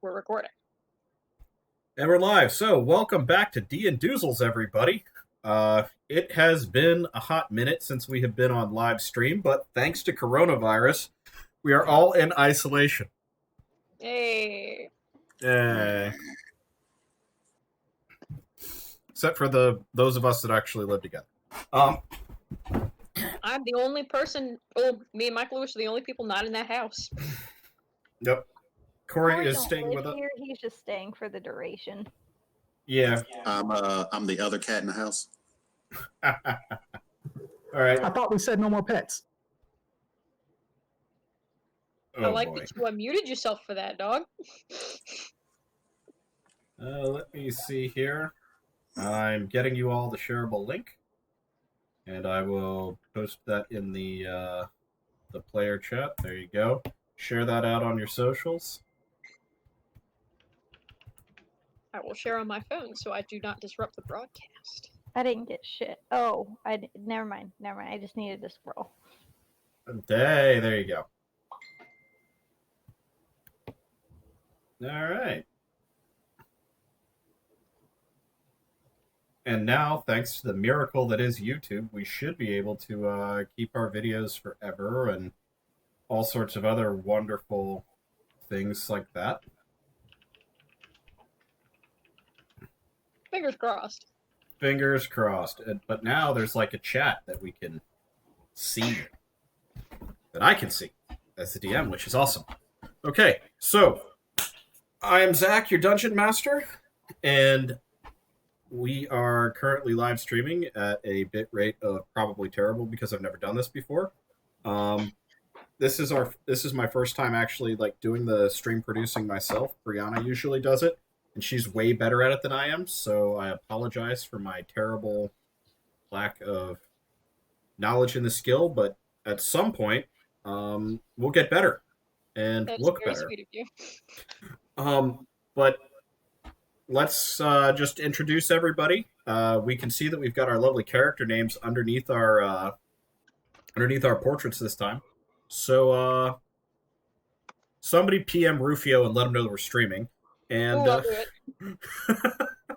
We're recording. And we're live. So, welcome back to D and Doozles, everybody. It has been a hot minute since we have been on live stream, but thanks to coronavirus, we are all in isolation. Hey. Except for those of us that actually live together. I'm the only person. Oh, me and Michael Lewis are the only people not in that house. Yep. Corey is don't staying live with us. here. He's just staying for the duration. Yeah. I'm the other cat in the house. All right. I thought we said no more pets. I like that you unmuted yourself for that, Dog. Let me see here. I'm getting you all the shareable link, and I will post that in the player chat. There you go. Share that out on your socials. I will share on my phone so I do not disrupt the broadcast. I didn't get shit. Oh, never mind. I just needed to scroll. Hey, there you go. All right. And now, thanks to the miracle that is YouTube, we should be able to keep our videos forever and all sorts of other wonderful things like that. Fingers crossed. Fingers crossed. But now there's like a chat that we can see, that I can see as the DM, which is awesome. Okay, so I am Zach, your Dungeon Master, and we are currently live streaming at a bit rate of probably terrible because I've never done this before. This is my first time actually like doing the stream producing myself. Brianna usually does it, and she's way better at it than I am, so I apologize for my terrible lack of knowledge in the skill, but at some point, we'll get better and look better. That's very sweet of you. But let's just introduce everybody. We can see that we've got our lovely character names underneath our portraits this time. So somebody PM Rufio and let him know that we're streaming. And I'll do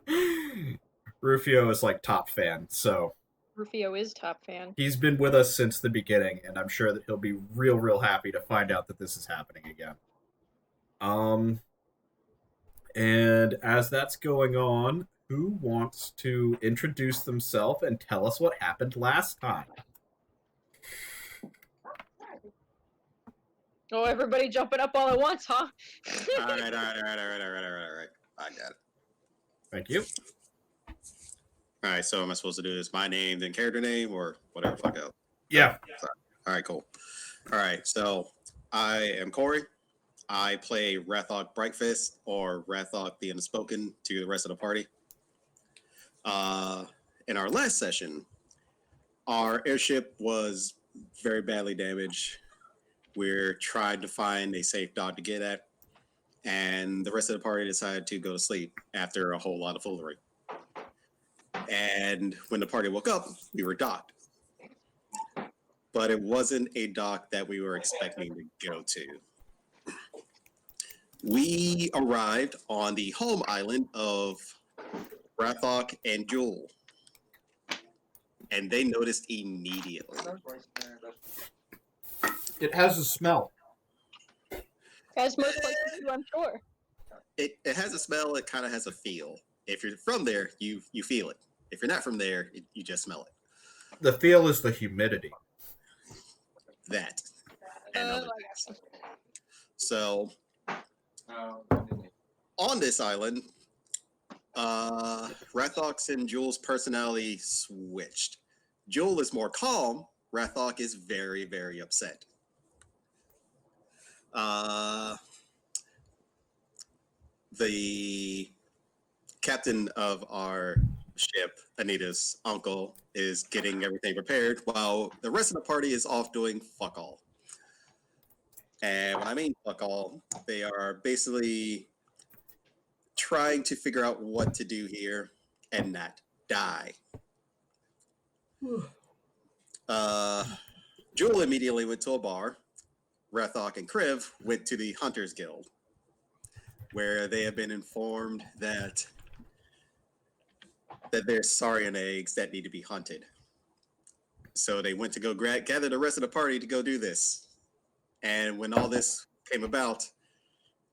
it. Rufio is like top fan, so Rufio is top fan. he's been with us since the beginning, and I'm sure that he'll be real happy to find out that this is happening again. And as that's going on, who wants to introduce themselves and tell us what happened last time? Oh, everybody jumping up all at once, huh? All right. I got it. Thank you. All right, so am I supposed to do this my name, then character name, or whatever? Fuck out. Yeah. All right, cool. All right, so I am Corey. I play Rathok Brightfist, or Rathok the Unspoken, to the rest of the party. In our last session, our airship was very badly damaged. We're trying to find a safe dock to get at, and the rest of the party decided to go to sleep after a whole lot of foolery. And when the party woke up, we were docked. But it wasn't a dock that we were expecting to go to. We arrived on the home island of Rathok and Jewel, and they noticed immediately. It has a smell. As most places do, I'm sure. It has a smell. It kind of has a feel. If you're from there, you feel it. If you're not from there, you just smell it. The feel is the humidity. That. And other things. So, on this island, Rathok's and Jewel's personality switched. Jewel is more calm. Rathok is very upset. The captain of our ship, Anita's uncle, is getting everything prepared while the rest of the party is off doing fuck all. And when I mean fuck all, they are basically trying to figure out what to do here and not die. Jewel immediately went to a bar. Rathok and Kriv went to the Hunters Guild, where they have been informed that there's saurian eggs that need to be hunted. So they went to go gather the rest of the party to go do this. And when all this came about,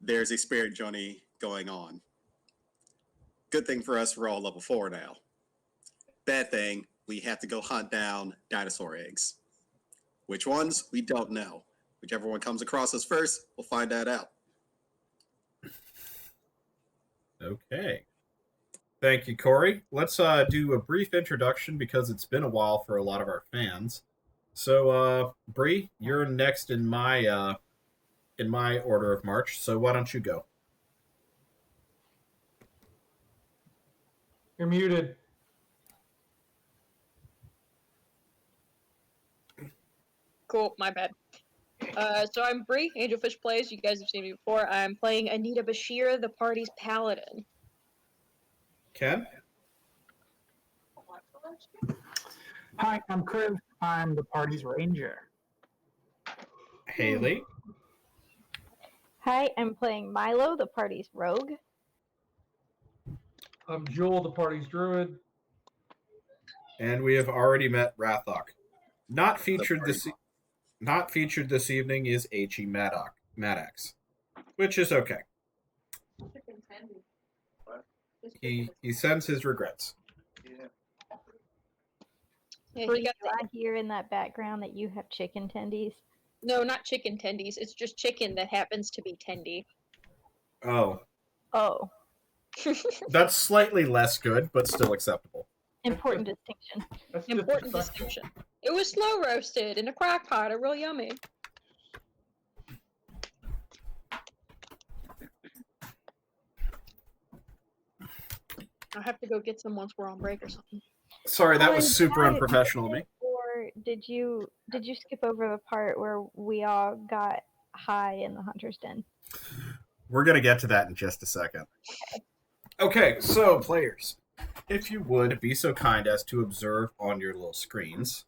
there's a spirit journey going on. Good thing for us, we're all level 4 now. Bad thing, we have to go hunt down dinosaur eggs. Which ones? We don't know. Whichever one comes across us first, we'll find that out. Okay. Thank you, Corey. Let's do a brief introduction because it's been a while for a lot of our fans. So, Bree, you're next in my order of march. So why don't you go? You're muted. Cool, my bad. So I'm Bree, Angelfish Plays. You guys have seen me before. I'm playing Anita Bashir, the party's paladin. Ken? Hi, I'm Chris. I'm the party's ranger. Haley? Hi, I'm playing Milo, the party's rogue. I'm Joel, the party's druid. And we have already met Rathok. Not featured party. this evening is H.E. Maddox, which is okay. He sends his regrets. Yeah, Bree, he got do I hear in that background that you have chicken tendies? No, not chicken tendies. It's just chicken that happens to be tendy. Oh, Oh, that's slightly less good, but still acceptable. important distinction. That's just Important respectful. distinction. It was slow roasted in a crock pot, real yummy. I'll have to go get some once we're on break or something. Sorry, that was Colin, super why- unprofessional of me. Or did you skip over the part where we all got high in the hunter's den? We're going to get to that in just a second. Okay, so players, if you would be so kind as to observe on your little screens,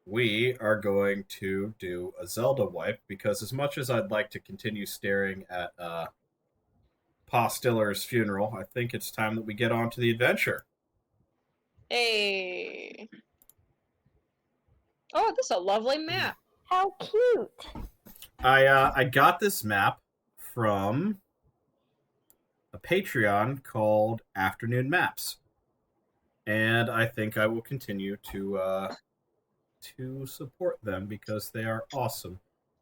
we are going to do a Zelda wipe because as much as I'd like to continue staring at Pa Stiller's funeral, I think it's time that we get on to the adventure. Hey. Oh, this is a lovely map. How cute! I got this map from a Patreon called Afternoon Maps, and I think I will continue to support them because they are awesome,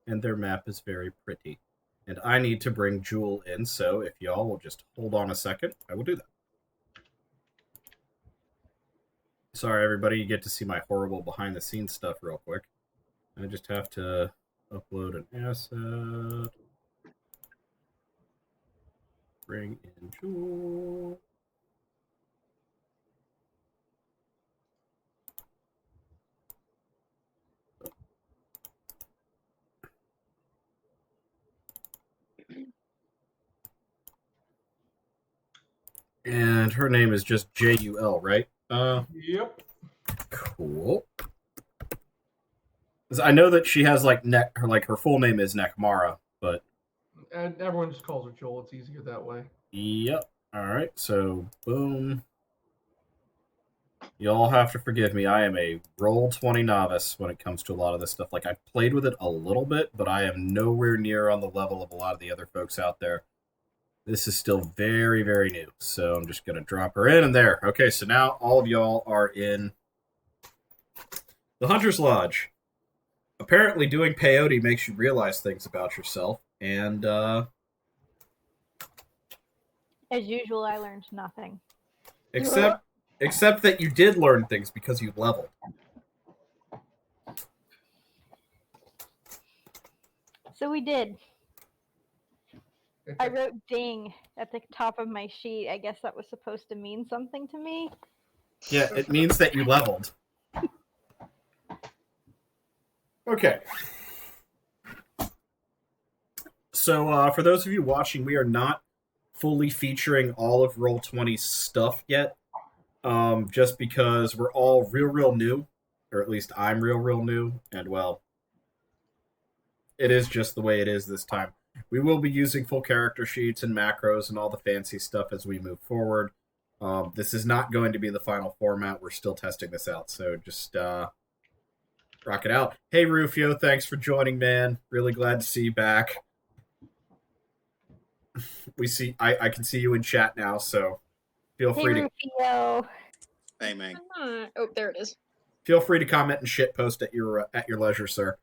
and their map is very pretty. And I need to bring Jewel in, so if y'all will just hold on a second, I will do that. Sorry, everybody, you get to see my horrible behind-the-scenes stuff real quick. I just have to upload an asset. Bring in Jewel. And her name is just Jul, right? Yep. Cool. 'Cause I know that she has her full name is Nekmara, but And everyone just calls her Joel. It's easier that way. yep. All right, so boom. Y'all have to forgive me. I am a Roll20 novice when it comes to a lot of this stuff. Like, I've played with it a little bit, but I am nowhere near on the level of a lot of the other folks out there. This is still very, very new. So I'm just going to drop her in and there. Okay, so now all of y'all are in the Hunter's Lodge. Apparently doing peyote makes you realize things about yourself. And, As usual, I learned nothing. except that you did learn things because you leveled. So we did. I wrote ding at the top of my sheet. I guess that was supposed to mean something to me. Yeah, it means that you leveled. Okay. So, for those of you watching, we are not fully featuring all of Roll20's stuff yet. Just because we're all real new. Or at least I'm real new. And, well, it is just the way it is this time. We will be using full character sheets and macros and all the fancy stuff as we move forward. This is not going to be the final format. We're still testing this out, so just rock it out. Hey, Rufio, thanks for joining, man. Really glad to see you back. I can see you in chat now, so feel Hey, free to Rufio. Hey, man. Oh, there it is. feel free to comment and shit post at your leisure, sir.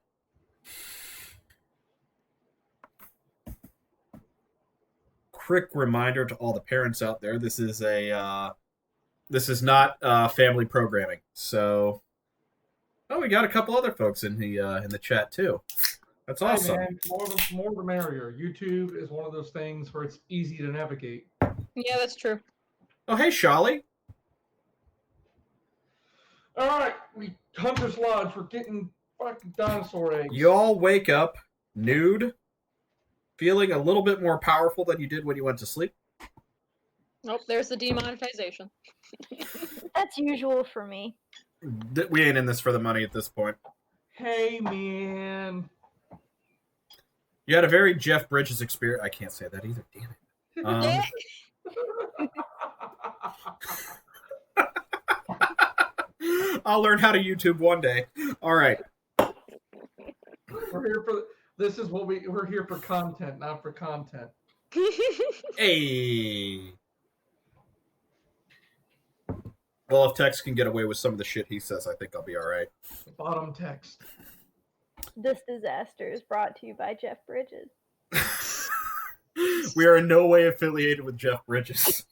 Quick reminder to all the parents out there: this is not family programming. So, we got a couple other folks in the chat too. That's awesome. Hey, man, more the merrier. YouTube is one of those things where it's easy to navigate. Yeah, that's true. Oh, hey, Shali. All right, we Hunter's Lodge. We're getting fucking dinosaur eggs. You all wake up nude, feeling a little bit more powerful than you did when you went to sleep. Nope, there's the demonetization. That's usual for me. We ain't in this for the money at this point. Hey, man. You had a very Jeff Bridges experience. I can't say that either. Damn it. I'll learn how to YouTube one day. All right. We're here for this is what we're here for content, not for content. Hey. Well, if Tex can get away with some of the shit he says, I think I'll be all right. Bottom text. This disaster is brought to you by Jeff Bridges. We are in no way affiliated with Jeff Bridges.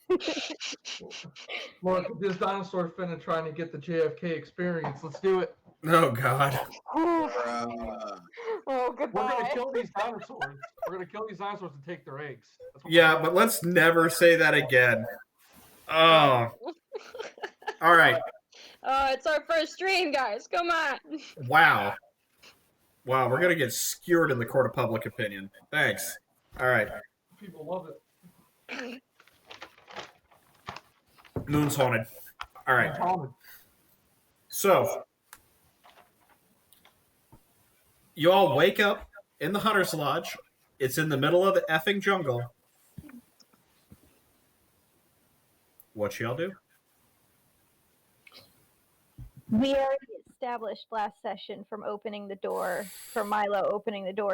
Look, this dinosaur finna trying to get the JFK experience. Let's do it. Oh, God. Oh, We're goodbye. gonna kill these dinosaurs. We're gonna kill these dinosaurs and take their eggs. That's what Yeah, we're but let's never say that again. Oh. All right. It's our first stream, guys. Come on. Wow. Wow, we're going to get skewered in the court of public opinion. Thanks. All right. People love it. Moon's haunted. All right. So, you all wake up in the Hunter's Lodge. It's in the middle of the effing jungle. What y'all do? We already established last session from Milo opening the door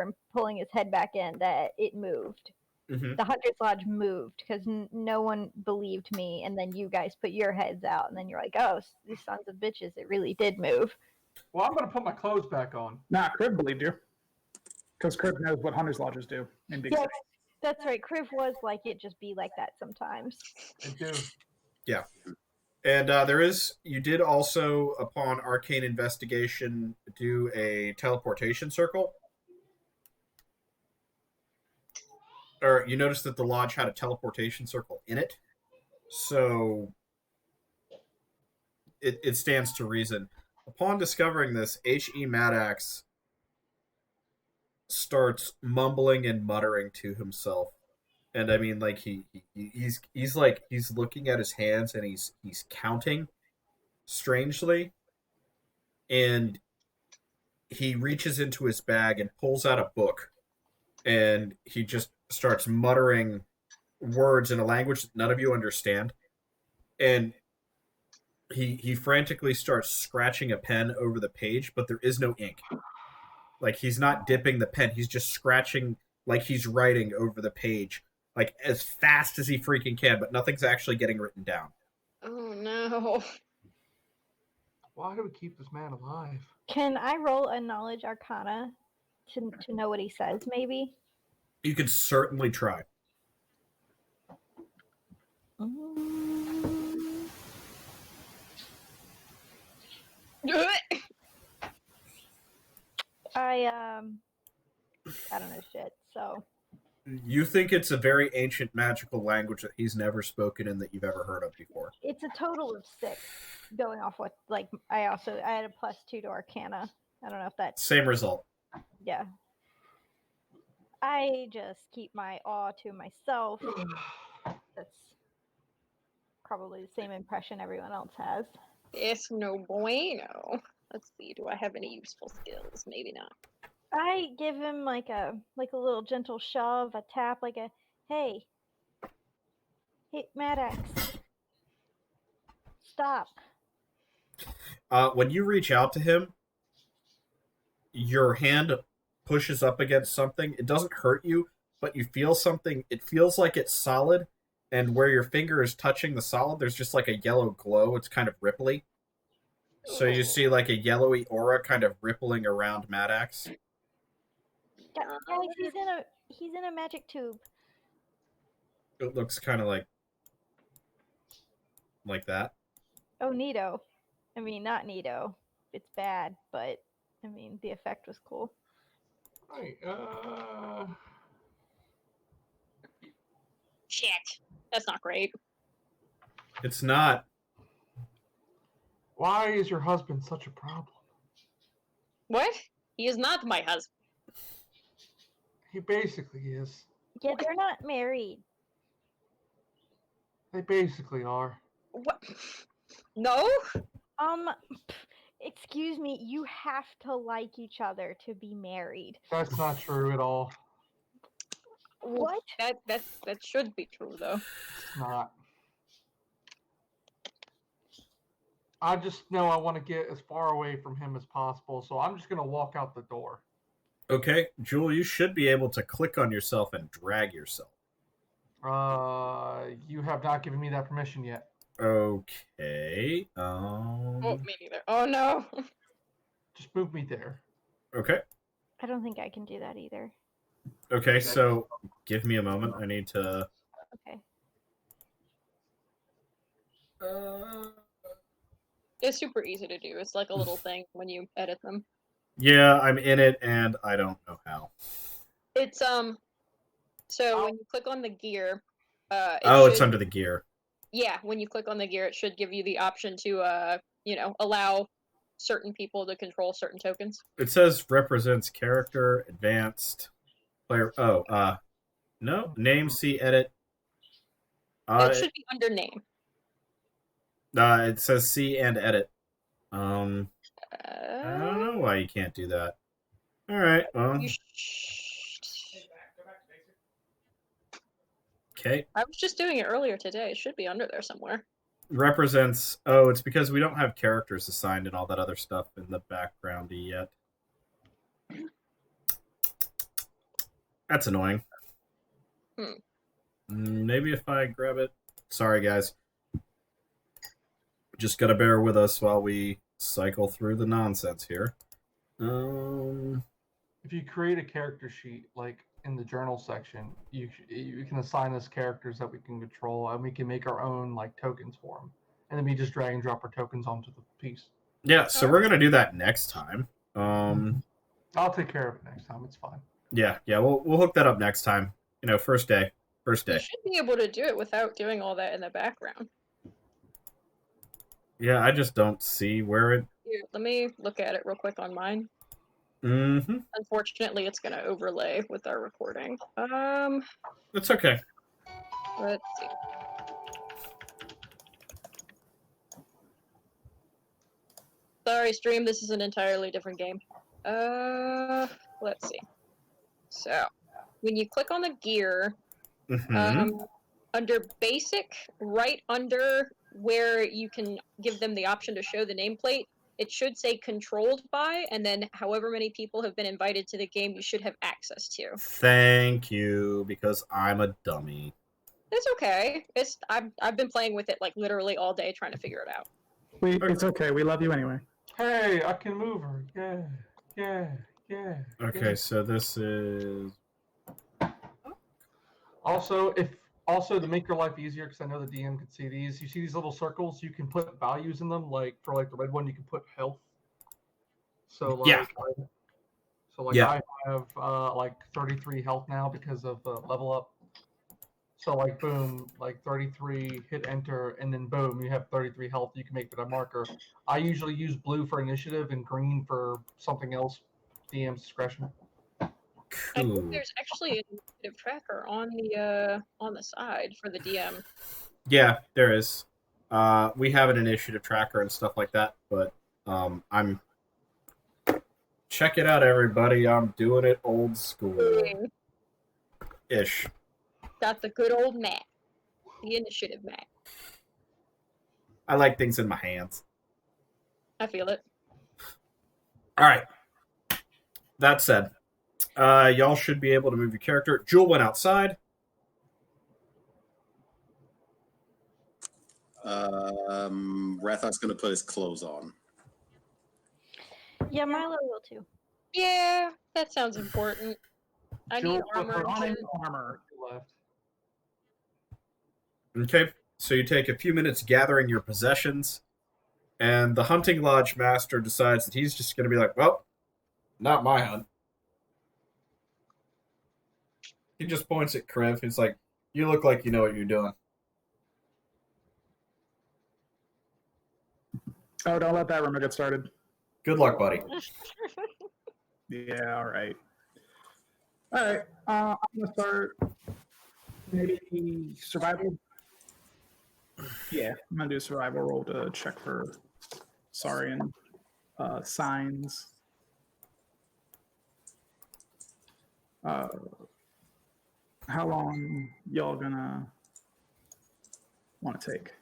and pulling his head back in, that it moved. Mm-hmm. The Hunter's Lodge moved because no one believed me, and then you guys put your heads out, and then you're like, oh, these sons of bitches, it really did move. Well, I'm gonna put my clothes back on. Nah, Crib believed you. Because Crib knows what Hunter's Lodges do in Big City. That's right. Kriv was like, it just be like that sometimes. I do. Yeah. And you did also, upon arcane investigation, do a teleportation circle. Or you noticed that the lodge had a teleportation circle in it. So it stands to reason. Upon discovering this, H.E. Maddox starts mumbling and muttering to himself. And I mean, like he's looking at his hands and he's counting strangely, and he reaches into his bag and pulls out a book, and he just starts muttering words in a language that none of you understand, and he frantically starts scratching a pen over the page, but there is no ink. Like, he's not dipping the pen, he's just scratching like he's writing over the page, like as fast as he freaking can, but nothing's actually getting written down. Oh no. Why do we keep this man alive? Can I roll a knowledge arcana to know what he says, maybe? You could certainly try. I don't know shit, so. You think it's a very ancient magical language that he's never spoken and that you've ever heard of before. It's a total of 6, going off what, like, I had a +2 to arcana. I don't know if that's... Same result. Yeah. I just keep my awe to myself. That's probably the same impression everyone else has. It's no bueno. Let's see, do I have any useful skills? Maybe not. I give him like a little gentle shove, a tap, like a hey, Maddox, stop. When you reach out to him, your hand pushes up against something. It doesn't hurt you, but you feel something. It feels like it's solid, and where your finger is touching the solid, there's just like a yellow glow. It's kind of ripply. So you see like a yellowy aura kind of rippling around Maddox. Guys, he's in a magic tube. It looks kind of like that. Oh, neato. I mean, not neato. It's bad, but I mean, the effect was cool. Right, Shit. That's not great. It's not. why is your husband such a problem? What? He is not my husband. He basically is. Yeah, they're not married. They basically are. What? No? Excuse me, you have to like each other to be married. That's not true at all. What? That should be true though. It's not. I just know I want to get as far away from him as possible, so I'm just going to walk out the door. Okay, Jewel, you should be able to click on yourself and drag yourself. You have not given me that permission yet. Okay. Oh, me neither. Oh no. Just move me there. Okay. I don't think I can do that either. Okay, so give me a moment. I need to. Okay. It's super easy to do. It's like a little thing when you edit them. Yeah, I'm in it, and I don't know how. It's so when you click on the gear, It's under the gear. Yeah, when you click on the gear, it should give you the option to allow certain people to control certain tokens. It says represents character, advanced, player. No, name, see, edit. It should be under name. It says see and edit. I don't Uh, know why you can't do that. All right, well, you okay. I was just doing it earlier today. It should be under there somewhere. Represents. Oh, it's because we don't have characters assigned and all that other stuff in the background yet. That's annoying. Maybe if I grab it. Sorry, guys. Just gotta bear with us while we cycle through the nonsense here. If you create a character sheet, like in the journal section, you can assign us characters that we can control, and we can make our own like tokens for them, and then we just drag and drop our tokens onto the piece. Yeah, so we're gonna do that next time. I'll take care of it next time. It's fine. Yeah, we'll hook that up next time. You know, first day. You should be able to do it without doing all that in the background. Yeah, I just don't see where it. Here, let me look at it real quick on mine. Mm-hmm. Unfortunately, it's gonna overlay with our recording. It's okay. Let's see. Sorry, stream. This is an entirely different game. Let's see. So, when you click on the gear, under basic, right under where you can give them the option to show the nameplate, it should say controlled by, and then however many people have been invited to the game, you should have access to. Thank you, because I'm a dummy. It's okay. I've been playing with it like literally all day trying to figure it out. It's okay. We love you anyway. Hey, I can move her. Yeah. Okay, so this is. Also, to make your life easier, because I know the DM can see these. You see these little circles? You can put values in them. Like for like the red one, you can put health. So like, yeah. I have like 33 health now because of level up. So like boom, like 33, hit enter, and then boom, you have 33 health. You can make that a marker. I usually use blue for initiative and green for something else. DM's discretion. I think there's actually an initiative tracker on the side for the DM. Yeah, there is. We have an initiative tracker and stuff like that, but I'm Check it out, everybody. I'm doing it old school-ish. Got the good old map. The initiative map. I like things in my hands. I feel it. All right. That said, y'all should be able to move your character. Jewel went outside. Rathok's gonna put his clothes on. Yeah, Milo will too. Yeah, that sounds important. I need Jewel put armor. her and Running shit. armor. left. Okay. So you take a few minutes gathering your possessions, and the hunting lodge master decides that he's just going to be like, well, not my hunt. He just points at Kriv. He's like, you look like you know what you're doing. Oh, don't let that rumor get started. Good luck, buddy. Yeah, all right. All right. I'm going to start maybe survival. Yeah, I'm going to do a survival roll to check for Saurian signs. How long y'all gonna want to take?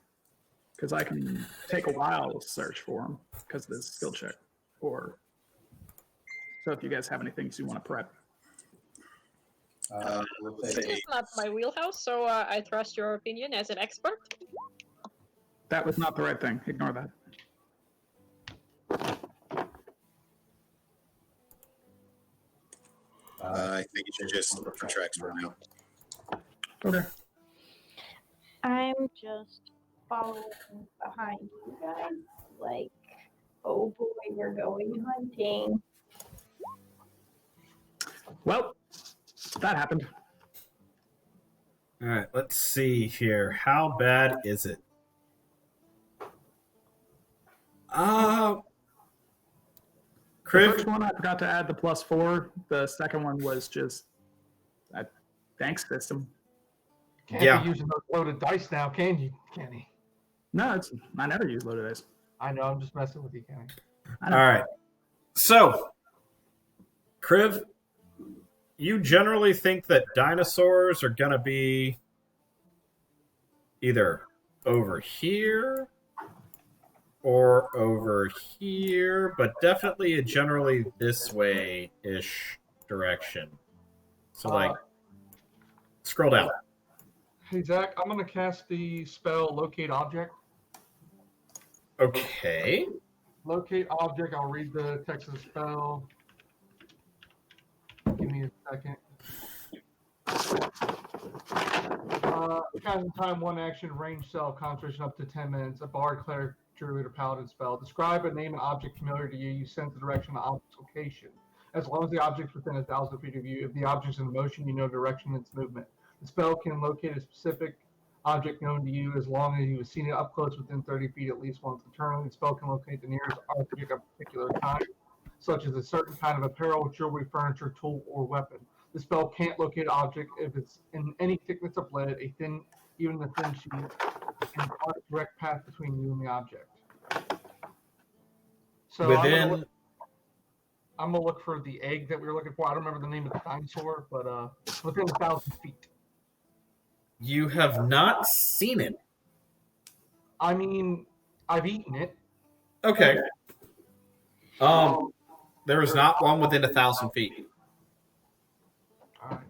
Because I can take a while to search for them because of this skill check. Or so if you guys have any things you want to prep. This is not my wheelhouse, so I trust your opinion as an expert. That was not the right thing. Ignore that. I think you should just look for tracks for now. Okay. I'm just following behind you guys. Like, oh boy, we're going hunting. Well, that happened. All right, let's see here. How bad is it? The Kriv, first one, I forgot to add the +4. The second one was just a thanks system. Can't Yeah. be using those loaded dice now, can you, Kenny? No, I never use loaded dice. I know, I'm just messing with you, Kenny. I know. all right. So, Kriv, you generally think that dinosaurs are going to be either over here or over here, but definitely generally this way-ish direction. So, like, scroll down. Hey, Zach, I'm going to cast the spell Locate Object. Okay. Locate Object, I'll read the text of the spell. Give me a second. Casting time, one action, range cell, concentration up to 10 minutes. A bard, cleric, druid, or paladin spell. Describe and name an object familiar to you. You sense the direction of the object's location. As long as the object's within 1,000 feet of you, if the object's in motion, you know direction and its movement. The spell can locate a specific object known to you as long as you have seen it up close within 30 feet at least once internally. The spell can locate the nearest object at a particular time, such as a certain kind of apparel, jewelry, furniture, tool, or weapon. The spell can't locate an object if it's in any thickness of lead, even a thin sheet, and a direct path between you and the object. So Within... I'm gonna look for the egg that we were looking for. I don't remember the name of the dinosaur, but within 1,000 feet. You have not seen it. I mean, I've eaten it. Okay. There is not one within 1,000 feet. All right.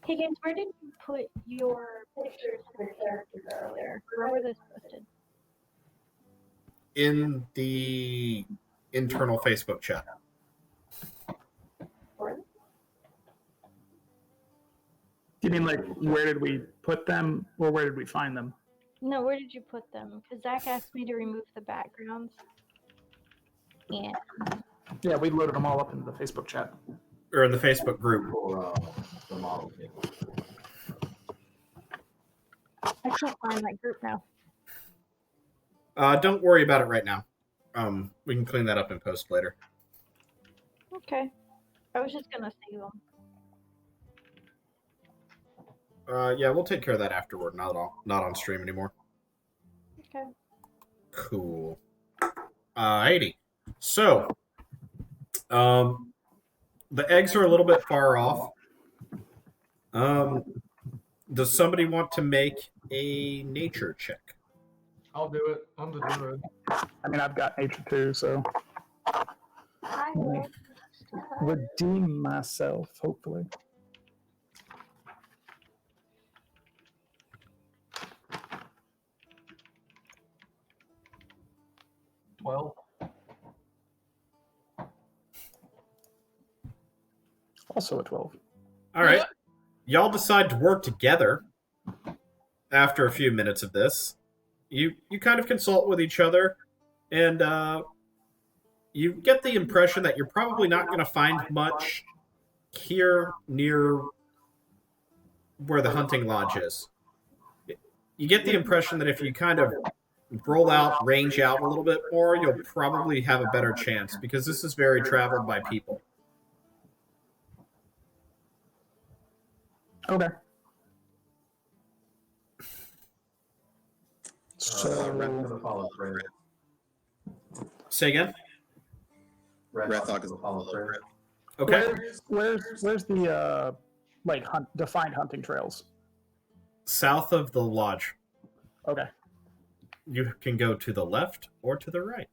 Higgins, where did you put your pictures for characters earlier? Where were those posted? In the internal Facebook chat. You mean like where did we put them or where did we find them? No, where did you put them? Because Zach asked me to remove the backgrounds. And Yeah, we loaded them all up into the Facebook chat. Or in the Facebook group. I can't find that group now. Don't worry about it right now. We can clean that up in post later. Okay. I was just gonna save them. Yeah, we'll take care of that afterward. Not on stream anymore. Okay. Cool. 80. So, The eggs are a little bit far off. Does somebody want to make a nature check? I'll do it. I'm the druid. I mean, I've got nature too, so I let me redeem myself, hopefully. Well, Also a 12. All right. Y'all decide to work together after a few minutes of this. You kind of consult with each other, and you get the impression that you're probably not going to find much here near where the hunting lodge is. You get the impression that if you kind of range out a little bit more, you'll probably have a better chance, because this is very traveled by people. Okay. Red- So, Say again? Rethog is a follow thread. Okay. where's the defined hunting trails? South of the lodge. Okay. You can go to the left or to the right.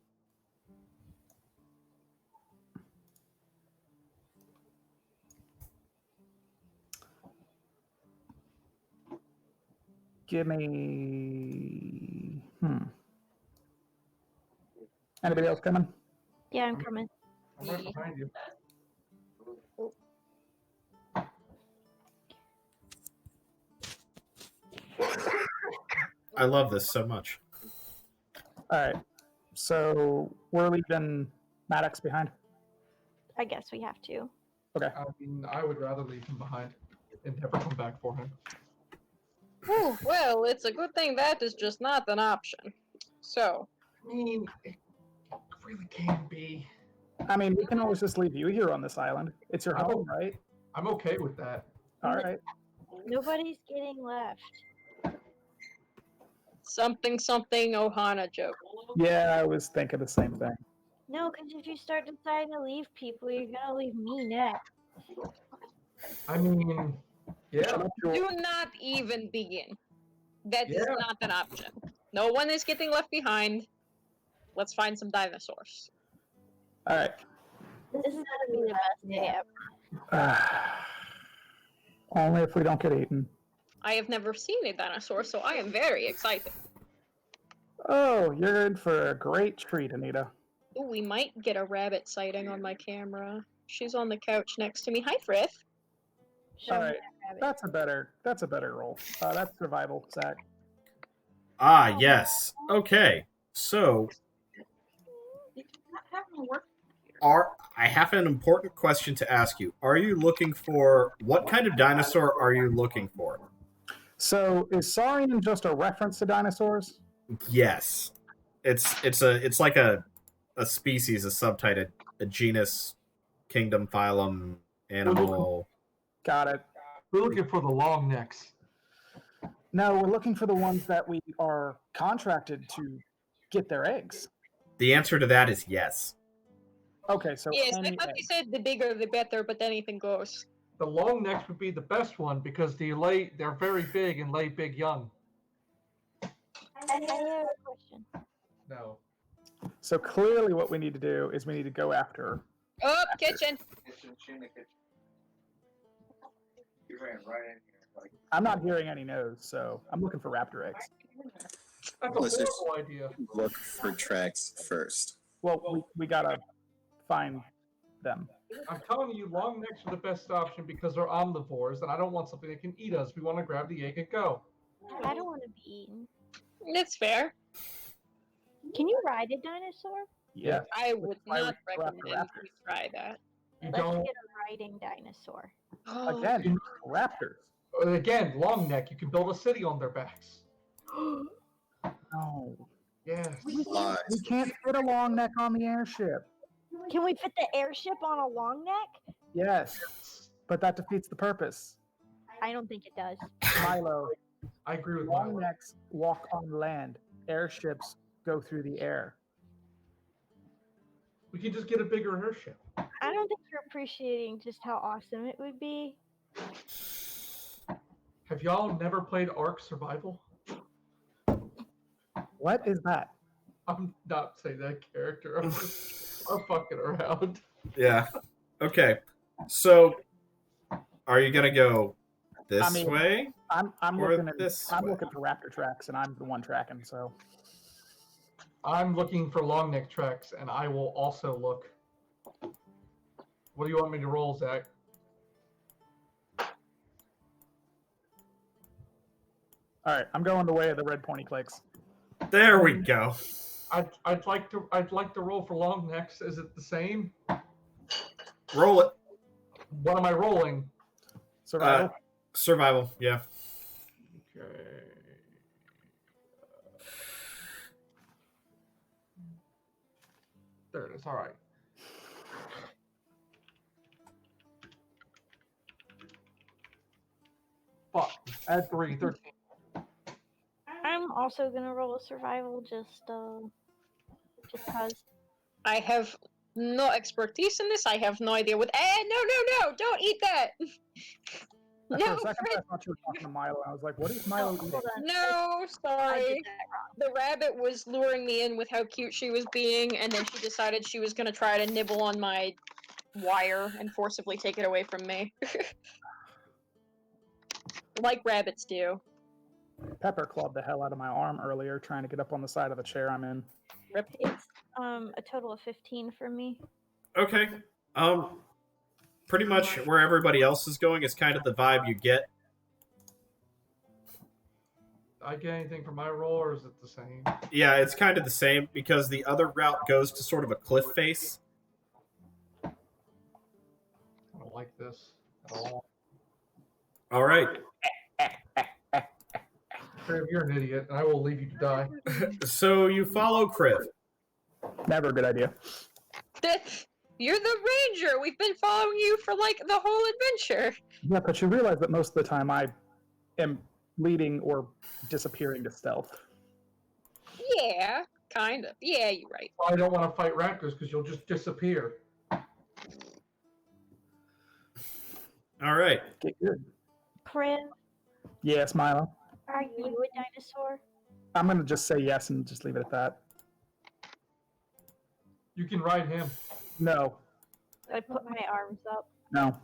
Give me. Anybody else coming? Yeah, I'm coming. I'm right behind you. I love this so much. All right. So we're leaving Maddox behind. I guess we have to. Okay. I mean, I would rather leave him behind and never come back for him. Whew, well, it's a good thing that is just not an option. So, I mean, it really can be. I mean, we can always just leave you here on this island. It's your home, right? I'm okay with that. All right. Nobody's getting left. something Ohana joke. Yeah, I was thinking the same thing. No, because if you start deciding to leave people, you're gonna leave me next. I mean, yeah. Do not even begin. That is Yeah. not an option. No one is getting left behind. Let's find some dinosaurs. All right. This is gonna be the best day ever. Only if we don't get eaten. I have never seen a dinosaur, so I am very excited. Oh, you're in for a great treat, Anita. Ooh, we might get a rabbit sighting on my camera. She's on the couch next to me. Hi, Frith. Show All me right. that rabbit. That's a better roll. That's survival, Zach. Ah, yes. Okay. So, I have an important question to ask you. Are you looking for what kind of dinosaur are you looking for? So, is Saurian just a reference to dinosaurs? Yes. It's like a species, a subtype, a genus, kingdom, phylum, animal. Got it. We're looking for the long necks. No, we're looking for the ones that we are contracted to get their eggs. The answer to that is yes. Okay, so Yes, I any thought egg. you said the bigger the better, but anything goes. The long necks would be the best one because they're very big and lay big young. I have a question. No. So clearly, what we need to do is we need to go after. Oh, kitchen. You ran right in here. Like, I'm not hearing any no's, so I'm looking for raptor eggs. That's a Let's just- horrible idea. Look for tracks first. Well, we gotta find them. I'm telling you, long necks are the best option because they're omnivores, and I don't want something that can eat us. We want to grab the egg and go. I don't want to be eaten. It's fair. Can you ride a dinosaur? Yeah. I would why not we go after recommend we raptors. try that. You Let's don't. get a riding dinosaur. Again, raptors. Again, long neck. You can build a city on their backs. No. Yes. Lies. We can't fit a long neck on the airship. Can we fit the airship on a long neck? Yes, but that defeats the purpose. I don't think it does. Milo, I agree with long Milo. necks walk on land. Airships go through the air. We could just get a bigger airship. I don't think you're appreciating just how awesome it would be. Have y'all never played Ark Survival? What is that? I'm not saying that character. I'm fucking around. Yeah. Okay. So, are you gonna go this way? I'm Or looking this I'm way. looking for raptor tracks, and I'm the one tracking. So I'm looking for long neck tracks, and I will also look. What do you want me to roll, Zach? all right, I'm going the way of the red pointy clicks. There we go. I'd like to roll for long necks. Is it the same? Roll it. What am I rolling? Survival. Survival. Yeah. Okay. There it is. All right. Fuck. Add 3, 13. I'm also gonna roll a survival just cause. I have no expertise in this. I have no idea what. No! Don't eat that. For No, a second, I thought you were talking to Milo. I was like, what is Milo eating? Hold on. no, I sorry. did that wrong. The rabbit was luring me in with how cute she was being, and then she decided she was gonna try to nibble on my wire and forcibly take it away from me. Like rabbits do. Pepper clawed the hell out of my arm earlier, trying to get up on the side of the chair I'm in. It's a total of 15 for me. Okay. Pretty much where everybody else is going is kind of the vibe you get. I get anything from my roll, or is it the same? Yeah, it's kind of the same because the other route goes to sort of a cliff face. I don't like this at all. All right. Crib, you're an idiot, and I will leave you to die. So you follow Kriv. Never a good idea. You're the ranger. We've been following you for like the whole adventure. Yeah, but you realize that most of the time I am leading or disappearing to stealth. Yeah, kind of. Yeah, you're right. I don't want to fight raptors because you'll just disappear. All right. Get good. Kriv, Yes, Milo. are you a dinosaur? I'm going to just say yes and just leave it at that. You can ride him. No. I put my arms up. No.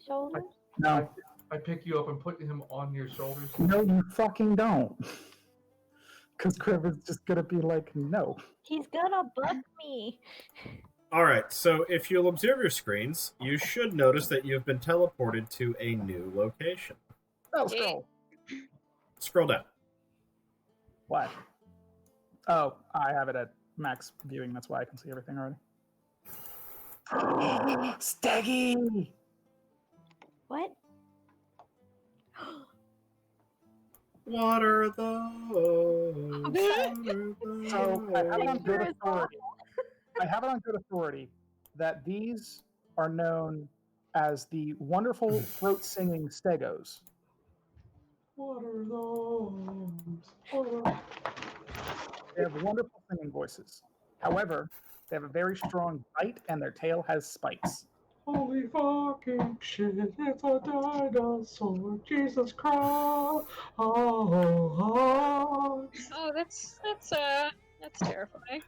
Shoulders? No. I pick you up and put him on your shoulders. No, you fucking don't. Because Kriv is just going to be like, no. He's gonna bug me. All right. So if you'll observe your screens, you should notice that you've been teleported to a new location. Oh, scroll. Scroll down. What? Oh, I have it at max viewing. That's why I can see everything already. Steggy! What? What are those? So I have it on good authority. I have it on good authority that these are known as the wonderful throat singing stegos. What are those? They have wonderful singing voices. However, they have a very strong bite and their tail has spikes. Holy fucking shit, it's a dinosaur. Jesus Christ. Oh. Oh, that's terrifying.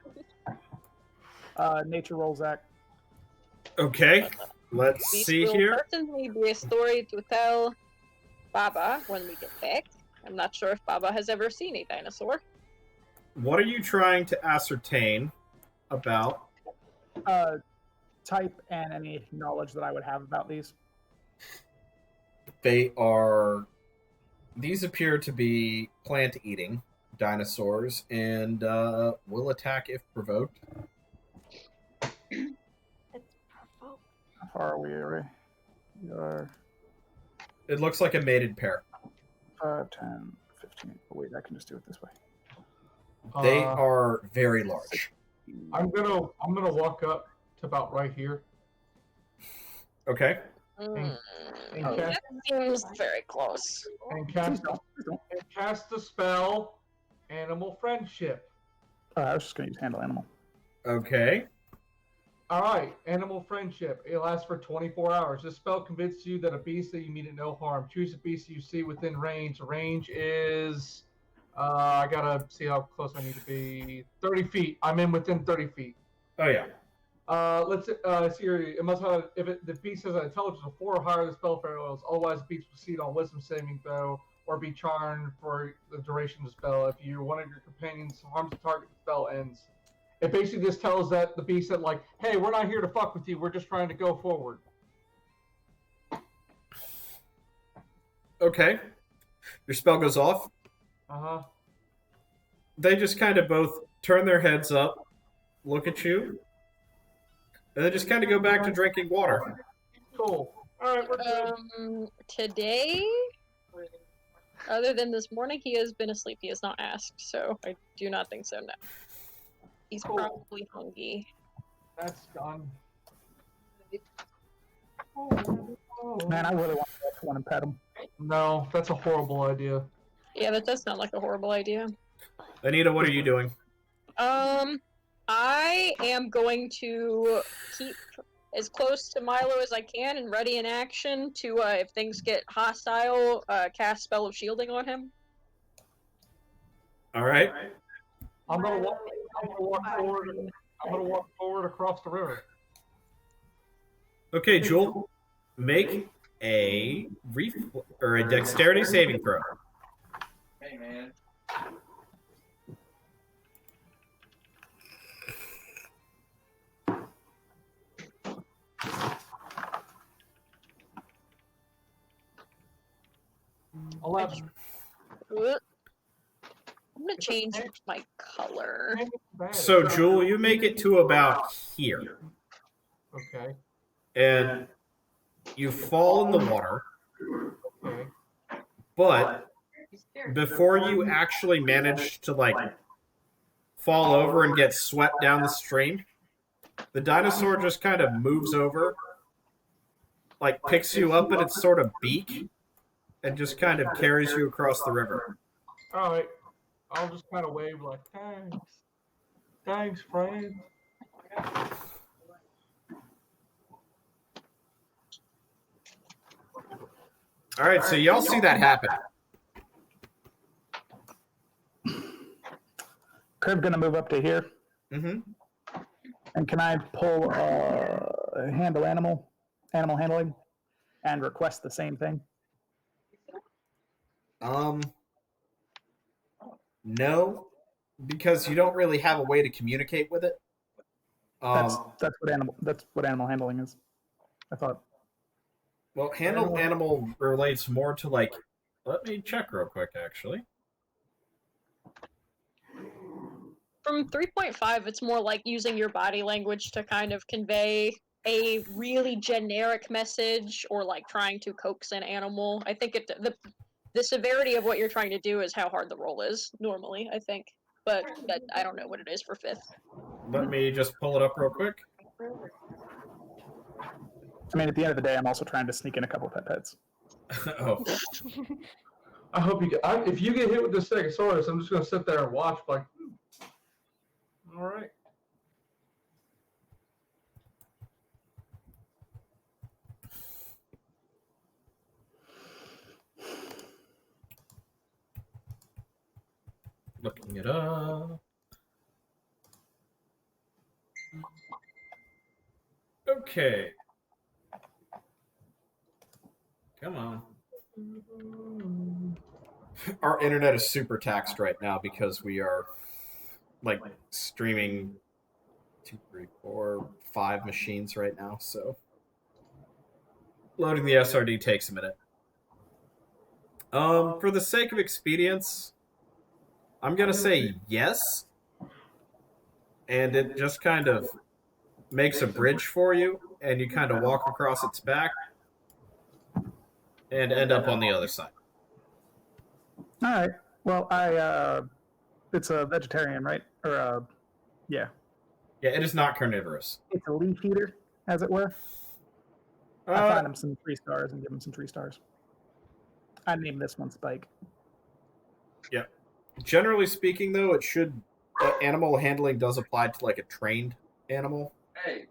Nature roll, Zach. Okay. Let's This see will here. certainly be a story to tell Baba when we get back. I'm not sure if Baba has ever seen a dinosaur. What are you trying to ascertain about? Type and any knowledge that I would have about these. These appear to be plant-eating dinosaurs and will attack if provoked. It's purple. How far are we away? We are It looks like a mated pair. 5, 10, 15. Oh, wait, I can just do it this way. They are very large. I'm gonna walk up to about right here Okay. and Oh. cast, That seems very close. and Please cast don't. Please don't. and cast the spell Animal Friendship. I was just going to use handle animal. Okay. All right, animal friendship. It lasts for 24 hours. This spell convinces you that a beast that you meet at no harm. Choose a beast you see within range. The range is, I gotta see how close I need to be. 30 feet. I'm in within 30 feet. Oh yeah. Let's see here. It must have the beast has an intelligence of 4 or higher. The spell fails. Otherwise, the beast will proceed on Wisdom saving throw or be charmed for the duration of the spell. If one of your companions harms the target, the spell ends. It basically just tells that the beast that like, hey, we're not here to fuck with you. We're just trying to go forward. Okay. Your spell goes off. Uh-huh. They just kind of both turn their heads up, look at you, and then just kind of go back to drinking water. Cool. All right, we're good. Today, other than this morning, he has been asleep. He has not asked, so I do not think so, no. He's probably hungry. That's done. Man, I really want to pet him. No, that's a horrible idea. Yeah, that does sound like a horrible idea. Anita, what are you doing? I am going to keep as close to Milo as I can and ready in action to, if things get hostile, cast Spell of Shielding on him. All right. I'm gonna walk forward. I'm gonna walk forward across the river. Okay, Jewel, make a dexterity saving throw. Hey, man. I'm gonna change my color. So, Jewel, you make it to about here, Okay. and you fall in the water, Okay. but before you actually manage to, like, fall over and get swept down the stream, the dinosaur just kind of moves over, like, picks you up in its sort of beak, and just kind of carries you across the river. All right. I'll just kind of wave like, thanks. Thanks, friend. All right, so y'all see that happen. Curb gonna move up to here. Mm-hmm. And can I pull handle animal handling, and request the same thing? No, because you don't really have a way to communicate with it. That's what animal handling is. I thought. Well, handle animal relates more to, like, let me check real quick, actually. From 3.5, it's more like using your body language to kind of convey a really generic message or like trying to coax an animal. I think the severity of what you're trying to do is how hard the roll is normally, I think. But I don't know what it is for 5th. Let me just pull it up real quick. I mean, at the end of the day, I'm also trying to sneak in a couple pets. Oh. I hope you get. If you get hit with the Stegosaurus, I'm just gonna sit there and watch. Like, all right. Looking it up. Okay. Come on. Our internet is super taxed right now because we are, like, streaming 2, 3, 4, 5 machines right now, so loading the SRD takes a minute. For the sake of expedience, I'm gonna say yes, and it just kind of makes a bridge for you, and you kind of walk across its back and end up on the other side. All right. Well, it's a vegetarian, right? Or yeah. Yeah, it is not carnivorous. It's a leaf eater, as it were. I find him some 3 stars and give him some 3 stars. I named this one Spike. Yeah. Generally speaking, though, it should animal handling does apply to, like, a trained animal. Hey.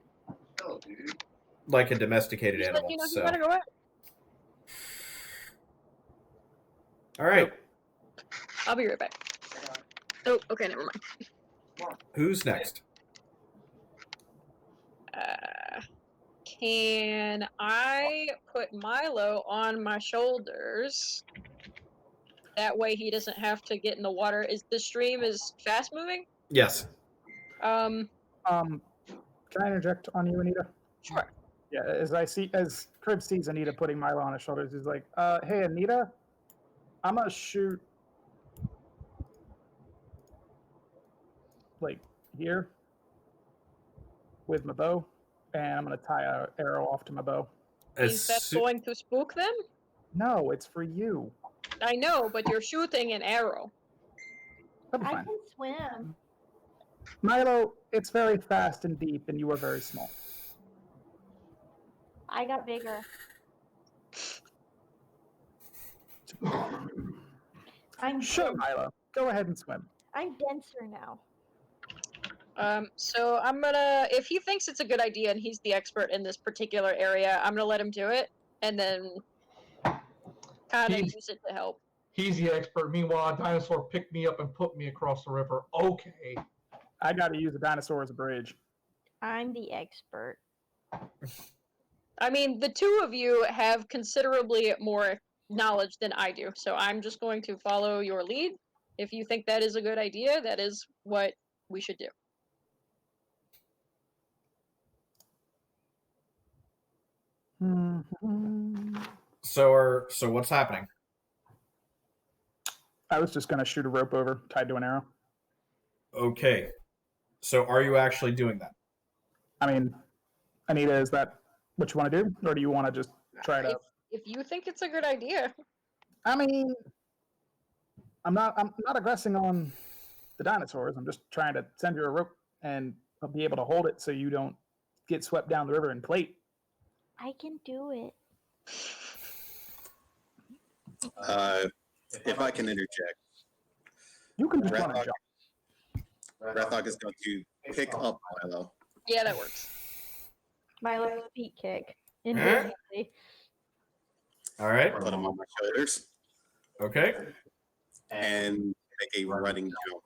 like a domesticated Just animal. let you know if So, you want to go out. all right, I'll be right back. Oh, okay, never mind. who's next? Can I put Milo on my shoulders? That way he doesn't have to get in the water. Is the stream is fast moving? Yes. Can I interject on you, Anita? Sure. Yeah, as Crib sees Anita putting Milo on his shoulders, he's like, hey Anita, I'm gonna shoot like here with my bow, and I'm gonna tie an arrow off to my bow. Is that going to spook them? No, it's for you. I know, but you're shooting an arrow. That'll be I fine. can swim. Milo, it's very fast and deep, and you are very small. I got bigger. I'm Sure, dense. Milo. Go ahead and swim. I'm denser now. So I'm gonna, if he thinks it's a good idea and he's the expert in this particular area, I'm gonna let him do it, and then kind of use it to help. He's the expert. Meanwhile, a dinosaur picked me up and put me across the river. Okay. I got to use a dinosaur as a bridge. I'm the expert. I mean, the two of you have considerably more knowledge than I do, so I'm just going to follow your lead. If you think that is a good idea, that is what we should do. So what's happening? I was just going to shoot a rope over, tied to an arrow. Okay. So are you actually doing that? I mean, Anita, is that what you want to do? Or do you want to just try to... If you think it's a good idea. I mean, I'm not aggressing on the dinosaurs. I'm just trying to send you a rope, and I'll be able to hold it so you don't get swept down the river in plate. I can do it. If I can interject, You can just run and jump. Rathok is going to pick up Milo. Yeah, that works. Milo's feet kick. Indefinitely. All right. Put him on my shoulders Okay. and make a running jump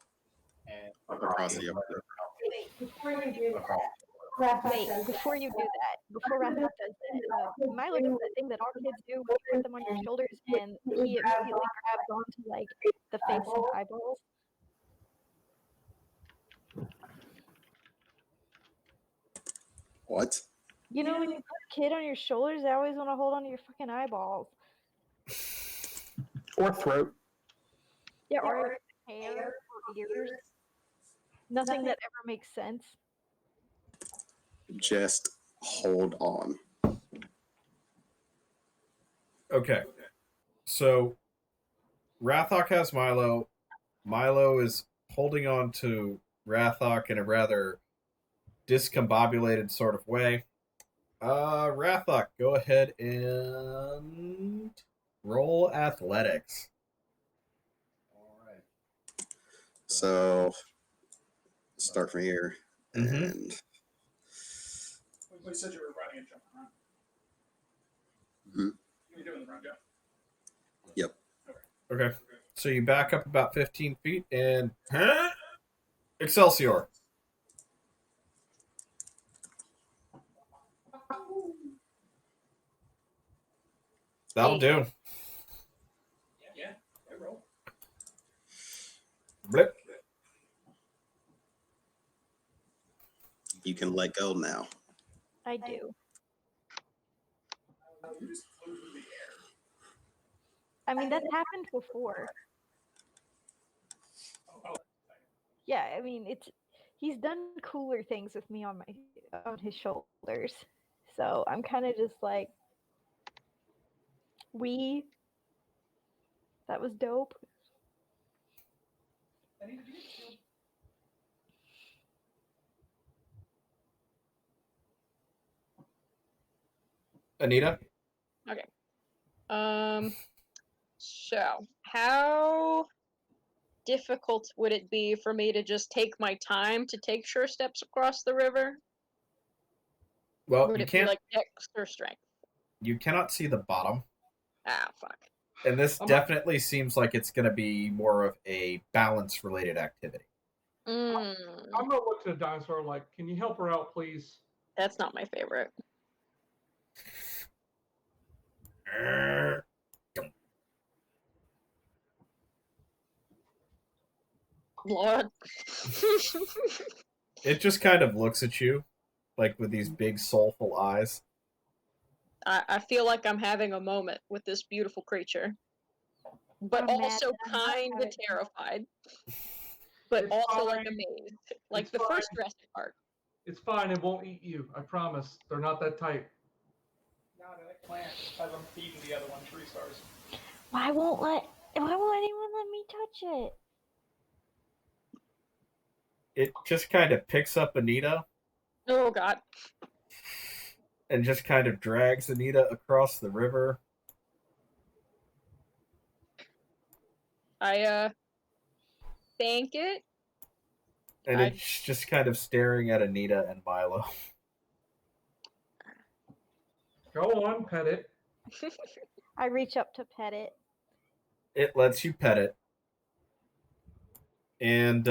across the river. Before you do that, before Raphael does that, Milo does that thing that all kids do when you put them on your shoulders and he immediately grabs onto like the face and eyeballs. What? You know, when you put a kid on your shoulders, they always want to hold on to your fucking eyeballs. Or throat. Yeah, or hair or ears. Nothing that ever makes sense. Just hold on. Okay. So Rathok has Milo. Milo is holding on to Rathok in a rather discombobulated sort of way. Rathok, go ahead and roll athletics. All right. So start from here. Mhm. And You said you were running and jumping, right? Mhm. You're doing the run jump. Yep. Okay. So you back up about 15 feet and Excelsior. That'll do. Yeah, roll. Blip. You can let go now. I do. You just flew through the air. I mean, that's happened before. Yeah, I mean, he's done cooler things with me on his shoulders. So I'm kind of just like, that was dope. Anita? Okay. So how difficult would it be for me to just take my time to take sure steps across the river? Well, Would you it be can't. like Dex or Strength? You cannot see the bottom, Ah, fuck. and this I'm- definitely seems like it's going to be more of a balance-related activity. Mm, I'm gonna look to the dinosaur like, can you help her out, please? that's not my favorite. Lord. It just kind of looks at you, like with these big soulful eyes. I feel like I'm having a moment with this beautiful creature, but I'm mad also that I'm not kind of having- terrified, but It's also like fine. amazed. Like It's the first fine. Jurassic Park. It's fine. It won't eat you. I promise. They're not that tight. No, I can't as I'm feeding the other one 3 stars. Why won't anyone let me touch it? It just kind of picks up Anita Oh god. and just kind of drags Anita across the river. I thank it. And I- it's just kind of staring at Anita and Milo. Go on, pet it. I reach up to pet it. It lets you pet it. And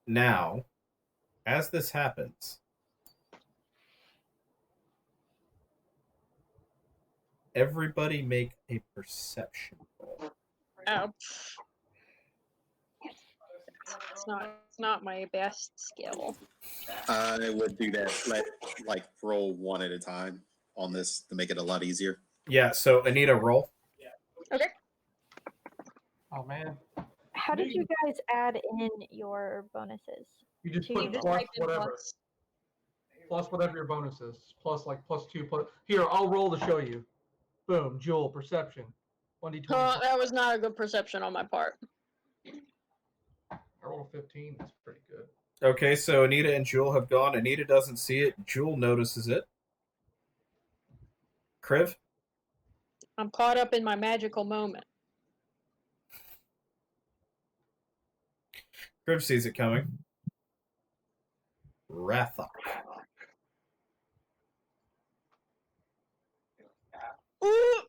now, as this happens, everybody make a perception roll. Oh. It's not my best skill. I would do that. Like roll one at a time on this to make it a lot easier. Yeah, so Anita, roll. Okay. Oh man. How did you guys add in your bonuses? You just You put You just plus typed in whatever. plus. Plus whatever your bonus is. Plus like +2. Here, I'll roll to show you. Boom. Jewel. Perception. 1d20. That was not a good perception on my part. I rolled a 15. That's pretty good. Okay, so Anita and Jewel have gone. Anita doesn't see it. Jewel notices it. Kriv? I'm caught up in my magical moment. Kriv sees it coming. Rathok. Ooh,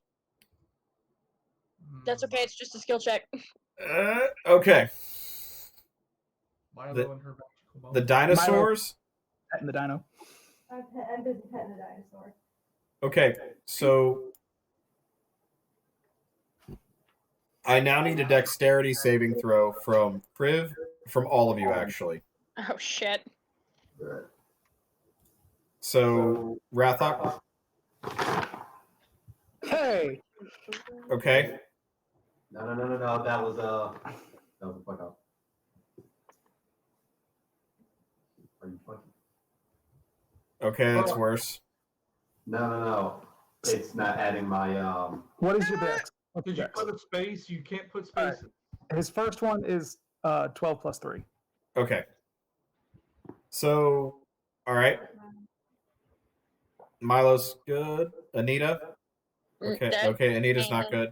that's Hmm. okay. It's just a skill check. Okay. Milo The- and her magical moment. The dinosaurs? Petting the dino. I'm busy petting the dinosaur. Okay, so I now need a dexterity saving throw from Kriv, from all of you, actually. Oh shit. So, Rathok, Hey! okay. No. That was a fuck up. Are you fucking? Okay, that's worse. No. It's not adding my What is your dex? What's Did your you dex? put a space? You can't put All right. spaces. His first one is 12 plus 3. Okay. So, all right. Milo's good. Anita? Okay, Dex- okay, Anita's not good.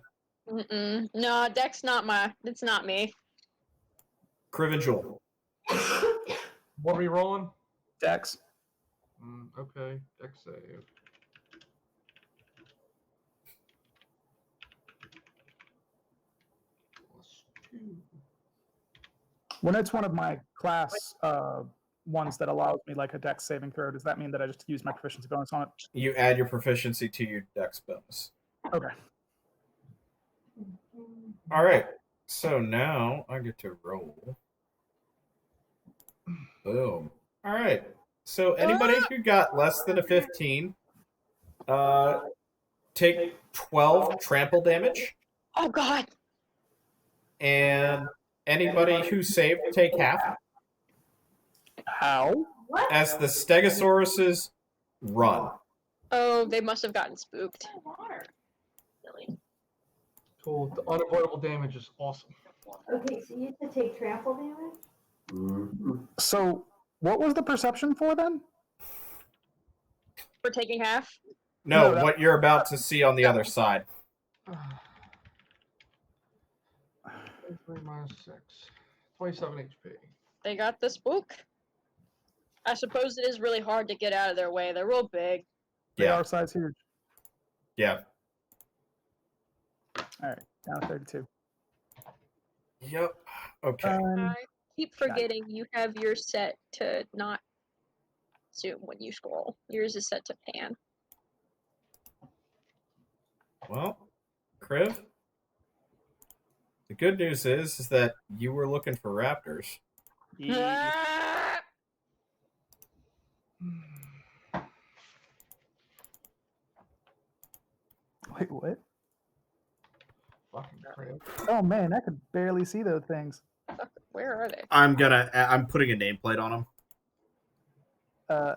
Mm-mm. No, Dex not my. It's not me. Kriv and Jewel. What are we rolling? Dex. Okay. Dex save. +2. When it's one of my class ones that allows me like a dex saving throw, does that mean that I just use my proficiency bonus on it? You add your proficiency to your dex bonus. Okay. All right. So now I get to roll. Boom. All right. So anybody who got less than a 15, take 12 trample damage, Oh god. and anybody who saved, take half. How? As the Stegosauruses run. Oh, they must have gotten spooked. Silly. Cool. The unavoidable damage is awesome. Okay, so you have to take trample damage? So, what was the perception for then? For taking half. No, No, that- what you're about to see on the other side. 3 minus 6. 27 HP. They got the spook. I suppose it is really hard to get out of their way. They're real big. They Yeah. are size huge. Yeah. All right, down to 32. Yep. Okay. I keep forgetting you have yours set to not zoom when you scroll. Yours is set to pan. Well, Kriv, the good news is that you were looking for raptors. Ah! Wait, what? Fucking crap. Oh man, I could barely see those things. Where are they? I'm putting a nameplate on them.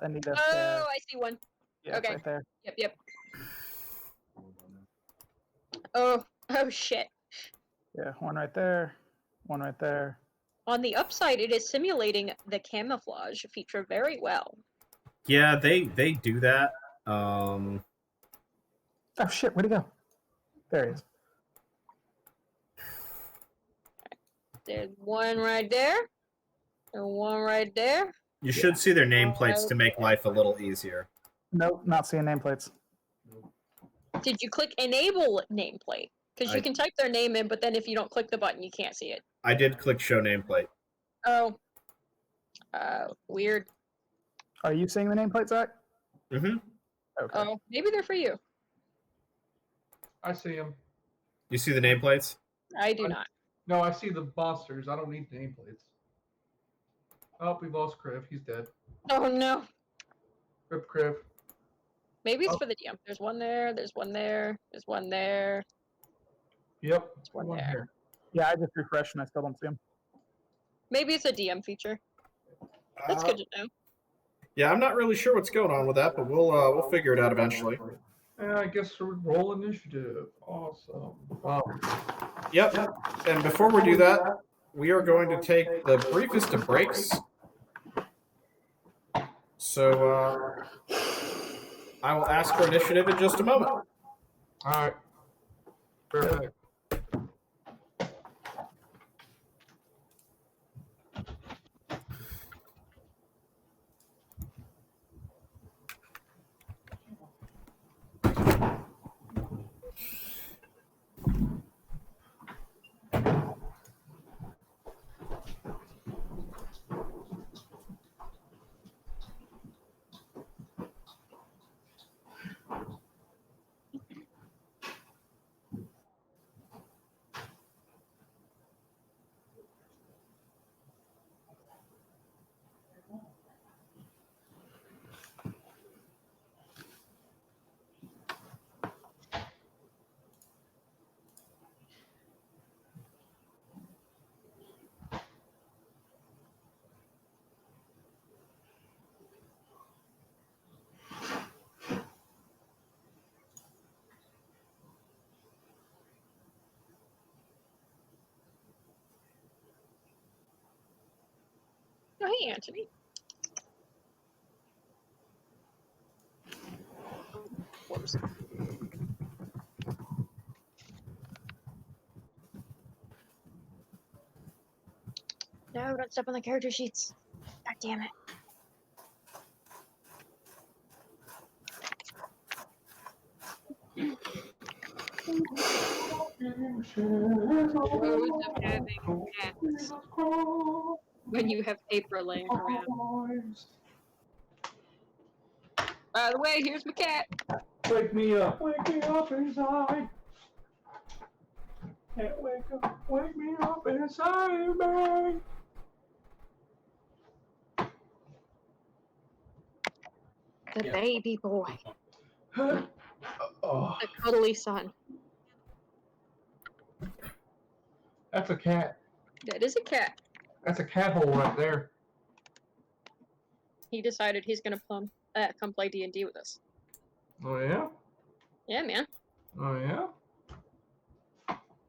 Anita. Oh, I see one. Yeah, okay. right there. Yep. Oh shit. Yeah, one right there. One right there. On the upside, it is simulating the camouflage feature very well. Yeah, they do that. Oh shit, where'd he go? There he is. There's one right there. And one right there. You should see their nameplates to make life a little easier. Nope, not seeing nameplates. Did you click enable nameplate? Because you can type their name in, but then if you don't click the button, you can't see it. I did click show nameplate. Oh. Weird. Are you seeing the nameplate, Zach? Mm-hmm. Okay. Oh, maybe they're for you. I see him. You see the nameplates? I do not. No, I see the monsters. I don't need nameplates. Oh, we lost Kriv. He's dead. Oh no. Rip Kriv. Maybe it's for the DM. There's one there. There's one there. There's one there. Yep. There's one there. Here. Yeah, I just refreshed and I still don't see him. Maybe it's a DM feature. That's good to know. Yeah, I'm not really sure what's going on with that, but we'll figure it out eventually. Yeah, I guess we're roll initiative. Awesome. Wow. Yep. And before we do that, we are going to take the briefest of breaks. So I will ask for initiative in just a moment. All right. Perfect. Oh, hey, Anthony. Whoops. No, don't step on the character sheets. God damn it. Pros of having cats when you have paper laying around. By the way, here's my cat. Wake me up inside. Can't wake me up inside me. The baby boy. Oh, The cuddly son. that's a cat. That is a cat. That's a cat hole right there. He decided he's gonna come play D&D with us. Oh yeah. Yeah, man. Oh yeah.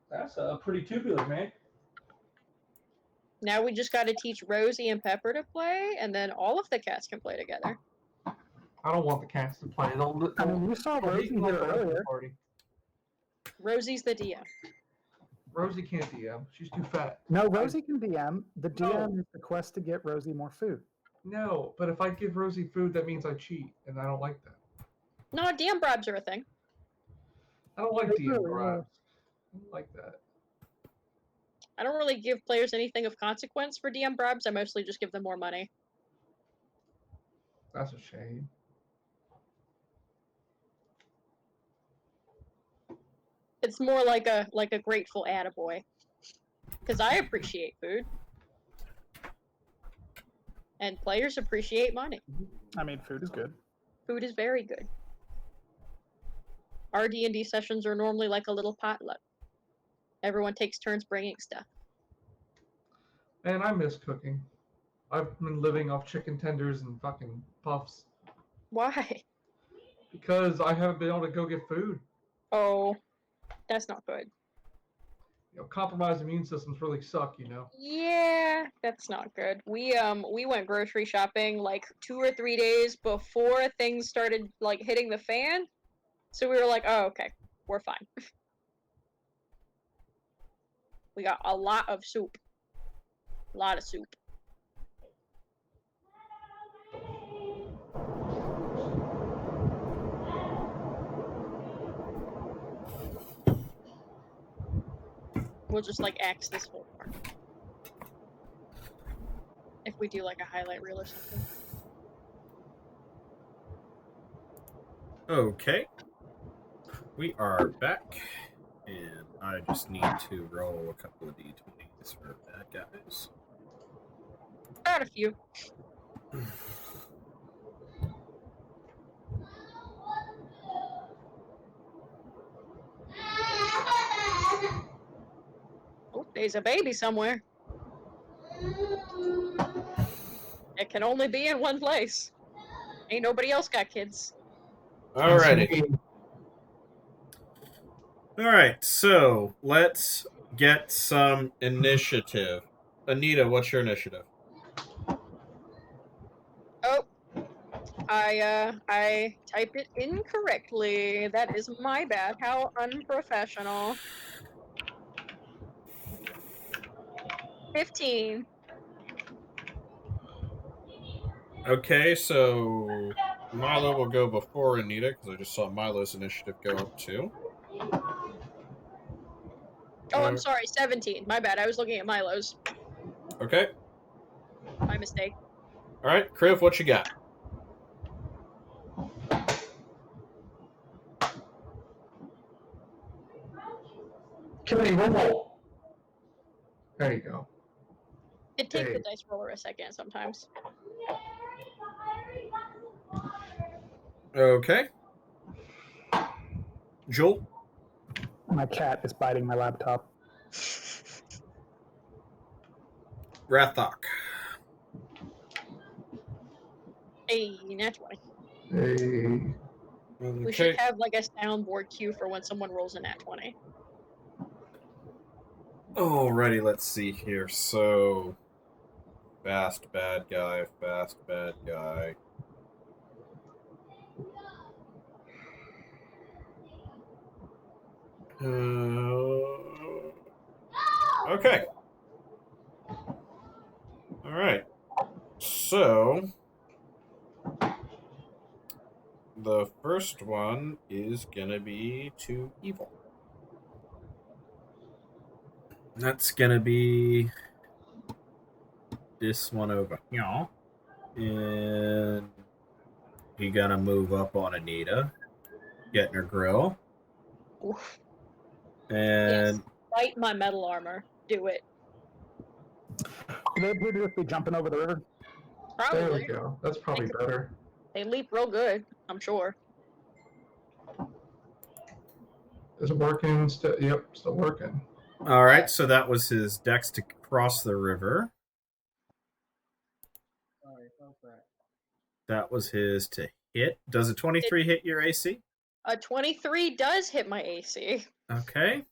That's pretty tubular, man. Now we just gotta teach Rosie and Pepper to play, and then all of the cats can play together. I don't want the cats to play. I mean, you saw Rosie here earlier. Party. Rosie's the DM. Rosie can't DM. She's too fat. No, Rosie can DM. The DM is the quest to get Rosie more food. No, but if I give Rosie food, that means I cheat, and I don't like that. No, DM bribes are a thing. I don't like They DM really bribes. I don't like that. I don't really give players anything of consequence for DM bribes. I mostly just give them more money. That's a shame. It's more like a grateful attaboy. Because I appreciate food. And players appreciate money. I mean, food is good. Food is very good. Our D&D sessions are normally like a little potluck. Everyone takes turns bringing stuff. Man, I miss cooking. I've been living off chicken tenders and fucking puffs Why? because I haven't been able to go get food. Oh, that's not good. You know, compromised immune systems really suck, you know. Yeah, that's not good. We went grocery shopping like 2 or 3 days before things started like hitting the fan. So we were like, "Oh, okay. We're fine." We got a lot of soup. A lot of soup. We'll just like axe this whole part. If we do like a highlight reel or something. Okay. We are back, and I just need to roll a couple of d20s for bad guys. Got a few. Oh, there's a baby somewhere. It can only be in one place. Ain't nobody else got kids. Alrighty. Alright, so let's get some initiative. Anita, what's your initiative? Oh, I typed it incorrectly. That is my bad. How unprofessional. 15. Okay, so Milo will go before Anita, because I just saw Milo's initiative go up too. Oh, I'm sorry, 17. My bad. I was looking at Milo's. Okay. My mistake. Alright, Kriv, what you got? Kimmy, roll. There you go. It takes the Hey. dice roller a second sometimes. Okay. Joel? My cat is biting my laptop. Rathok. Hey, nat 20. Hey. We should have like a soundboard cue for when someone rolls a nat 20. Alrighty, let's see here. So, fast bad guy, fast bad guy. Okay. Alright. So, the first one is gonna be to evil. That's gonna be this one over here. And he gonna move up on Anita, getting her grill. Oof. And Yes. Fight my metal armor. Do it. Do they appear to just be jumping over the river? Probably. There we go. That's probably better. They leap real good, I'm sure. Is it working? Yep, still working. Alright, so that was his dex to cross the river. That was his to hit. Does a 23 hit your AC? A 23 does hit my AC. Okay.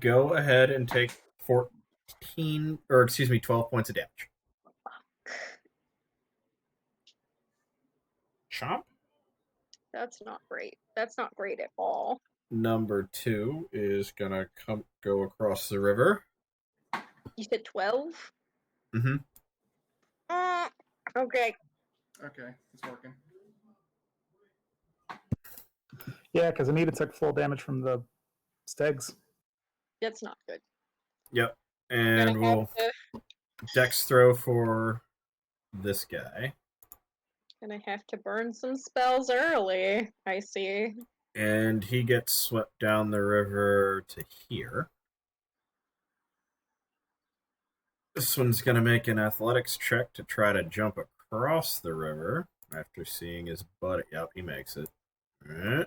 Go ahead and take 12 points of damage. Chomp. That's not great. That's not great at all. Number 2 is gonna go across the river. You said 12? Mm-hmm. Okay. Okay, it's working. Yeah, because Anita took full damage from the stegs. That's not good. Yep. Gonna And have we'll to, dex throw for this guy. gonna have to burn some spells early. I see. And he gets swept down the river to here. This one's going to make an athletics check to try to jump across the river after seeing his butt. Yep, he makes it. All right.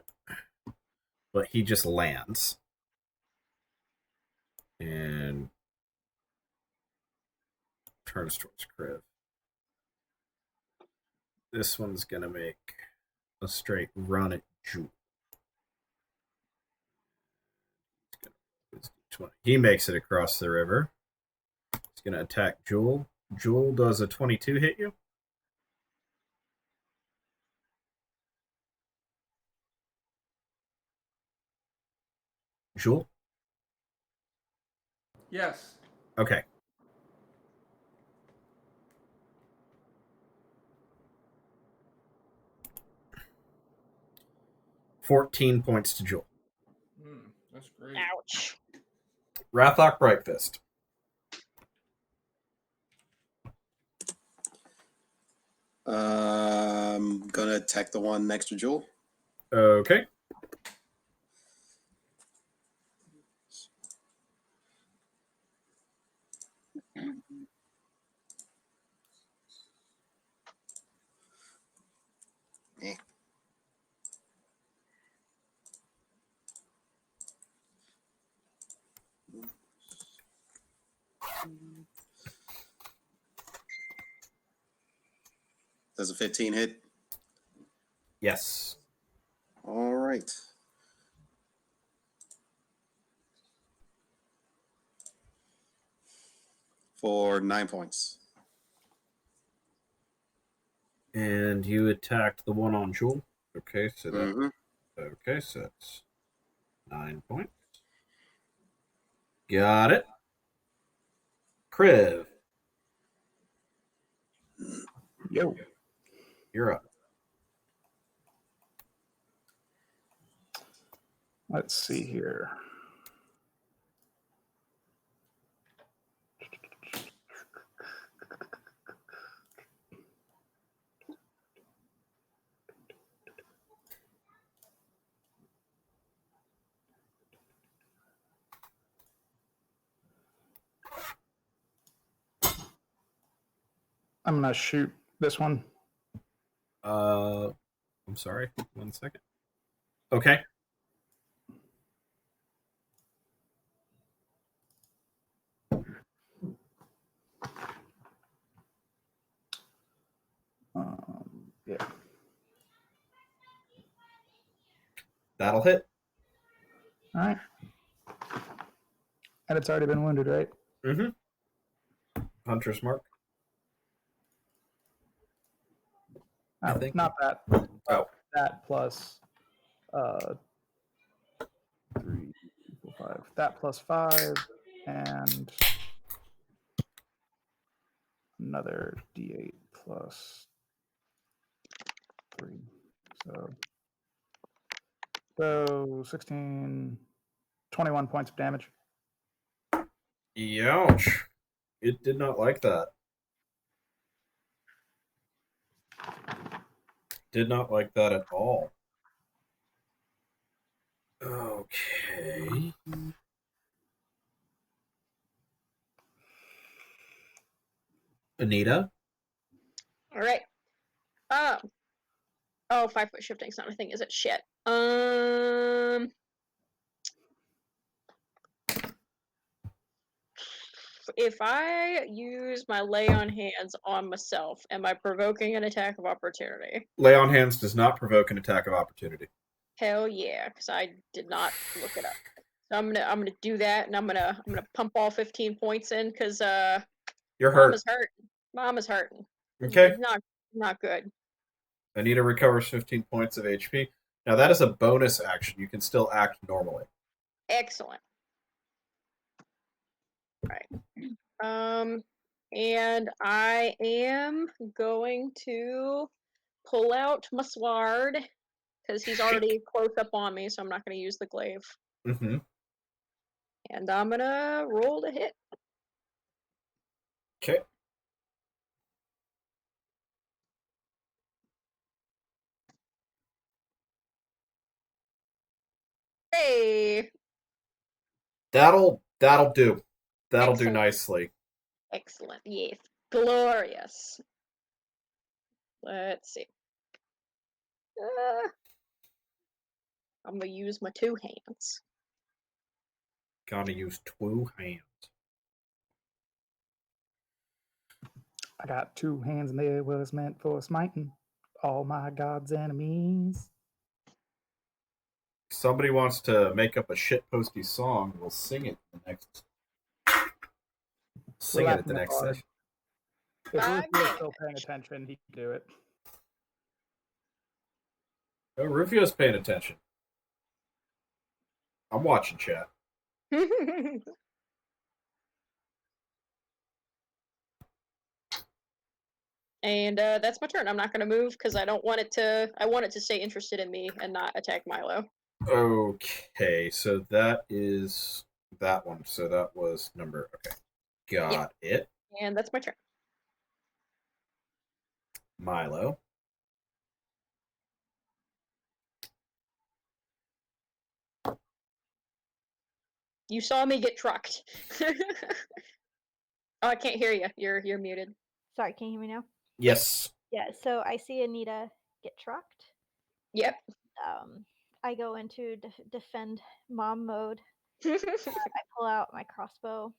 But he just lands. And turns towards Kriv. This one's going to make a straight run at Jewel. He makes it across the river. He's going to attack Jewel. Jewel, does a 22 hit you? Jewel? Yes. Okay. $14 points to Jewel. That's great. Ouch. Rathok Brightfist. Gonna attack the one next to Jewel. Okay. Eh. Does a 15 hit? Yes. All right. For 9 points. And you attacked the one on Jewel. Okay, so that. Mm-hmm. Okay, so that's 9 points. Got it. Kriv, Yo. you're up. Let's see here. I'm gonna shoot this one. I'm sorry. 1 second. Okay. Yeah. That'll hit. All right. And it's already been wounded, right? Mm-hmm. Hunter's Mark. I Oh, think. not that. Oh. That plus 3, 4, 5. That plus 5 and another D8 plus 3. So 16, 21 points of damage. Youch. It did not like that. Did not like that at all. Okay. Anita? All right. Oh, 5-foot shifting's not a thing, is it? Shit. If I use my lay on hands on myself, am I provoking an attack of opportunity? Lay on hands does not provoke an attack of opportunity. Hell yeah, because I did not look it up. So I'm gonna do that, and I'm gonna pump all 15 points in because You're hurt. Mama's hurting. Mama's hurting. Okay. Not good. Anita recovers 15 points of HP. Now that is a bonus action. You can still act normally. Excellent. Right. And I am going to pull out my sword because he's already close up on me, so I'm not going to use the glaive. Mm-hmm. And I'm going to roll to hit. Okay. Hey! That'll do. That'll do Excellent. nicely. Excellent. Yes. Glorious. Let's see. I'm going to use my 2 hands. Gotta use 2 hands. I got 2 hands and they was meant for smiting all my god's enemies. If somebody wants to make up a shitposty song, we'll sing it the next. Sing it at the next session. If Ruth was still paying attention, he could do it. Oh, Rufio's paying attention. I'm watching chat. And that's my turn. I'm not going to move because I don't want it to. I want it to stay interested in me and not attack Milo. Okay, so that is that one. So that was number. Okay, got it. And that's my turn. Milo. You saw me get trucked. Oh, I can't hear you. You're muted. Sorry, can you hear me now? Yes. Yeah, so I see Anita get trucked. Yep. I go into defend mom mode. I pull out my crossbow,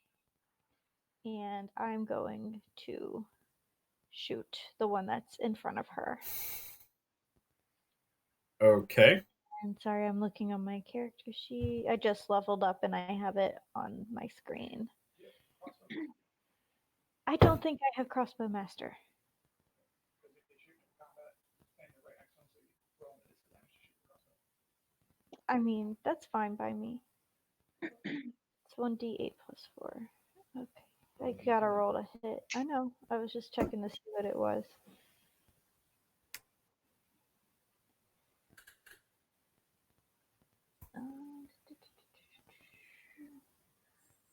and I'm going to shoot the one that's in front of her. Okay. I'm sorry, I'm looking on my character sheet. I just leveled up and I have it on my screen. I don't think I have crossbow master. I mean, that's fine by me. It's 1d8 plus 4. Okay. I gotta roll to hit. I know. I was just checking to see what it was.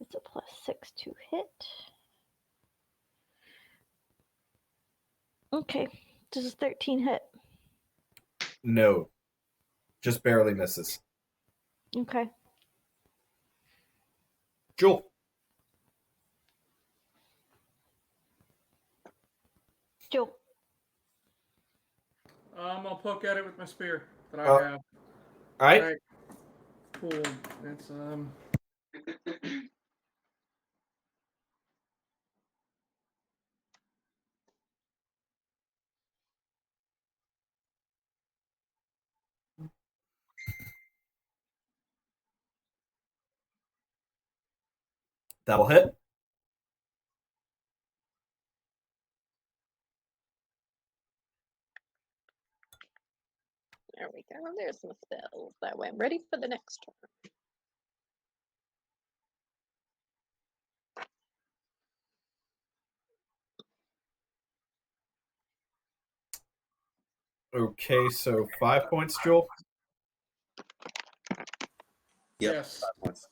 It's a plus 6 to hit. Okay. Does a 13 hit? No. Just barely misses. Okay. Jewel. Joel. I'll poke at it with my spear that I have. All right. Cool. It's That'll hit. There we go. There's some spells. That way I'm ready for the next turn. Okay, so 5 points, Jewel. Yep. yes. 5 points.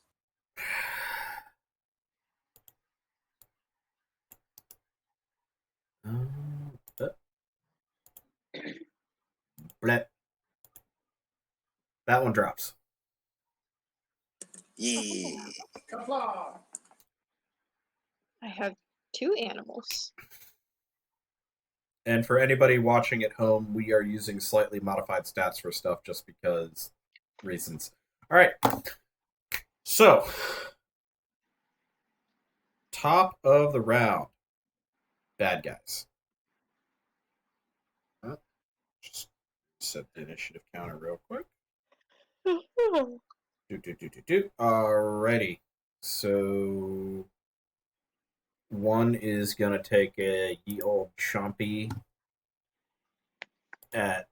Bleh. That one drops. Yeah. I have 2 animals. And for anybody watching at home, we are using slightly modified stats for stuff just because reasons. All right. So, top of the round. Bad guys. Just set the initiative counter real quick. Alrighty. So, one is going to take a ye old chompy at...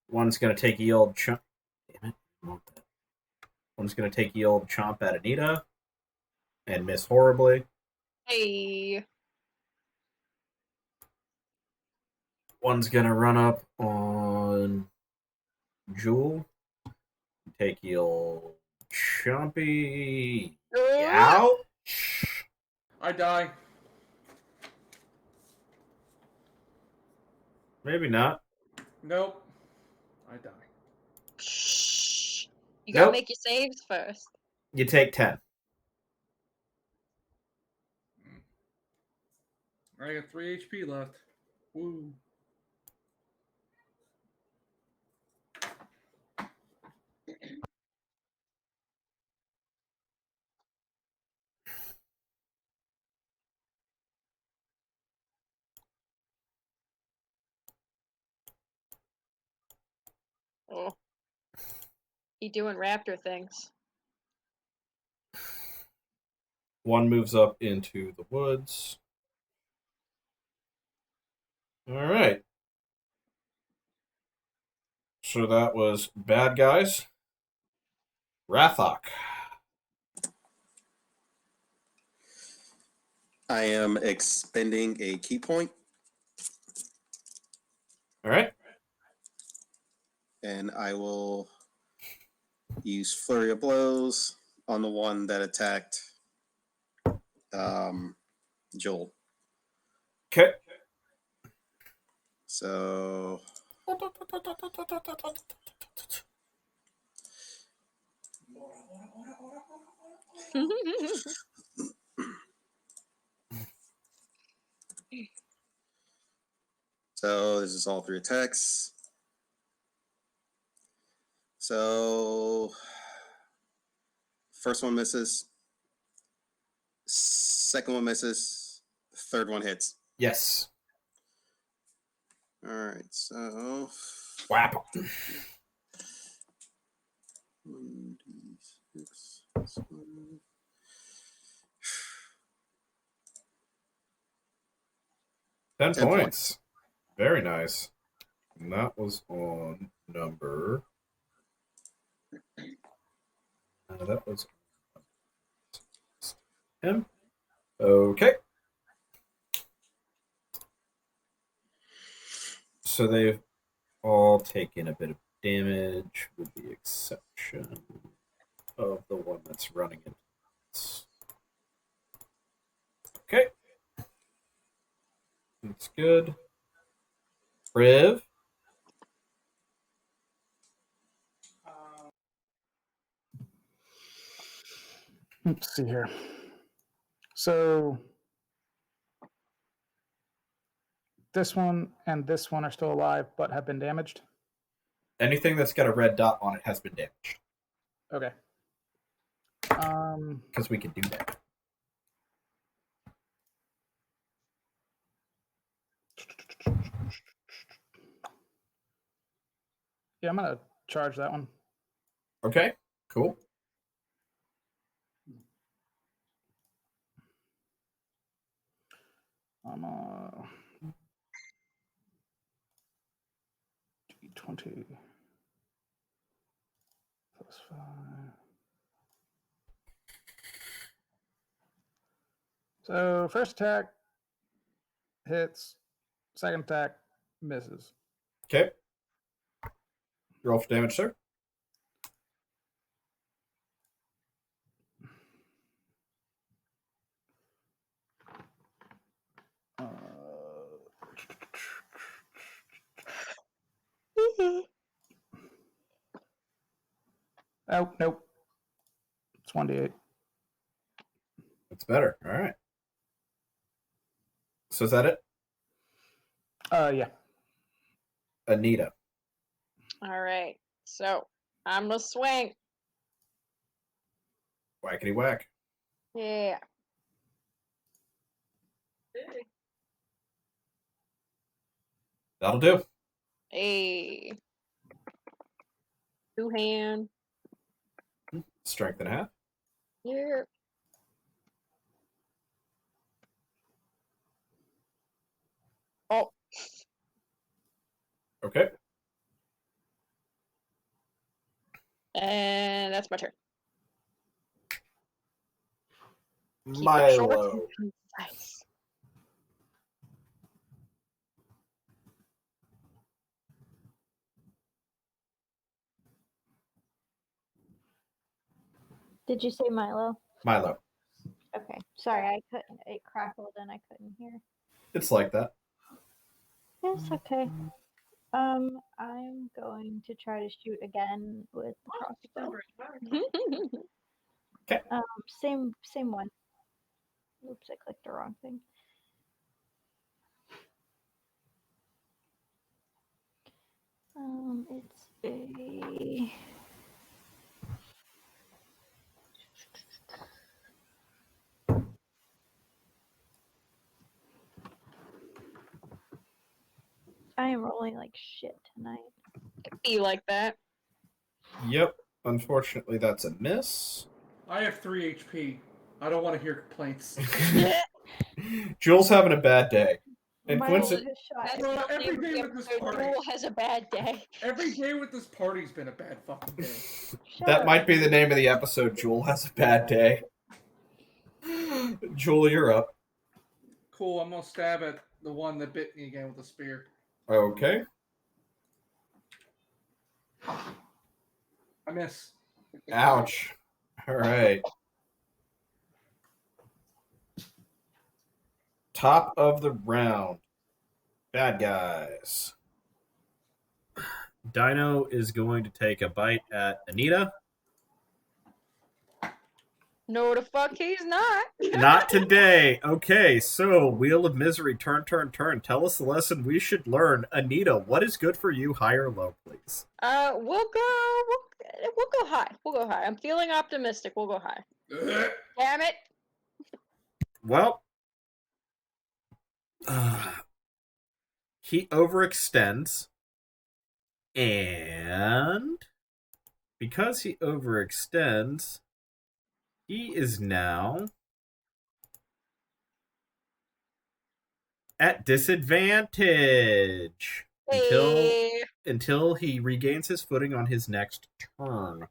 One's going to take ye old chomp... Damn it. I want that. One's going to take ye old chomp at Anita and miss horribly. Hey. One's gonna run up on Jewel. Take your Chompy. Ouch. I die. Maybe not. Nope. I die. Shh. You gotta Nope. make your saves first. You take 10. I got 3 HP left. Woo. Oh. He doing raptor things. One moves up into the woods. All right. So that was bad guys. Rathok. I am expending a key point, All right. and I will use Flurry of Blows on the one that attacked Joel. Okay. So this is all 3 attacks. So first one misses, second one misses, third one hits. Yes. All right, so Whap. 1d6. 10 10 points. Very nice. And that was on number. That was him. Okay. So they've all taken a bit of damage, with the exception of the one that's running into this. Okay. That's good. Riv. Let's see here. So this one and this one are still alive but have been damaged. Anything that's got a red dot on it has been damaged. Okay. Because we can do that. Yeah, I'm gonna charge that one. Okay. Cool. I'm D20 plus 5. So first attack hits, second attack misses. Okay. Roll for damage, sir. Oh, nope. It's 1d8. That's better. All right. So is that it? Yeah. Anita. All right. So I'm gonna swing. Whackety whack. Yeah. That'll do. Hey. Two hand. Strength and a half. Yeah. Oh. Okay. And that's my turn. Keep it short Milo. and Nice. Did you say Milo? Milo. Okay. Sorry, I couldn't. It crackled and I couldn't hear. It's like that. Yes, okay. I'm going to try to shoot again with the crossbow. Okay. Same one. Oops, I clicked the wrong thing. It's a I am rolling like shit tonight. Be like that. Yep. Unfortunately, that's a miss. I have 3 HP. I don't want to hear complaints. Jules having a bad day. And My Quincy, oldest shot. That's Well, the every name of day the with this episode. party. Joel has a bad day. Every day with this party's been a bad fucking day. Shut that up. might be the name of the episode. Jewel has a bad day. Jewel, you're up. Cool, I'm gonna stab at the one that bit me again with the spear. Okay. I miss. Ouch. All right. Top of the round. Bad guys. Dino is going to take a bite at Anita. No, the fuck he's not. Not today. Okay, so Wheel of Misery, turn, turn, turn. Tell us the lesson we should learn. Anita, what is good for you, high or low, please? We'll go high. We'll go high. I'm feeling optimistic. We'll go high. Damn it. Well, he overextends, and because he overextends, he is now at disadvantage until he regains his footing on his next turn.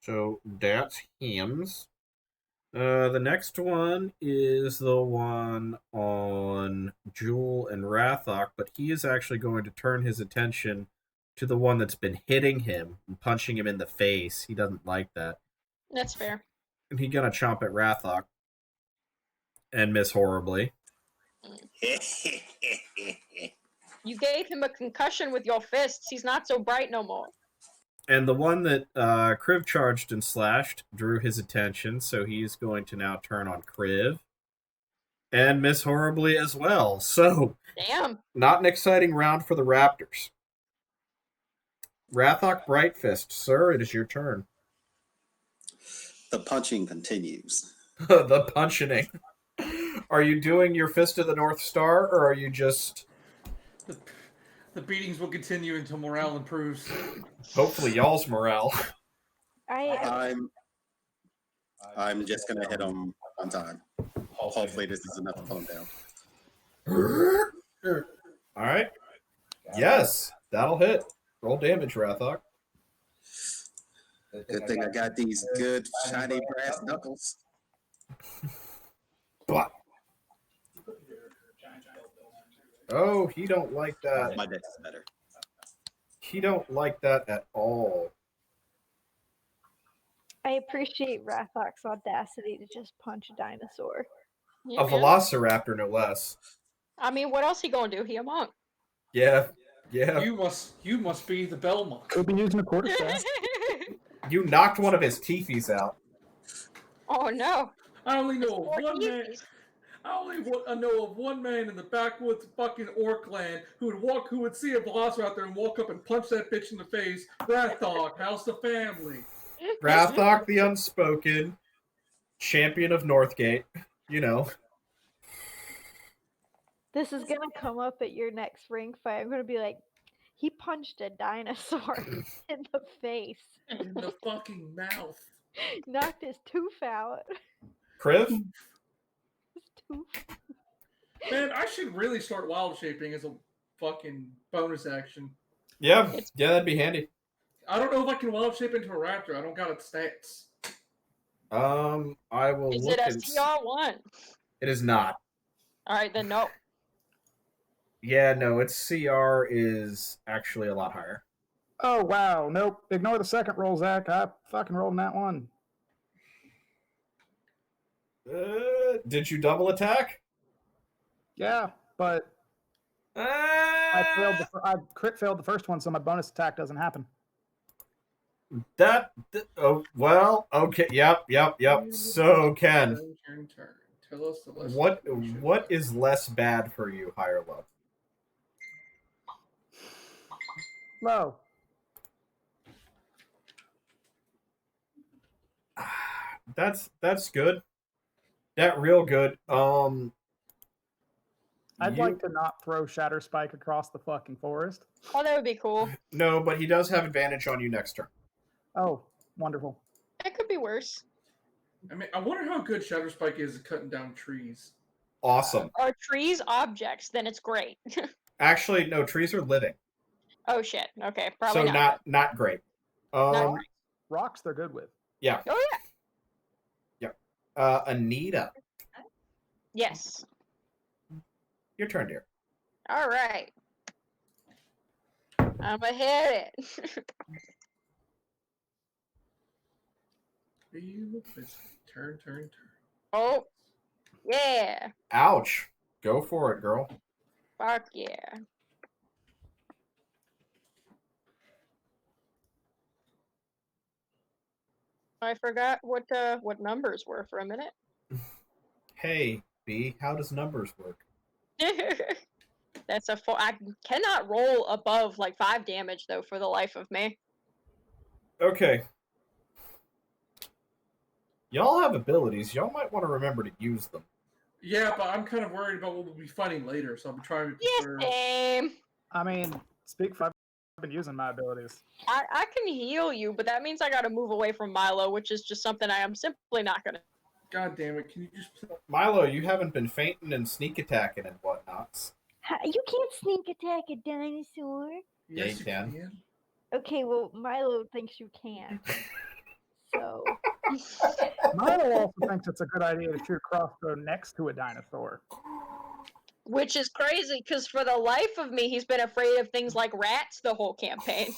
So that's him's. The next one is the one on Jewel and Rathok, but he is actually going to turn his attention to the one that's been hitting him and punching him in the face. He doesn't like that. That's fair. And he's gonna chomp at Rathok and miss horribly. You gave him a concussion with your fists. He's not so bright no more. And the one that Kriv charged and slashed drew his attention, so he's going to now turn on Kriv. And miss horribly as well. So, Damn. not an exciting round for the Raptors. Rathok Brightfist, sir, it is your turn. The punching continues. The punching. Are you doing your Fist of the North Star, or are you just... The beatings will continue until morale improves. Hopefully y'all's morale. I'm just gonna hit him one time. Hopefully this is enough to calm down. Alright. Yes, that'll hit. Roll damage, Rathok. Good thing I got these good shiny brass knuckles. Blah. Oh, he don't like that. My deck is better. He don't like that at all. I appreciate Rathok's audacity to just punch a dinosaur. Yeah, A Velociraptor, no less. I mean, what else he gonna do? He a monk. Yeah. You must be the bell monk. Could be using a quarterstaff. You knocked one of his teethies out. Oh no. I only know of Four one man. teethies. I only know of one man in the backwoods fucking orc land who would see a velociraptor and walk up and punch that bitch in the face. Rathok, how's the family? Rathok the Unspoken, champion of Northgate. You know. This is gonna come up at your next ring fight. I'm gonna be like, he punched a dinosaur in the face. In the fucking mouth. Knocked his tooth out. Kriv? His tooth. Man, I should really start wild shaping as a fucking bonus action. Yeah, that'd be handy. I don't know if I can wild shape into a raptor. I don't got its stats. I will Is look it a and CR1? It is not. All right, then no. Yeah, no, its CR is actually a lot higher. Oh, wow. Nope. Ignore the second roll, Zach. I fucking rolled in that one. Did you double attack? Yeah, but I crit failed the first one, so my bonus attack doesn't happen. Oh, well, okay, yep. So, Ken, Turn. Tell us the lesson. what is less bad for you, high or low? Low. That's good. That real good. I'd like to not throw Shatter Spike across the fucking forest. Oh, that would be cool. No, but he does have advantage on you next turn. Oh, wonderful. It could be worse. I mean, I wonder how good Shadow Spike is at cutting down trees. Awesome. Are trees objects? Then it's great. Actually, no, trees are living. Oh shit. Okay, probably So not. not great. Not great. Rocks they're good with. Yeah. Oh yeah. Anita, Yes. your turn, dear. All right. I'ma hit it. Turn. Oh. Yeah. Ouch. Go for it, girl. Fuck yeah. I forgot what numbers were for a minute. Hey, B, how does numbers work? That's a full. I cannot roll above like 5 damage though for the life of me. Okay. Y'all have abilities. Y'all might want to remember to use them. Yeah, but I'm kind of worried about what we'll be fighting later, so I'm trying to prepare. Yeah, same. I mean, speak for I've been using my abilities. I can heal you, but that means I gotta move away from Milo, which is just something I am simply not gonna. God damn it! Can you just? Milo, you haven't been fainting and sneak attacking and whatnots. You can't sneak attack a dinosaur. Yeah, you can. Okay, well, Milo thinks you can. So. Milo also thinks it's a good idea to shoot a crossbow next to a dinosaur. Which is crazy, because for the life of me, he's been afraid of things like rats the whole campaign.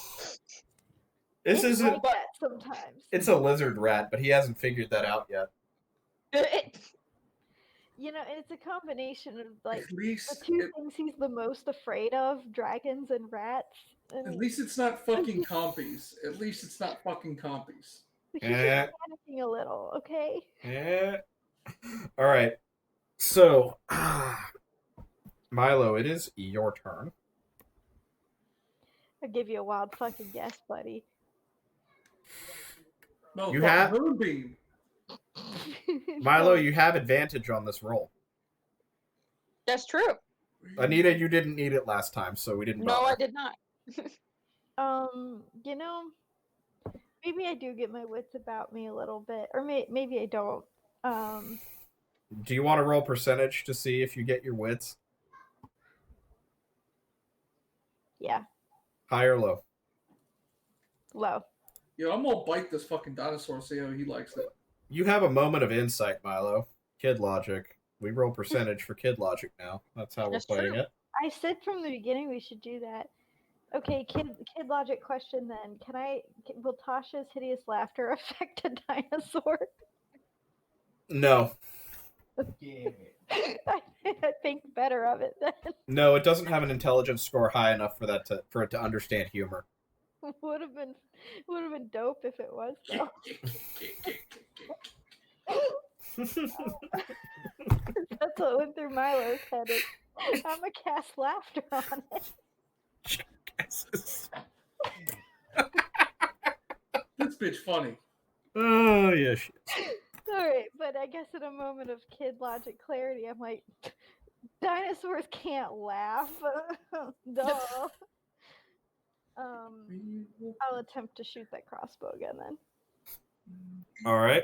This isn't. Like that sometimes. It's a lizard rat, but he hasn't figured that out yet. You know, it's a combination of like At least the two things he's the most afraid of: dragons and rats. And At least it's not fucking compies. At least it's not fucking compies. he's just panicking a little, okay? Yeah. All right. So, Milo, it is your turn. I'll give you a wild fucking guess, buddy. No, You have- Moonbeam. Milo, you have advantage on this roll. That's true. Anita, you didn't need it last time, so we didn't No, bother. I did not. You know, maybe I do get my wits about me a little bit, or maybe I don't. Do you want to roll percentage to see if you get your wits? Yeah, High or low? low. Yo, I'm gonna bite this fucking dinosaur, see how he likes it. You have a moment of insight, Milo. Kid logic. We roll percentage for kid logic now. That's how That's we're playing true. it. I said from the beginning we should do that. Okay, kid logic question then. Will Tasha's hideous laughter affect a dinosaur? No. I think better of it then. No, it doesn't have an intelligence score high enough for it to understand humor. Would have been dope if it was though. That's what went through Milo's head. I'm gonna cast laughter on it. This bitch funny. Oh, yeah, she is. Alright, but I guess in a moment of kid logic clarity, I'm like, dinosaurs can't laugh. Duh. I'll attempt to shoot that crossbow again then. All right.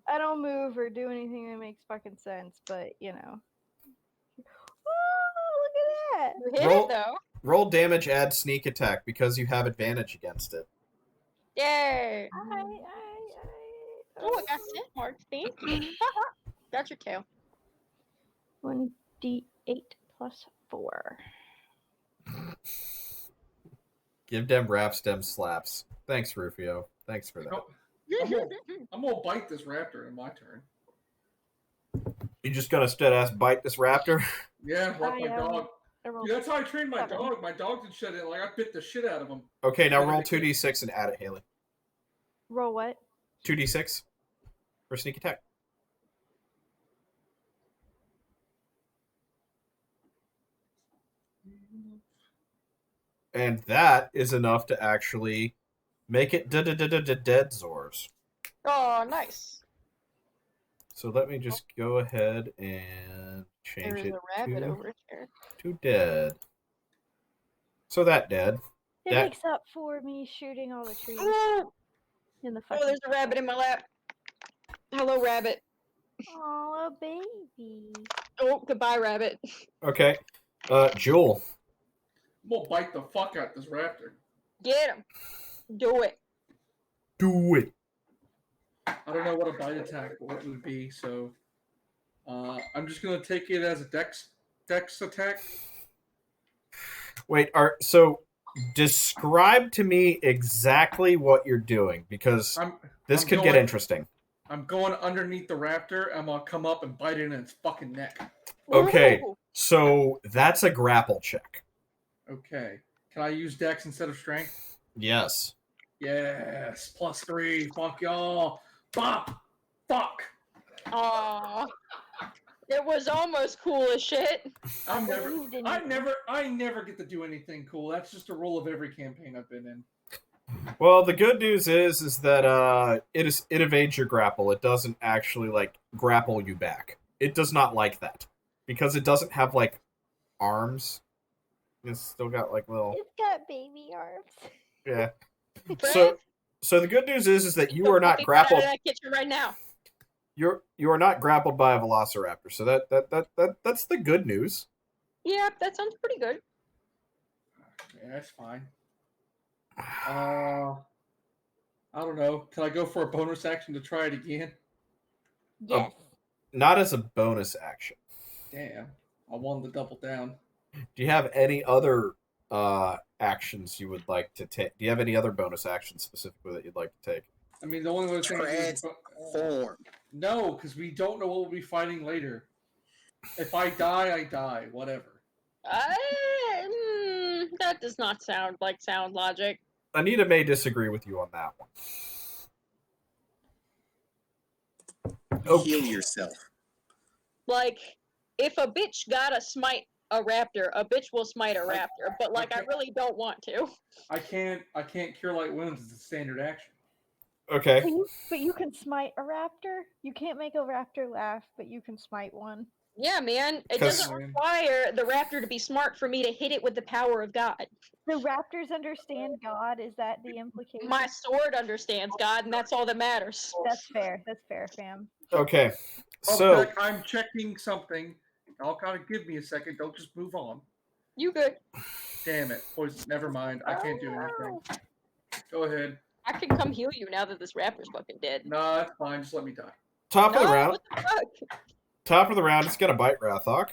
I don't move or do anything that makes fucking sense, but you know. Oh, look at that! You hit it though. Roll damage, add sneak attack because you have advantage against it. Yay! I Oh, I got scent marks. Thank you. Got your tail. 1d8 plus 4. Give them raps, them slaps. Thanks, Rufio. Thanks for that. Oh, I'm gonna bite this raptor in my turn. You just gonna dead-ass bite this raptor? Yeah, like my dog. I rolled Yeah, that's how I trained my 7. dog. My dog did shit in. Like, I bit the shit out of him. Okay, now roll 2d6 and add it, Haley. Roll what? 2d6 for sneak attack. And that is enough to actually make it dead Zors. Oh, nice. So let me just go ahead and change There's it a rabbit over here. to dead. So that dead. It That- makes up for me shooting all the trees Oh, in the fucking. there's a rabbit in my lap. Hello, rabbit. Oh, a baby. Oh, goodbye, rabbit. Okay. Jewel. I'm gonna bite the fuck out this raptor. Get him. Do it. Do it. I don't know what a bite attack would be, so I'm just gonna take it as a dex attack. Wait, so describe to me exactly what you're doing, because this could get interesting. I'm going underneath the raptor. I'm gonna come up and bite it in its fucking neck. Okay, Ooh. so that's a grapple check. Okay. Can I use dex instead of strength? Yes. Yes. +3. Fuck y'all. Bop. Fuck. Aw. It was almost cool as shit. I believed in you. never get to do anything cool. That's just a rule of every campaign I've been in. Well, the good news is that it evades your grapple. It doesn't actually grapple you back. It does not like that because it doesn't have arms. It's still got little. It's got baby arms. Yeah. Brad, So the good news is that you go are not fucking grappled. out of that kitchen right now. You are not grappled by a velociraptor. So that's the good news. Yeah, that sounds pretty good. Yeah, that's fine. I don't know. Can I go for a bonus action to try it again? Yes. Not as a bonus action. Damn. I wanted to double down. Do you have any other actions you would like to take? Do you have any other bonus actions specifically that you'd like to take? I mean, the only other thing is Transform. no, because we don't know what we'll be fighting later. If I die, I die. Whatever. That does not sound like sound logic. Anita may disagree with you on that one. Heal yourself. If a bitch gotta smite a raptor, a bitch will smite a raptor. But I Okay. really don't want to. I can't cure light wounds as a standard action. Okay. But you can smite a raptor. You can't make a raptor laugh, but you can smite one. Yeah, man. It 'Cause- doesn't require the raptor to be smart for me to hit it with the power of God. The raptors understand God. Is that the implication? My sword understands God, and that's all that matters. That's fair. That's fair, fam. Okay. Oh, So Beck, I'm checking something. I'll kind of give me a second. Don't just move on. You good. Damn it. Poison. Never mind. I can't do anything. Go ahead. I can come heal you now that this raptor's fucking dead. Nah, that's fine. Just let me die. top of the No, round. what the fuck? Top of the round. It's gonna bite Rathok.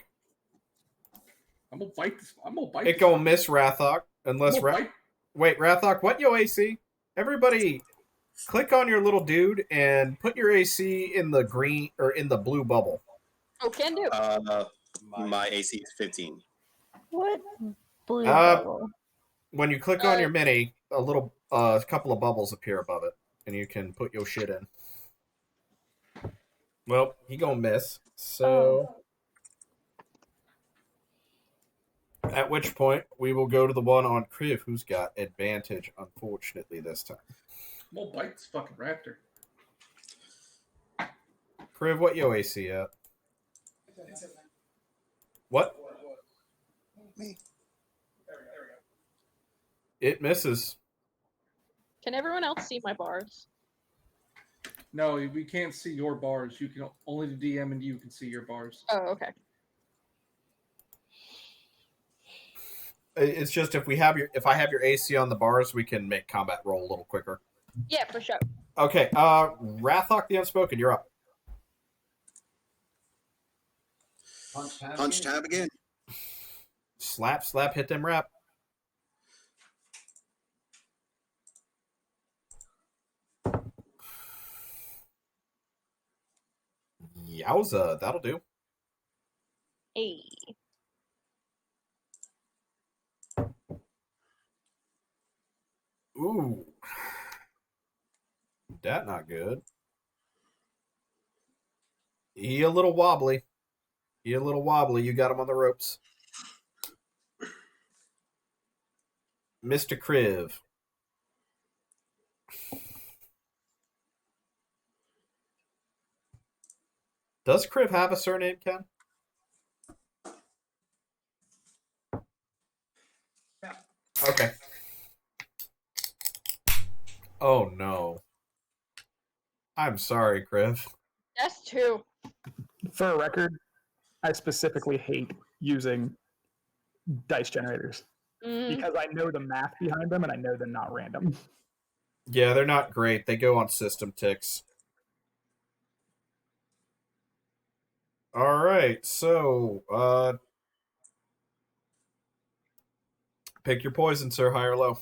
I'm gonna bite this. I'm gonna bite. It this. gonna miss Rathok unless I'm gonna bite. Wait, Rathok. What your AC? Everybody, click on your little dude and put your AC in the green or in the blue bubble. Oh, can do. My AC is 15. What blue Uh, bubble? When you click on your mini, a couple of bubbles appear above it, and you can put your shit in. Well, he gonna miss. So, at which point we will go to the one on Kriv, who's got advantage. Unfortunately, this time. I'm gonna bite this fucking raptor. Kriv, what your AC at? What? Me. It misses. Can everyone else see my bars? No, we can't see your bars. You can only the DM and you can see your bars. Oh, okay. It's just if I have your AC on the bars, we can make combat roll a little quicker. Yeah, for sure. Okay, Rathok the Unspoken, you're up. Punch tab again. Slap, slap, hit them rap. Yowza, that'll do. Hey. Ooh. That not good. He a little wobbly. You got him on the ropes. Mr. Kriv. Does Kriv have a surname, Ken? Yeah. Okay. Oh no. I'm sorry, Kriv. That's 2. For a record, I specifically hate using dice generators because I know the math behind them and I know they're not random. Yeah, they're not great. They go on system ticks. All right, so pick your poison, sir, high or low.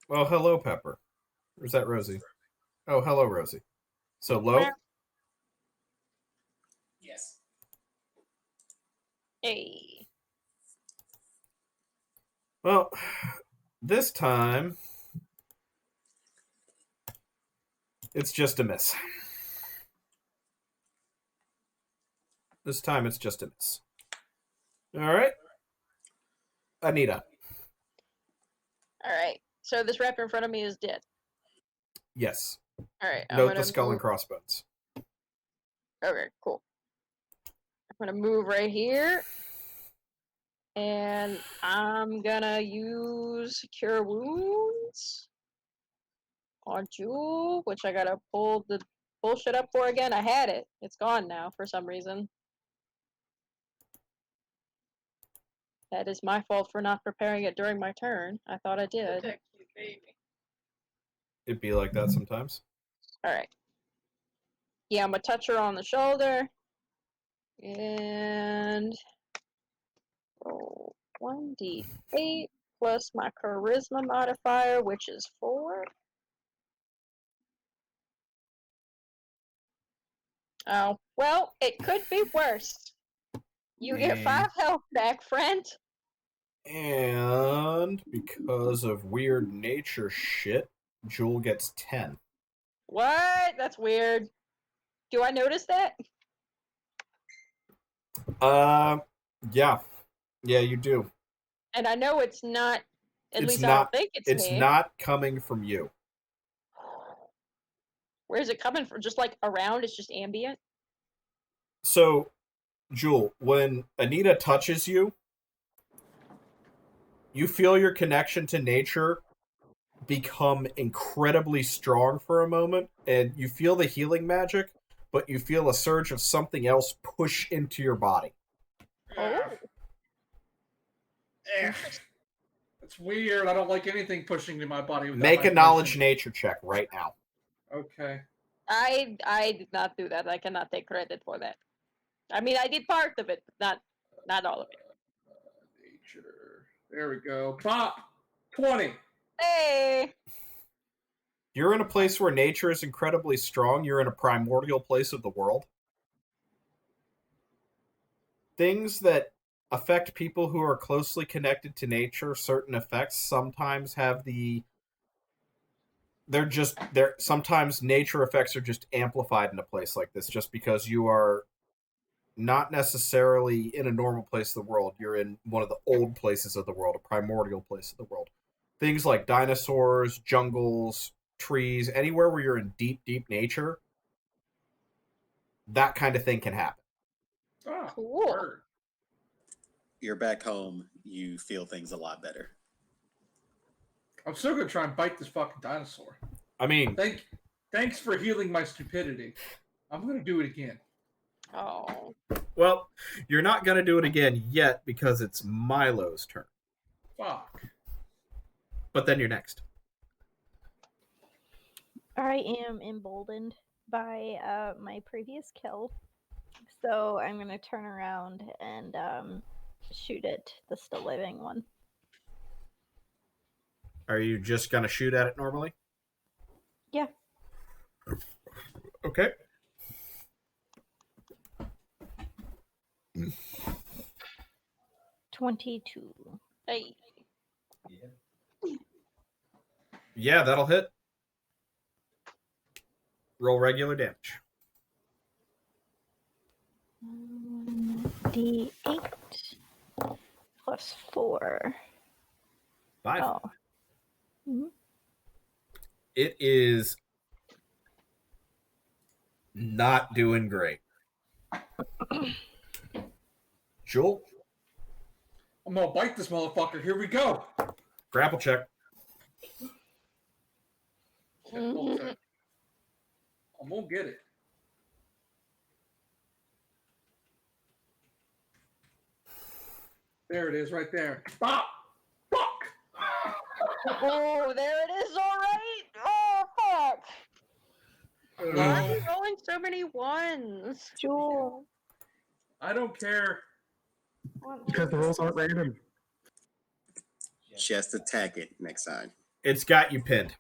Well, hello, Pepper. Or is that Rosie? Oh, hello, Rosie. So low? Yes. Hey. Well, this time it's just a miss. This time it's just a miss. All right. Anita. All right. So this raptor in front of me is dead. Yes. All right. Note the skull and crossbones. Okay, cool. I'm gonna move right here, and I'm gonna use Cure Wounds on Jewel, which I gotta pull the bullshit up for again. I had it. It's gone now for some reason. That is my fault for not preparing it during my turn. I thought I did. It'd be like that sometimes. Alright. Yeah, I'm gonna touch her on the shoulder. And roll 1d8 plus my charisma modifier, which is 4. Oh, well, it could be worse. You get 5 health back, friend. And because of weird nature shit, Jewel gets 10. What? That's weird. Do I notice that? Yeah. Yeah, you do. And I know it's not, at It's least I not, don't think it's it's me. not coming from you. Where's it coming from? Just like around? It's just ambient? So, Jewel, when Anita touches you, you feel your connection to nature become incredibly strong for a moment, and you feel the healing magic, but you feel a surge of something else push into your body. Oh. It's weird. I don't like anything pushing in my body. Make a knowledge nature check right now. Okay. I did not do that. I cannot take credit for that. I mean, I did part of it, but not all of it. Nature. There we go. Pop. 20. Hey. You're in a place where nature is incredibly strong. You're in a primordial place of the world. Things that affect people who are closely connected to nature, certain effects sometimes have sometimes nature effects are just amplified in a place like this just because you are not necessarily in a normal place of the world. You're in one of the old places of the world, a primordial place of the world. Things like dinosaurs, jungles, trees, anywhere where you're in deep, deep nature, that kind of thing can happen. Oh, Cool. word. You're back home. You feel things a lot better. I'm still gonna try and bite this fucking dinosaur. I mean, Thanks for healing my stupidity. I'm gonna do it again. Oh. well, you're not going to do it again yet because it's Milo's turn. Fuck. But then you're next. I am emboldened by my previous kill, so I'm gonna turn around and shoot at the still living one. Are you just gonna shoot at it normally? Yeah. Okay. $22. Hey. Yeah, that'll hit. Roll regular damage. D8 plus 4. 5. Oh. Mhm. It is not doing great. Jewel, I'm gonna bite this motherfucker. Here we go. grapple check. I'm gonna get it. There it is, right there. Bop! Fuck! Oh, there it is. All right. Oh, fuck. Why are you rolling so many ones? Jewel. I don't care. Because the rolls aren't random. Just attack it next time. It's got you pinned.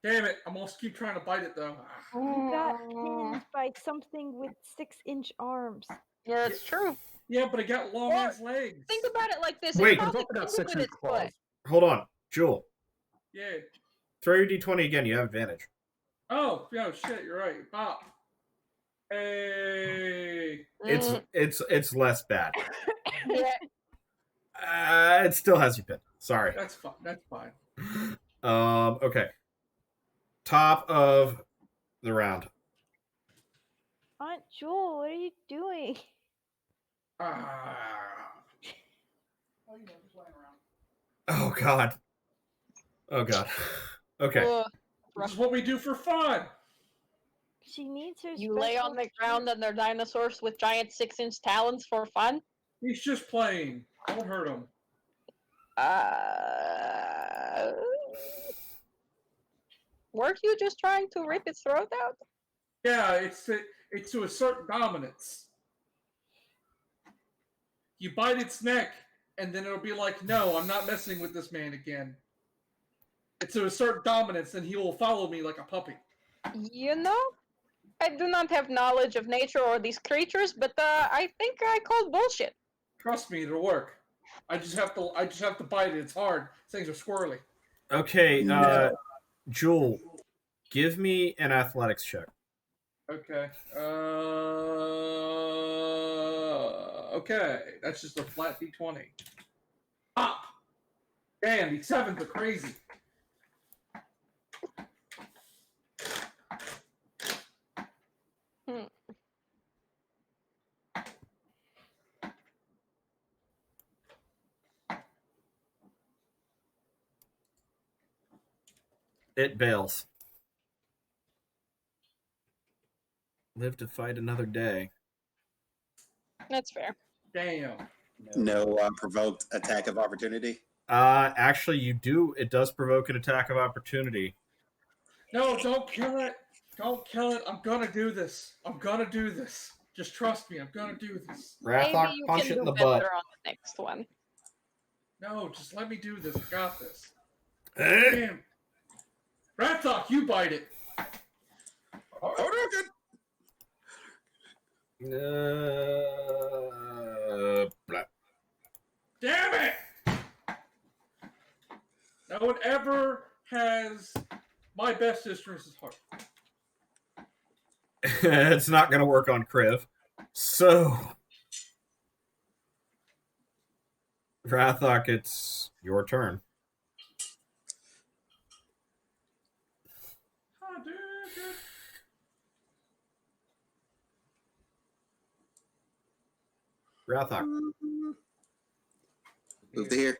Damn it! I'm gonna keep trying to bite it though. You got pinned by something with 6-inch arms. Yeah, that's true. Yeah, but I got long ass legs. Think about it like this. Wait. It's But probably it's also got pinned with 6-inch its claws. foot. Hold on. Jewel, Yeah. throw your d20 again. You have advantage. Oh, yeah, shit, you're right. Bop. Hey. It's less bad. Yeah. It still has you pinned. Sorry. That's fine. That's fine. Okay. Top of the round. Aunt Jewel, what are you doing? Oh God. Oh God. Okay. This is what we do for fun. She needs her You lay on the ground and they're dinosaurs with giant 6-inch talons for fun? He's just playing. Don't hurt him. Weren't you just trying to rip its throat out? Yeah, it's to assert dominance. You bite its neck, and then it'll be like, no, I'm not messing with this man again. It's to assert dominance, and he will follow me like a puppy. You know, I do not have knowledge of nature or these creatures, but I think I called bullshit. Trust me, it'll work. I just have to bite it. It's hard. Things are squirrely. Okay. Jewel, give me an athletics check. Okay. Okay. That's just a flat D20. Pop! Damn, these 7s are crazy. It bails. Live to fight another day. That's fair. Damn. No provoked attack of opportunity. Actually, you do. It does provoke an attack of opportunity. No, don't kill it. Don't kill it. I'm gonna do this. I'm gonna do this. Just trust me. I'm gonna do this. Rathok, Maybe you punch can it do in the better butt. on the next one. No, just let me do this. I got this. Damn. Rat Talk, you bite it. Blah. Damn it! No one ever has my best interests at heart. It's not going to work on Kriv. So, Rathok, it's your turn. Rathok. Move to here.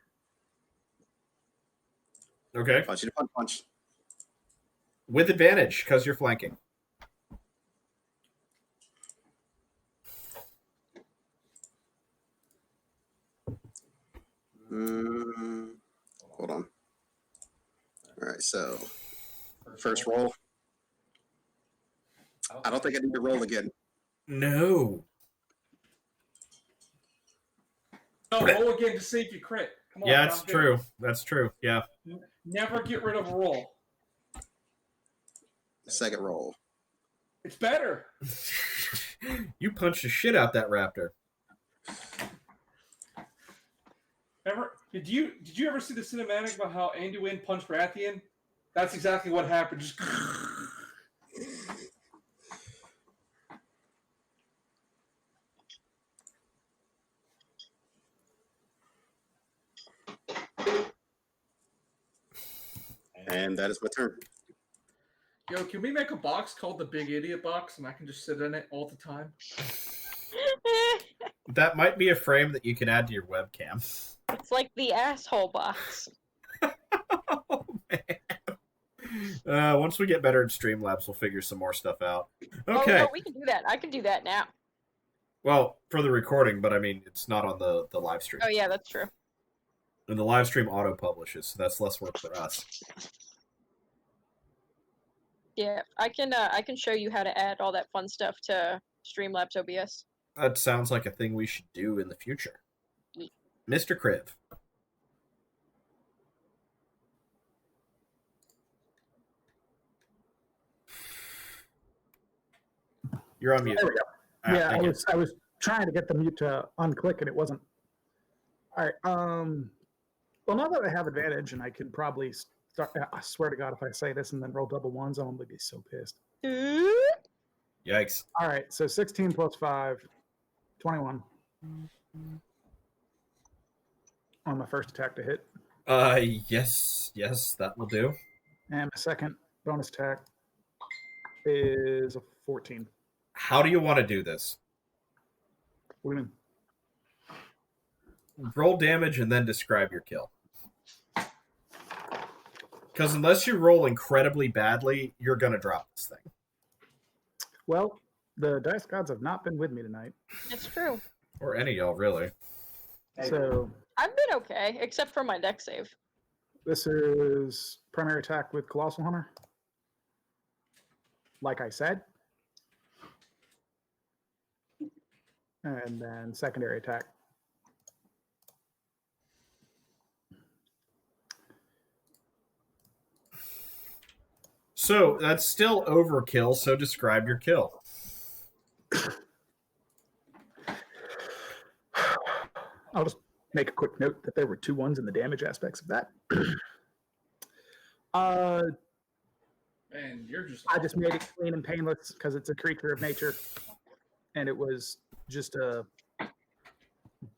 Okay. Punch you to punch. With advantage, because you're flanking. Hold on. All right, so First roll. I don't think I need to roll again. No. No, roll again to see if you crit. Come on, Yeah, that's sounds good. true. That's true. Yeah. Never get rid of a roll. Second roll. It's better. You punched the shit out that raptor. Did you ever see the cinematic about how Anduin punched Rathian? That's exactly what happened. Just And that is my turn. Yo, can we make a box called the Big Idiot Box and I can just sit in it all the time? That might be a frame that you can add to your webcam. It's like the asshole box. Oh, man. Once we get better at Streamlabs, we'll figure some more stuff out. Okay. Oh, no, we can do that. I can do that now. Well, for the recording, but I mean, it's not on the live stream. Oh, yeah, that's true. And the live stream auto-publishes, so that's less work for us. Yeah, I can show you how to add all that fun stuff to Streamlabs OBS. That sounds like a thing we should do in the future. Yeah. Mr. Kriv. You're on mute. There we go. Yeah, thank you. I was trying to get the mute to unclick and it wasn't. All right. Well, now that I have advantage and I can probably start, I swear to God, if I say this and then roll double ones, I'm gonna be so pissed. Yikes. All right. So 16 plus 5, 21. On my first attack to hit. Yes, that will do. And my second bonus attack is a 14. How do you want to do this? What do you mean? Roll damage and then describe your kill. Because unless you roll incredibly badly, you're going to drop this thing. Well, the dice gods have not been with me tonight. It's true. Or any of y'all, really. So I've been okay, except for my deck save. this is primary attack with Colossal Hunter. Like I said. And then secondary attack. So that's still overkill, so describe your kill. I'll just make a quick note that there were 2 1s in the damage aspects of that. Man, you're just. I just made it clean and painless because it's a creature of nature. And it was just a...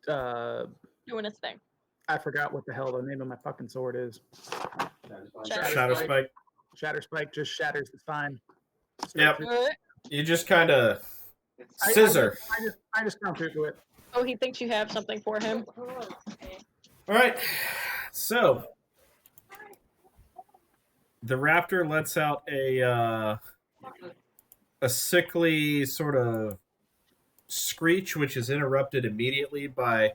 Doing its thing. I forgot what the hell the name of my fucking sword is. Shadow Spike. Shatter Spike just shatters the spine. Yep. You just kind of scissor. I just come through to it. Oh, he thinks you have something for him. All right. So the raptor lets out a sickly sort of screech, which is interrupted immediately by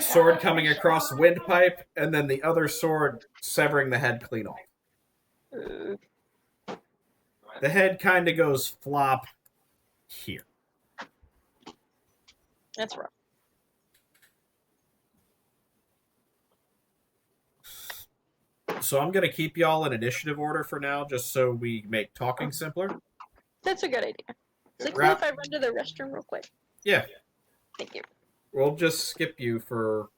sword coming across the windpipe, and then the other sword severing the head clean off. The head kind of goes flop here. That's rough. So I'm going to keep y'all in initiative order for now, just so we make talking simpler. That's a good idea. Is it cool if I run to the restroom real quick? Yeah. Thank you. We'll just skip you for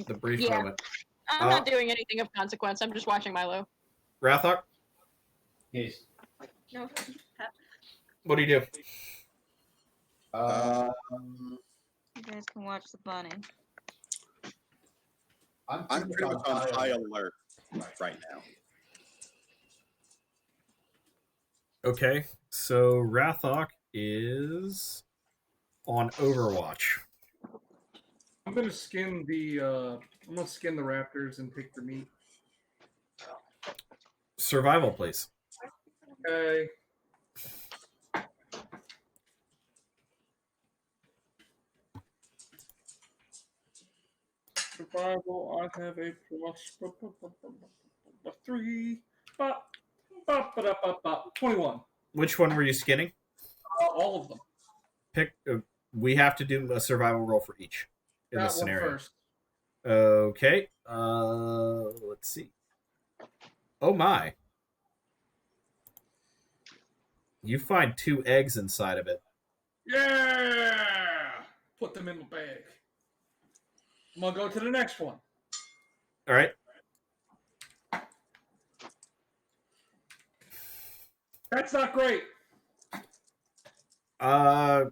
the brief moment. I'm not doing anything of consequence. I'm just watching Milo. Rathok, Yes. No. what do you do? You guys can watch the bunny. I'm pretty much on high alert right now. Okay, so Rathok is on Overwatch. I'm gonna skin the raptors and pick the meat. Survival, please. Okay. Survival, I have a plus 3. 21. Which one were you skinning? All of them. Pick. We have to do a survival roll for each in That this one scenario. first. Okay. Let's see. Oh my. You find 2 eggs inside of it. Yeah! Put them in the bag. I'm going to go to the next one. All right. That's not great. Yeah,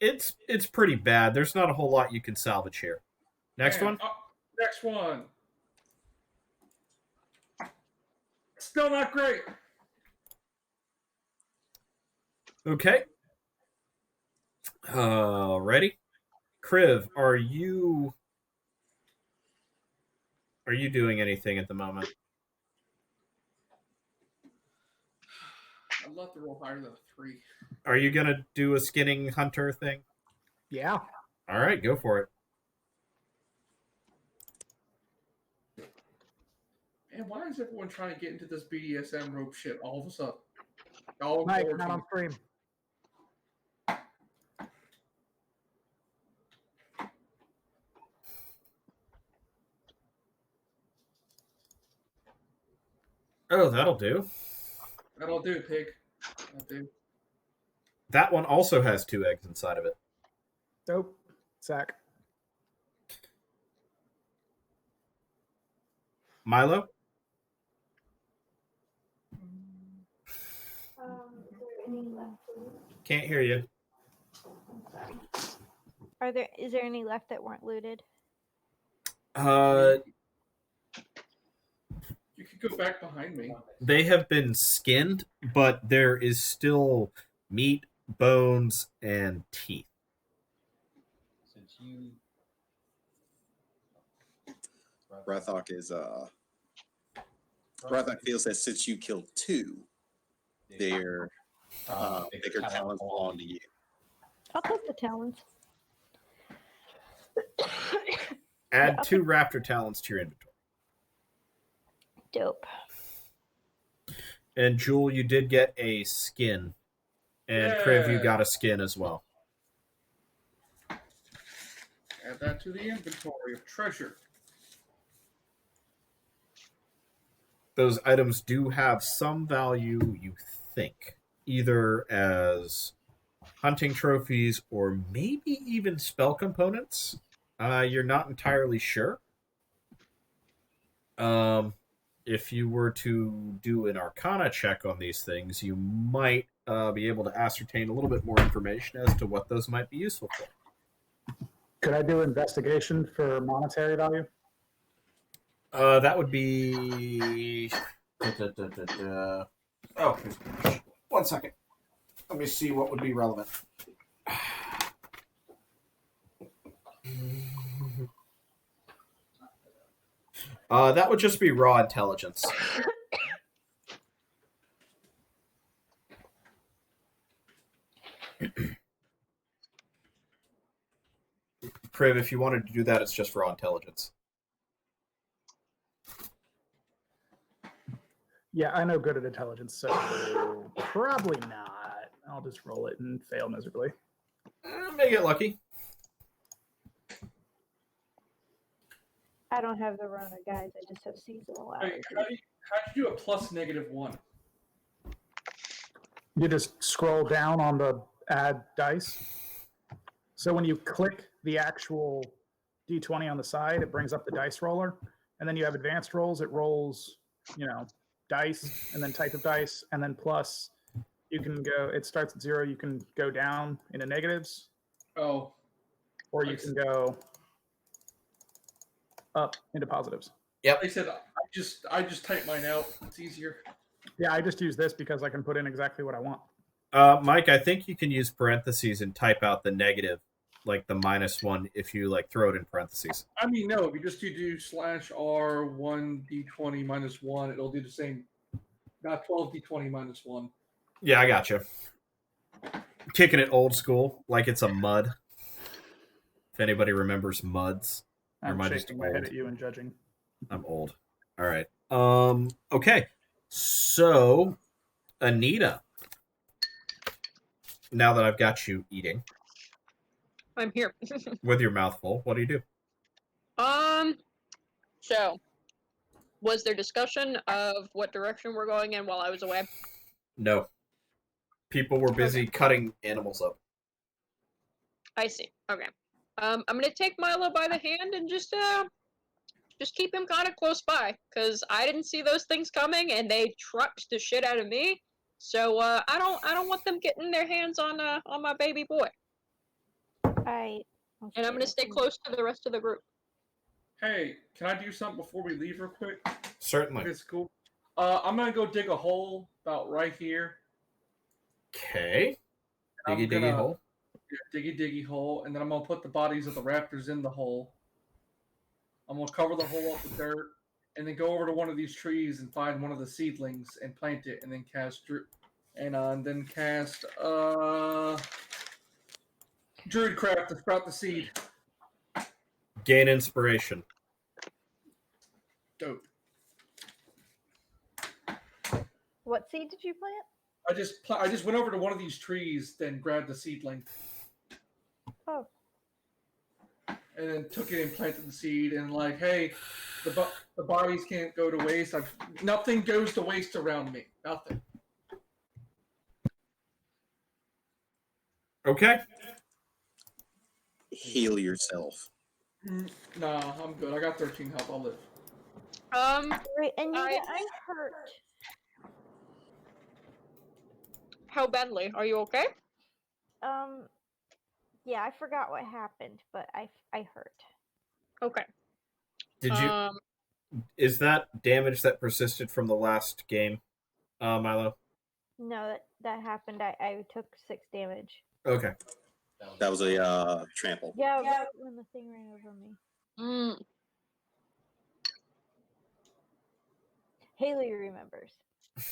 it's pretty bad. There's not a whole lot you can salvage here. Next Man, one. Next one. Still not great. Okay. Ready? Kriv, are you doing anything at the moment? I'd love to roll higher than a 3. Are you gonna do a skinning hunter thing? Yeah. All right, go for it. Man, why is everyone trying to get into this BDSM rope shit all of a sudden? Mike, not on stream. Oh, that'll do. That'll do, pig. That'll do. That one also has 2 eggs inside of it. Dope. Sack. Milo? Can't hear you. Is there any left that weren't looted? You could go back behind me. They have been skinned, but there is still meat, bones, and teeth. Since you Rathok is Rathok feels that since you killed 2, their bigger talents belong to you. I'll take the talons. Add 2 raptor talons to your inventory. Dope. And Jewel, you did get a skin. And Kriv, you got a skin as well. Add that to the inventory of treasure. Those items do have some value, you think, either as hunting trophies or maybe even spell components. You're not entirely sure. If you were to do an Arcana check on these things, you might be able to ascertain a little bit more information as to what those might be useful for. Could I do investigation for monetary value? That would be... Oh, 1 second. Let me see what would be relevant. That would just be raw intelligence. Kriv, if you wanted to do that, it's just raw intelligence. Yeah, I know good at intelligence, so probably not. I'll just roll it and fail miserably. May get lucky. I don't have the Rona, guys. I just have seasonal Hey, allergies. how'd you do a plus -1? You just scroll down on the add dice. So when you click the actual D20 on the side, it brings up the dice roller. And then you have advanced rolls. It rolls, dice and then type of dice. And then plus, you can go, it starts at 0. You can go down into negatives. Oh. Or you can go up into positives. Yep. Like I said, I just type mine out. It's easier. Yeah, I just use this because I can put in exactly what I want. Mike, I think you can use parentheses and type out the negative, like the -1, if you throw it in parentheses. I mean, no, if you just do /R 1d20 -1, it'll do the same. Not 12d20 -1. Yeah, I gotcha. Kicking it old school, like it's a mud. If anybody remembers muds. I'm shaking my head at you and judging. I'm old. All right. Okay. So, Anita, now that I've got you eating I'm here. with your mouth full, what do you do? So, was there discussion of what direction we're going in while I was away? No. People were busy cutting animals up. I see. Okay. I'm gonna take Milo by the hand and just keep him kind of close by, cause I didn't see those things coming and they trucked the shit out of me. So I don't want them getting their hands on my baby boy. And I'm gonna stay close to the rest of the group. Hey, can I do something before we leave real quick? Certainly. It's cool. I'm gonna go dig a hole about right here. Okay. Diggy hole. Yeah, diggy hole, and then I'm gonna put the bodies of the raptors in the hole. I'm gonna cover the hole up with dirt, and then go over to one of these trees and find one of the seedlings and plant it, and then cast Druidcraft to sprout the seed. Gain inspiration. Dope. What seed did you plant? I just went over to one of these trees, then grabbed the seedling. Oh. And then took it and planted the seed, and like, hey, the bodies can't go to waste. Nothing goes to waste around me. Nothing. Okay. Heal yourself. Nah, I'm good. I got 13 health. I'll live. Wait, Anita, I'm hurt. How badly? Are you okay? Yeah, I forgot what happened, but I hurt. Okay. Did you? Is that damage that persisted from the last game, Milo? No, that happened. I took 6 damage. Okay. That was a trample. Yeah, right when the thing ran over me. Haley remembers.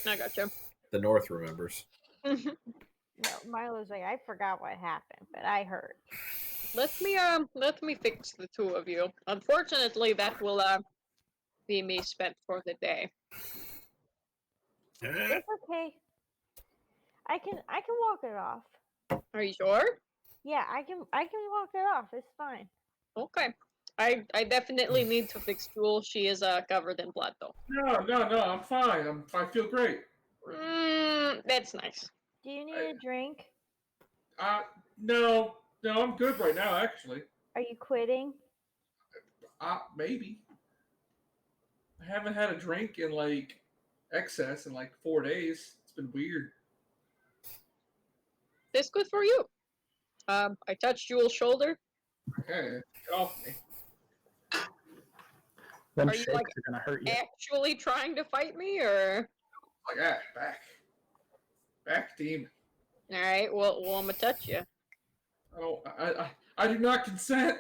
I gotcha. The North remembers. No, Milo's like, I forgot what happened, but I hurt. Let me fix the two of you. Unfortunately, that will be me spent for the day. It's okay. I can walk it off. Are you sure? Yeah, I can walk it off. It's fine. Okay. I definitely need to fix Jewel. She is covered in blood though. No, I'm fine. I feel great. That's nice. Do you need a drink? No, I'm good right now. Actually. Are you quitting? Maybe. I haven't had a drink in like excess in like 4 days. It's been weird. That's good for you. I touched Jewel's shoulder. Hey, get off me. Them Are you shakes like are gonna hurt you. actually trying to fight me, or? Like back, demon. All right. Well, I'm gonna touch you. I do not consent.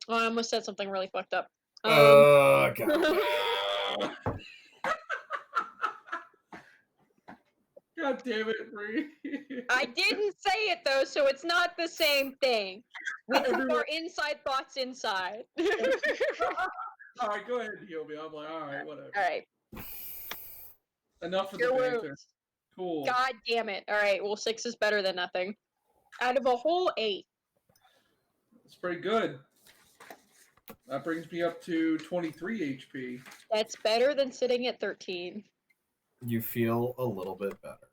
Oh, I almost said something really fucked up. God. God damn it, Bree. I didn't say it though, so it's not the same thing. We keep our inside thoughts inside. All right, go ahead and heal me. I'm like, all right, whatever. All right. Enough of Your the banter. wounds. Cool. God damn it. All right. Well, 6 is better than nothing. Out of a whole 8. That's pretty good. That brings me up to 23 HP. That's better than sitting at 13. You feel a little bit better.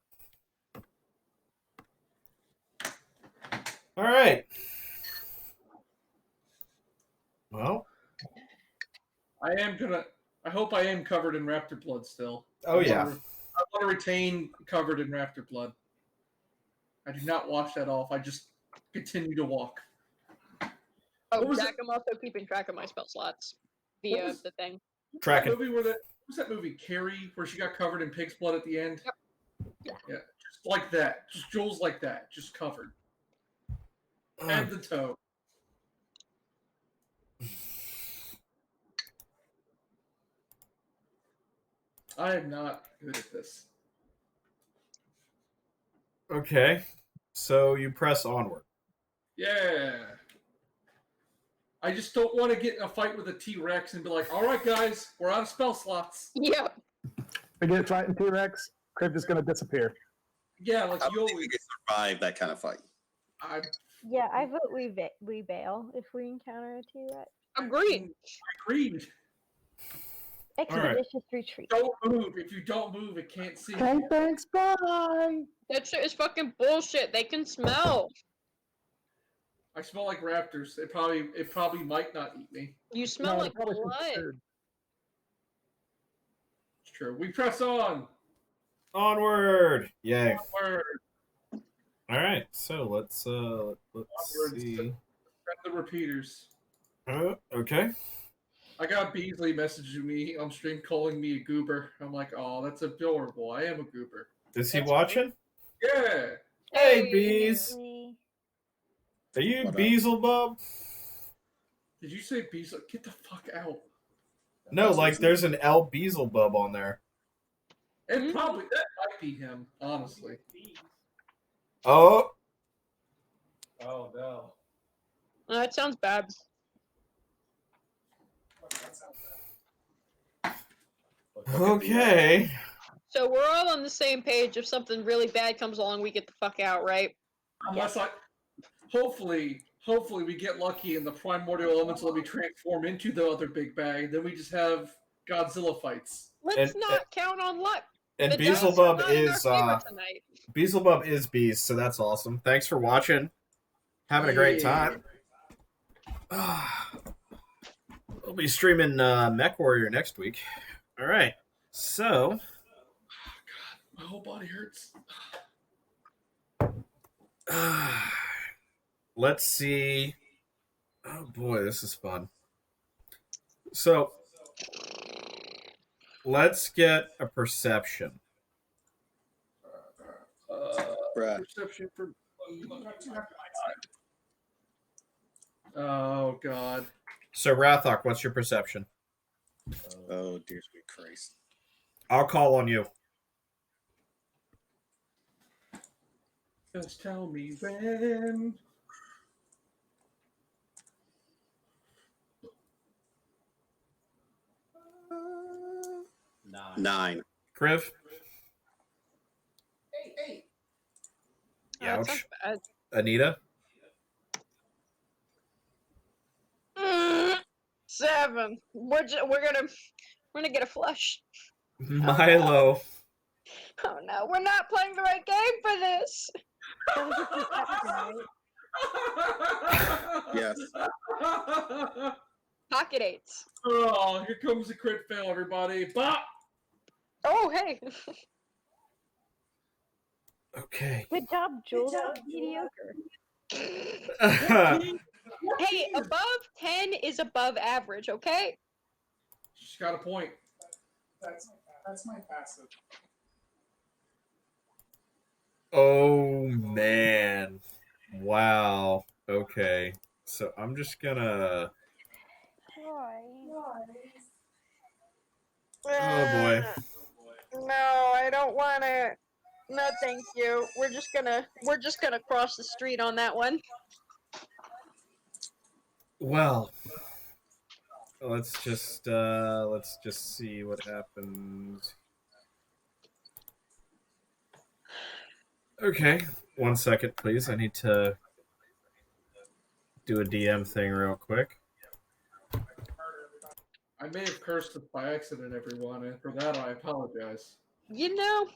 All right. Well, I hope I am covered in raptor blood still. Oh, yeah. I want to retain covered in raptor blood. I do not wash that off. I just continue to walk. Oh, Zach, I'm also keeping track of my spell slots via the thing. Tracking. What was that movie, Carrie, where she got covered in pig's blood at the end? Yep. Yeah, just like that. Just Jules like that. Just covered. And the toe. I am not good at this. Okay. So you press onward. Yeah. I just don't want to get in a fight with a T-Rex and be like, all right, guys, we're out of spell slots. Yeah. We get fighting T-Rex, Crib is gonna disappear. Yeah, like I you don't think always. we can survive that kind of fight. Yeah, I vote we bail if we encounter a T-Rex. Agreed. Agreed. Expeditious retreat. Don't move. If you don't move, it can't see. Okay, thanks, bye. That shit is fucking bullshit. They can smell. I smell like raptors. It probably might not eat me. You smell No, like probably should blood. third. It's true. We press on. Onward! Yay! Onward. All right, so let's Onward. see. Send the repeaters. Okay. I got Beasley messaging me on stream calling me a goober. I'm like, oh, that's adorable. I am a goober. Is he That's watching? Yeah. Hey, Bees. We- Are you What up? Beelzebub? Did you say Beasley? Get the fuck out. No, like there's an L Beelzebub on there. It probably that might be him, honestly. Oh, Oh no. That sounds bad. okay. So we're all on the same page. If something really bad comes along, we get the fuck out, right? Unless hopefully we get lucky and the primordial elements let me transform into the other big bag. Then we just have Godzilla fights. Let's And- not count on luck. And The dice are Beelzebub not in our is favor tonight. Beelzebub is Bees, so that's awesome. Thanks for watching. Having a great time. We'll be streaming Mech Warrior next week. All right. So, My whole body hurts. let's see. Oh boy, this is fun. So, let's get a perception. Bruh. Perception for. Oh God. So, Rathok, what's your perception? Oh, dear sweet Christ. I'll call on you. Just tell me when. Nine. Kriv? Hey. That Ouch. sounds bad. Anita? 7. We're gonna get a flush. Milo. Oh no, we're not playing the right game for this. That was a perception, right? Yes. Pocket 8s. Oh, here comes the crit fail, everybody. Bop! Oh hey. Okay. Good job, Jules. That was mediocre. Hey, above 10 is above average, okay? She's got a point. That's my passive. Oh man. Wow. Okay. So I'm just gonna Oh boy. No, I don't want to. No, thank you. We're just gonna cross the street on that one. Well, let's just see what happens. Okay, 1 second, please. I need to do a DM thing real quick. I may have cursed it by accident, everyone, and for that I apologize. You know,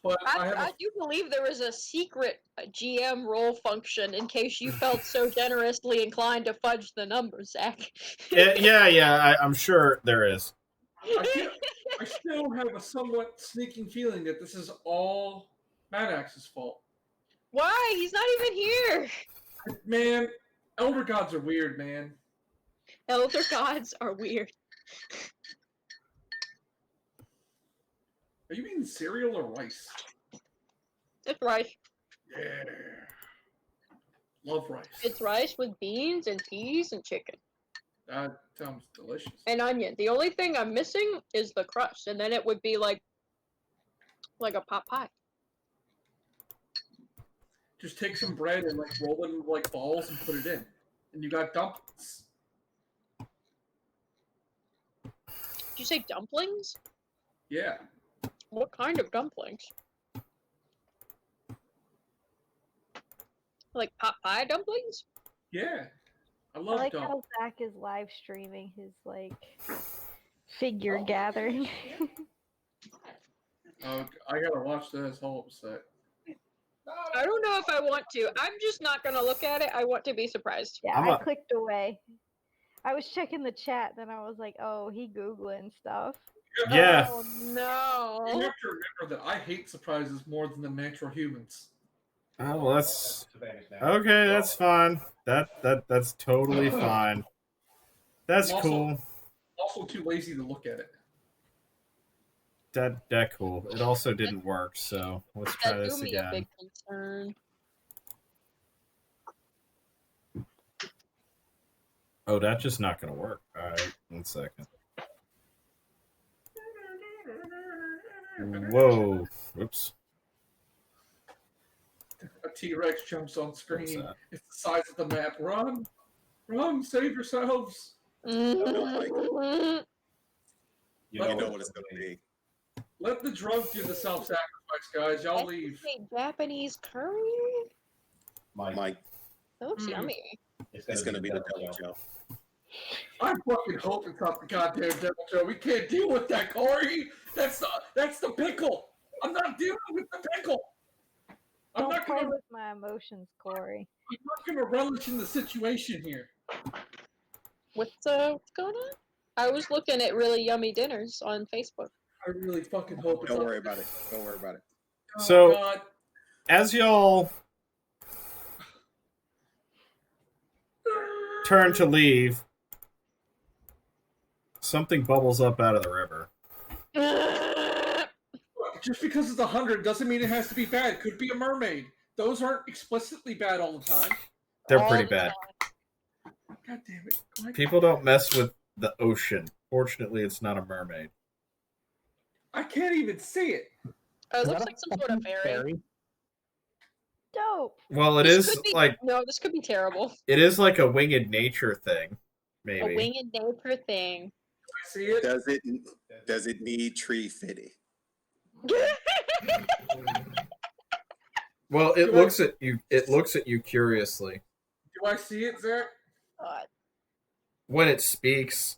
But I do believe there was a secret GM roll function in case you felt so generously inclined to fudge the numbers, Zach. Yeah. I'm sure there is. I still have a somewhat sneaking feeling that this is all Madax's fault. Why? He's not even here. Man, Elder Gods are weird, man. Elder gods are weird. Are you eating cereal or rice? It's rice. Yeah. Love rice. It's rice with beans and peas and chicken. That sounds delicious. And onion. The only thing I'm missing is the crust, and then it would be like a pot pie. Just take some bread and like roll it into like balls and put it in. And you got dumplings. you say dumplings? Yeah. What kind of dumplings? Like pot pie dumplings? Yeah. I I love like dumplings. how Zach is live streaming his like figure gathering. Oh, I gotta watch this whole episode. I don't know if I want to. I'm just not gonna look at it. I want to be surprised. Yeah, I clicked away. I was checking the chat, then I was like, oh, he Googling stuff. Yeah. Oh no. You have to remember that I hate surprises more than the natural humans. Oh, well, that's okay. That's fine. That's totally fine. That's I'm also- cool. Also too lazy to look at it. That cool. It also didn't work, so let's try That this do me a again. big concern. Oh, that's just not gonna work. All right, 1 second. Whoa. Whoops. A T-Rex jumps on screen. that? It's the size of the map. Run! Run! Save yourselves! You know Let, what it's gonna be. let the drug do the self-sacrifice, guys. Y'all leave. Japanese curry? Mike, That looks yummy. it's gonna be the Devil Joe. I fucking hope it's not the goddamn Devil Joe. We can't deal with that, Corey. That's the pickle. I'm not dealing with the pickle. I'm Don't not play gonna with my emotions, Corey. relish in the situation here. What's going on? I was looking at really yummy dinners on Facebook. I really fucking hope it's Don't not- worry about it. Don't worry about it. Oh, So, God. as y'all turn to leave, something bubbles up out of the river. Just because it's 100 doesn't mean it has to be bad. It could be a mermaid. Those aren't explicitly bad all the time. They're All pretty the bad. God damn it. Mike. People don't mess with the ocean. Fortunately, it's not a mermaid. I can't even see it. Oh, it looks like some sort of fairy. Dope. Well, it This is could be, like no, this could be terrible. it is like a winged nature thing, A maybe. winged nature thing. I see it. Does it need tree fitting? Well, it looks at you. It looks at you curiously Do I see it, Zach? God. when it speaks.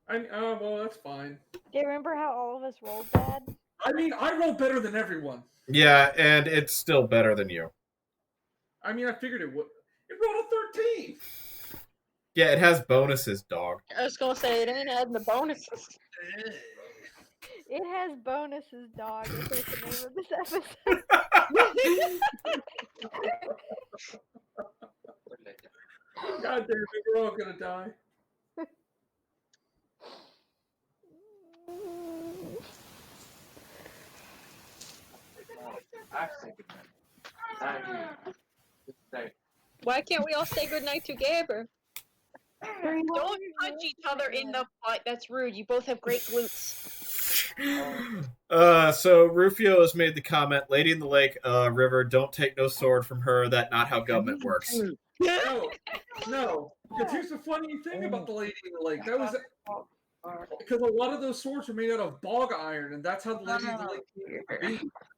Well, that's fine. Do you remember how all of us rolled bad? I mean, I roll better than everyone. Yeah, and it's still better than you. I mean, I figured it would. It rolled a 13. Yeah, it has bonuses, dog. I was gonna say it ain't adding the bonuses. It has bonuses, dog. It's like the name of this episode. God damn it, we're all gonna die. Why can't we all say goodnight together? Don't Don't punch each other in the butt. That's rude. You both have great glutes. So Rufio has made the comment, Lady in the Lake River, don't take no sword from her, that not how government works. No. Because here's the funny thing about the Lady in the Lake. That was because a lot of those swords are made out of bog iron, and that's how the Lady in the Lake came to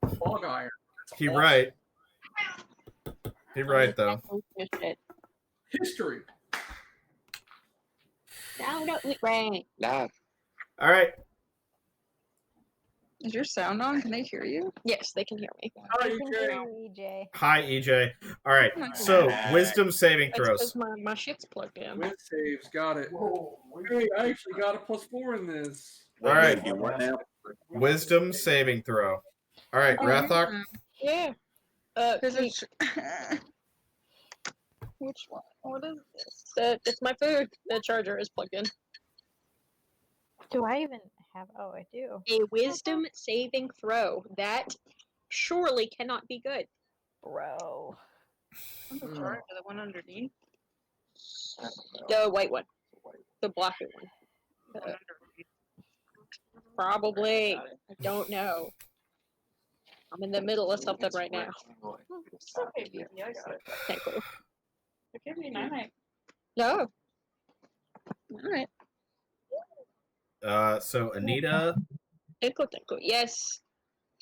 be. Bog iron. He right. He right though. History. No, don't eat rain. All right. Is your sound on? Can they hear you? Yes, they can hear me. Hi, I can EJ. hear you, EJ. Hi, EJ. All right. So wisdom saving That's throws. because my shit's plugged in. With saves, got it. Hey, I actually got a +4 in this. All right. You what now? Wisdom saving throw. All right, Rathok. Yeah. Because Wait, it's which one? What is this? it's my food. The charger is plugged in. Do I even have? Oh, I do. A wisdom saving throw. That surely cannot be good. Bro. I'm sorry for the one underneath. The white one. The blocky one. Probably. I don't know. I'm in the middle of something right now. It's okay, baby. I got it. Thank you. Okay, be nice. No. Alright. So Anita Tinkle, tinkle. Yes.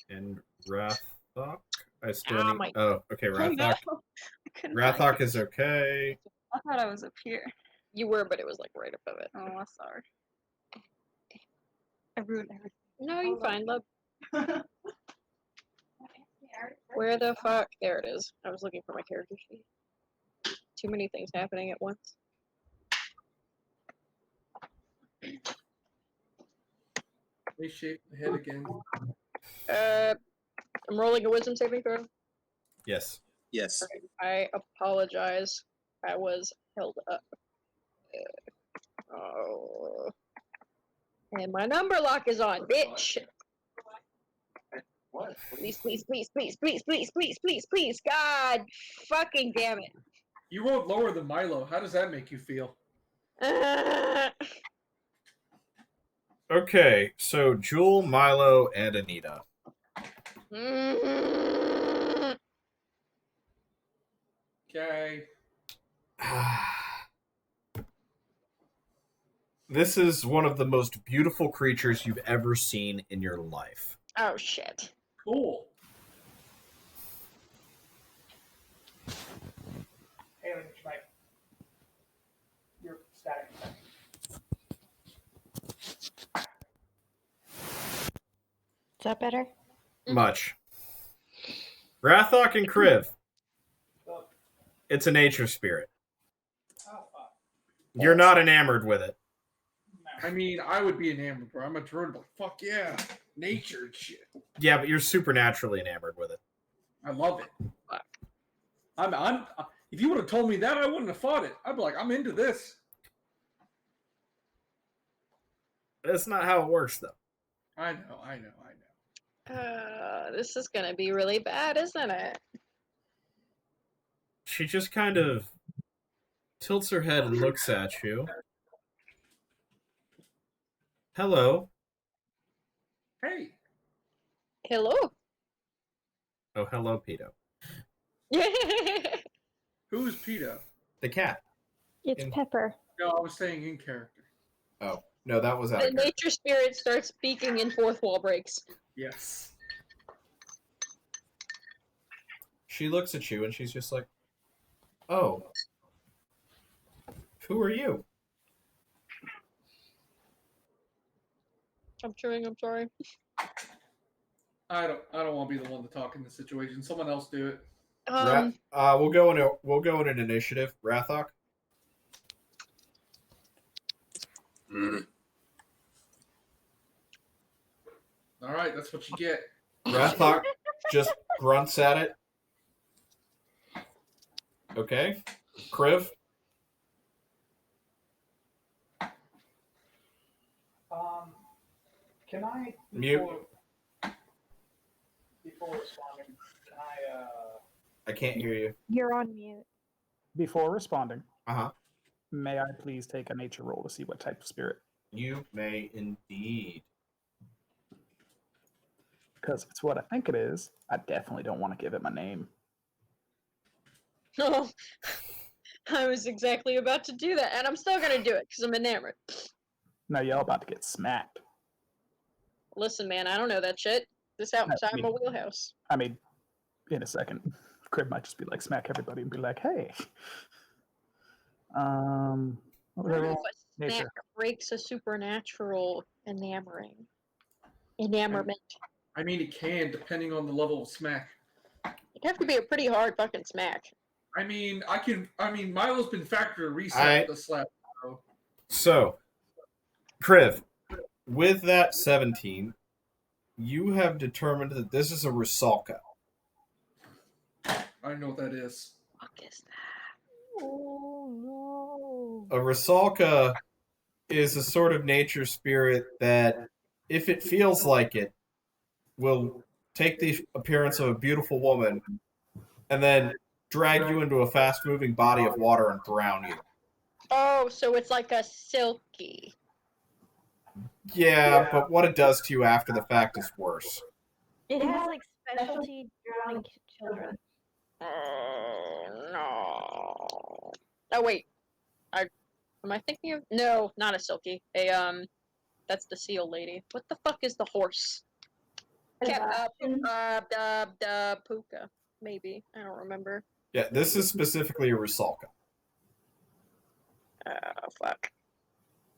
and Rathok. I still Ah, need. my. Oh, okay. Oh no, Rathok. I couldn't find Rathok it. is okay. I thought I was up here. You were, but it was like right above it. Oh, I'm sorry. I ruined everything. No, you fine, love. Where the fuck? There it is. I was looking for my character sheet. Too many things happening at once. Reshape the head again. I'm rolling a wisdom saving throw. Yes. Yes. I apologize. I was held up. Oh. And my number lock is on, bitch. What? Please, please, please, please, please, please, please, please, please. God fucking damn it. You rolled lower than Milo. How does that make you feel? Okay. So Jewel, Milo, and Anita. Okay. This is one of the most beautiful creatures you've ever seen in your life. Oh shit. Cool. Haley, you're static. Is that better? Much. Rathok and Kriv. It's a nature spirit. You're not enamored with it. I mean, I would be enamored, bro. I'm a druid, but fuck yeah. Nature and shit. Yeah, but you're supernaturally enamored with it. I love it. I'm if you would have told me that, I wouldn't have fought it. I'd be like, I'm into this. That's not how it works, though. I know. This is gonna be really bad, isn't it? She just kind of tilts her head and looks at you. Hello. Hey. Hello. Oh, hello, Peto. Who's Peter? The cat. It's Pepper. No, I was saying in character. Oh, no, that was out The of character. nature spirit starts speaking in fourth wall breaks. Yes. She looks at you and she's just like, oh, who are you? I'm chewing, I'm sorry. I don't want to be the one to talk in this situation. Someone else do it. We'll go in an initiative. Rathok. All right, that's what you get. Rathok just grunts at it. Okay. Kriv. Can I Mute. before responding? Can I can't hear you. You're on mute. before responding? Uh-huh. May I please take a nature roll to see what type of spirit? You may indeed. Because if it's what I think it is, I definitely don't want to give it my name. Oh, I was exactly about to do that, and I'm still gonna do it because I'm enamored. Now y'all about to get smacked. Listen, man, I don't know that shit. This outside me- my wheelhouse. I mean, in a second, Crib might just be like smack everybody and be like, "Hey, what I was don't I know roll? if a snack Nature. breaks a supernatural enamorment. I mean, it can, depending on the level of smack. It'd have to be a pretty hard fucking smack. I mean, Milo's been factored to reset I- the slap. So, Kriv, with that 17, you have determined that this is a Rusalka. I don't know what that is. What is that? Oh A Rusalka is a sort of nature spirit that, if it feels like it, will take the appearance of a beautiful woman and then drag you into a fast-moving body of water and drown you. Oh, so it's like a silky. Yeah, but what it does to you after the fact is worse. It has like specialty drowning children. Oh no. Oh wait. Am I thinking of no, not a silky. That's the seal lady. What the fuck is the horse? Puka. Maybe. I don't remember. Yeah, this is specifically a Rusalka. Fuck.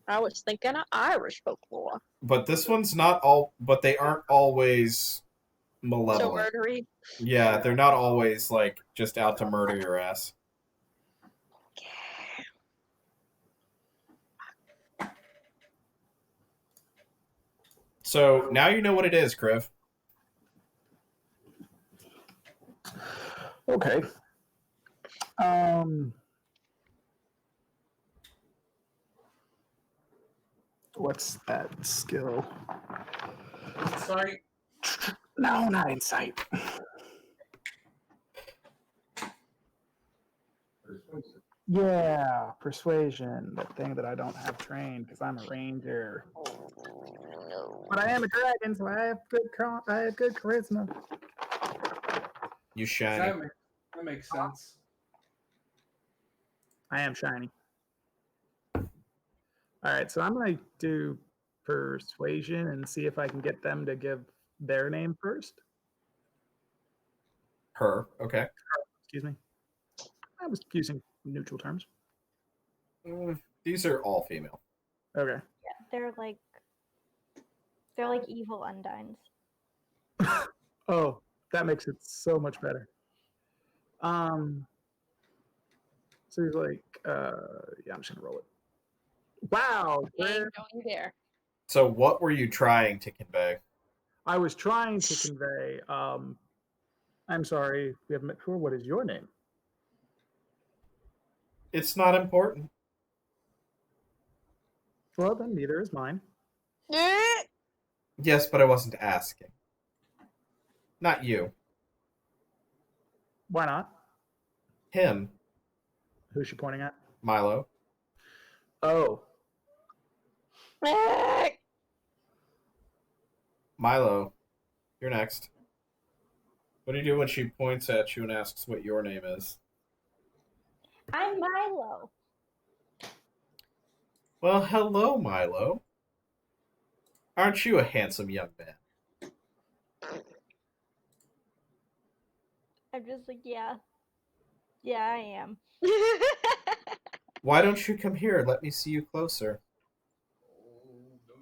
I was thinking of Irish folklore. But this one's not all. But they aren't always So malevolent. murdery. Yeah, they're not always like just out to murder your ass. So now you know what it is, Kriv. Okay. What's that skill? Sorry. No, not insight. Yeah, persuasion, that thing that I don't have trained because I'm a ranger. But I am a dragon, so I have good charisma. You shiny. That makes sense. I am shiny. All right, so I'm gonna do persuasion and see if I can get them to give their name first. Her. Okay. Excuse me. I was using neutral terms. These are all female. Okay. Yeah, they're like evil undines. Oh, that makes it so much better. So he's like, yeah, I'm just gonna roll it. Wow. Don't you dare. So what were you trying to convey? I was trying to convey, I'm sorry, we haven't met before. What is your name? It's not important. Well, then neither is mine. Yes, but I wasn't asking. Not you. Why not? Him. Who's she pointing at? Milo. Oh. Milo. You're next. What do you do when she points at you and asks what your name is? I'm Milo. Well, hello, Milo. Aren't you a handsome young man? I'm just like, yeah. Yeah, I am. Why don't you come here and let me see you closer?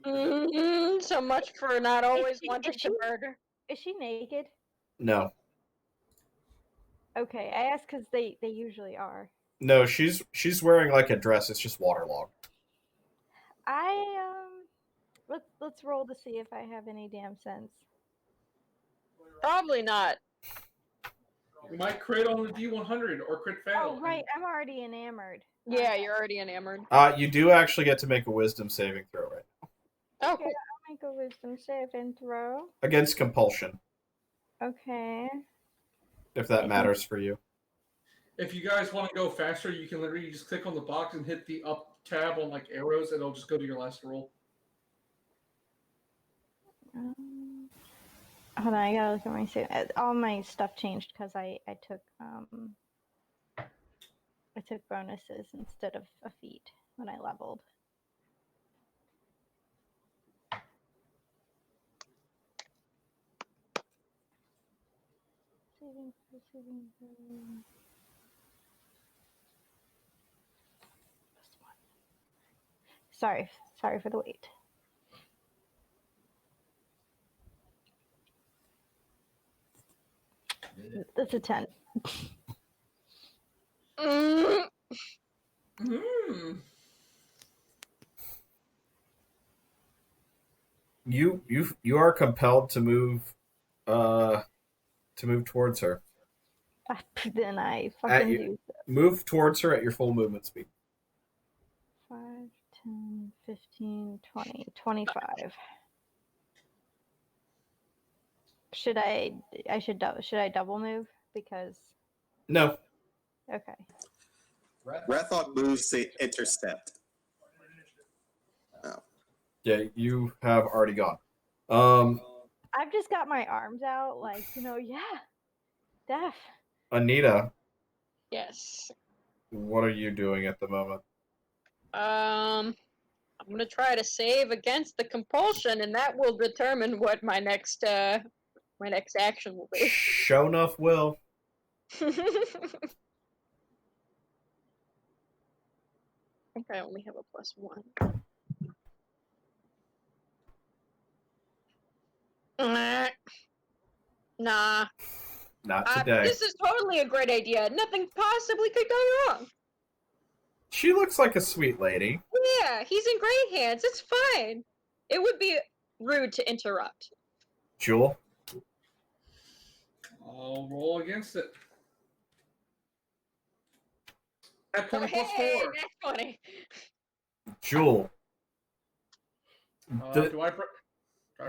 So much for not always she- wanting is to she- murder. Is she naked? No. Okay, I asked because they usually are. No, she's wearing like a dress. It's just waterlogged. Let's roll to see if I have any damn sense. Probably not. You might crit on the D100 or crit fail. Oh right, I'm already enamored. Yeah, you're already enamored. You do actually get to make a wisdom saving throw right now. Oh, Okay, cool. I'll make a wisdom save and throw. Against compulsion, Okay. if that matters for you. If you guys want to go faster, you can literally just click on the box and hit the up tab on like arrows, and it'll just go to your last roll. Hold on, I gotta look at my save. All my stuff changed because I took bonuses instead of a feat when I leveled. Sorry for the wait. That's a 10. You are compelled to move towards her. Then I fucking do. Move towards her at your full movement speed. 5, 10, 15, 20, 25. Should I double move? Because No. okay. Rathok moves to intercept. Oh. Yeah, you have already gone. I've just got my arms out, like, yeah. Def. Anita. Yes. What are you doing at the moment? I'm I'm gonna try to save against the compulsion, and that will determine what my next action will be. Show enough will. I think I only have a +1. Nah. Not today. This is totally a great idea. Nothing possibly could go wrong. She looks like a sweet lady. Yeah, he's in great hands. It's fine. It would be rude to interrupt. Jewel? I'll roll against it. At 20 plus Hey, 4. that's funny. Jewel. Do I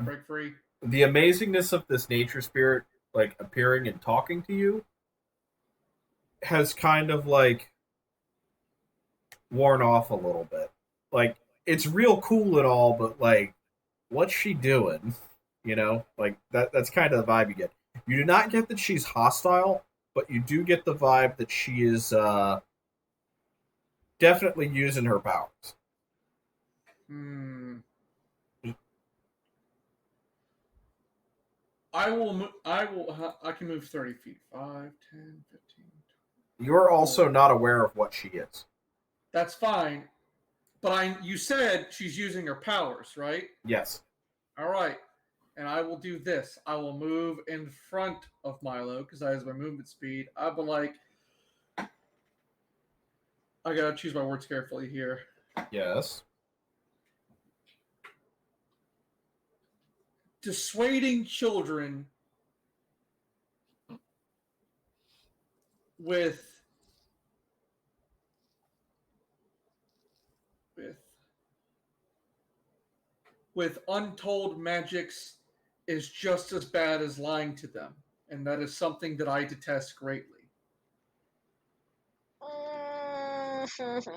break free? The amazingness of this nature spirit, like, appearing and talking to you has kind of, like, worn off a little bit. Like, it's real cool and all, but, like, what's she doing? You know? Like, that's kind of the vibe you get. You do not get that she's hostile, but you do get the vibe that she is definitely using her powers. I can move 30 feet. 5, 10, 15. You're also not aware of what she is. That's fine. But you said she's using her powers, right? Yes. All right. And I will do this. I will move in front of Milo because I have my movement speed. I'll be like, I gotta choose my words carefully here. Yes. Dissuading children with untold magics is just as bad as lying to them, and that is something that I detest greatly. And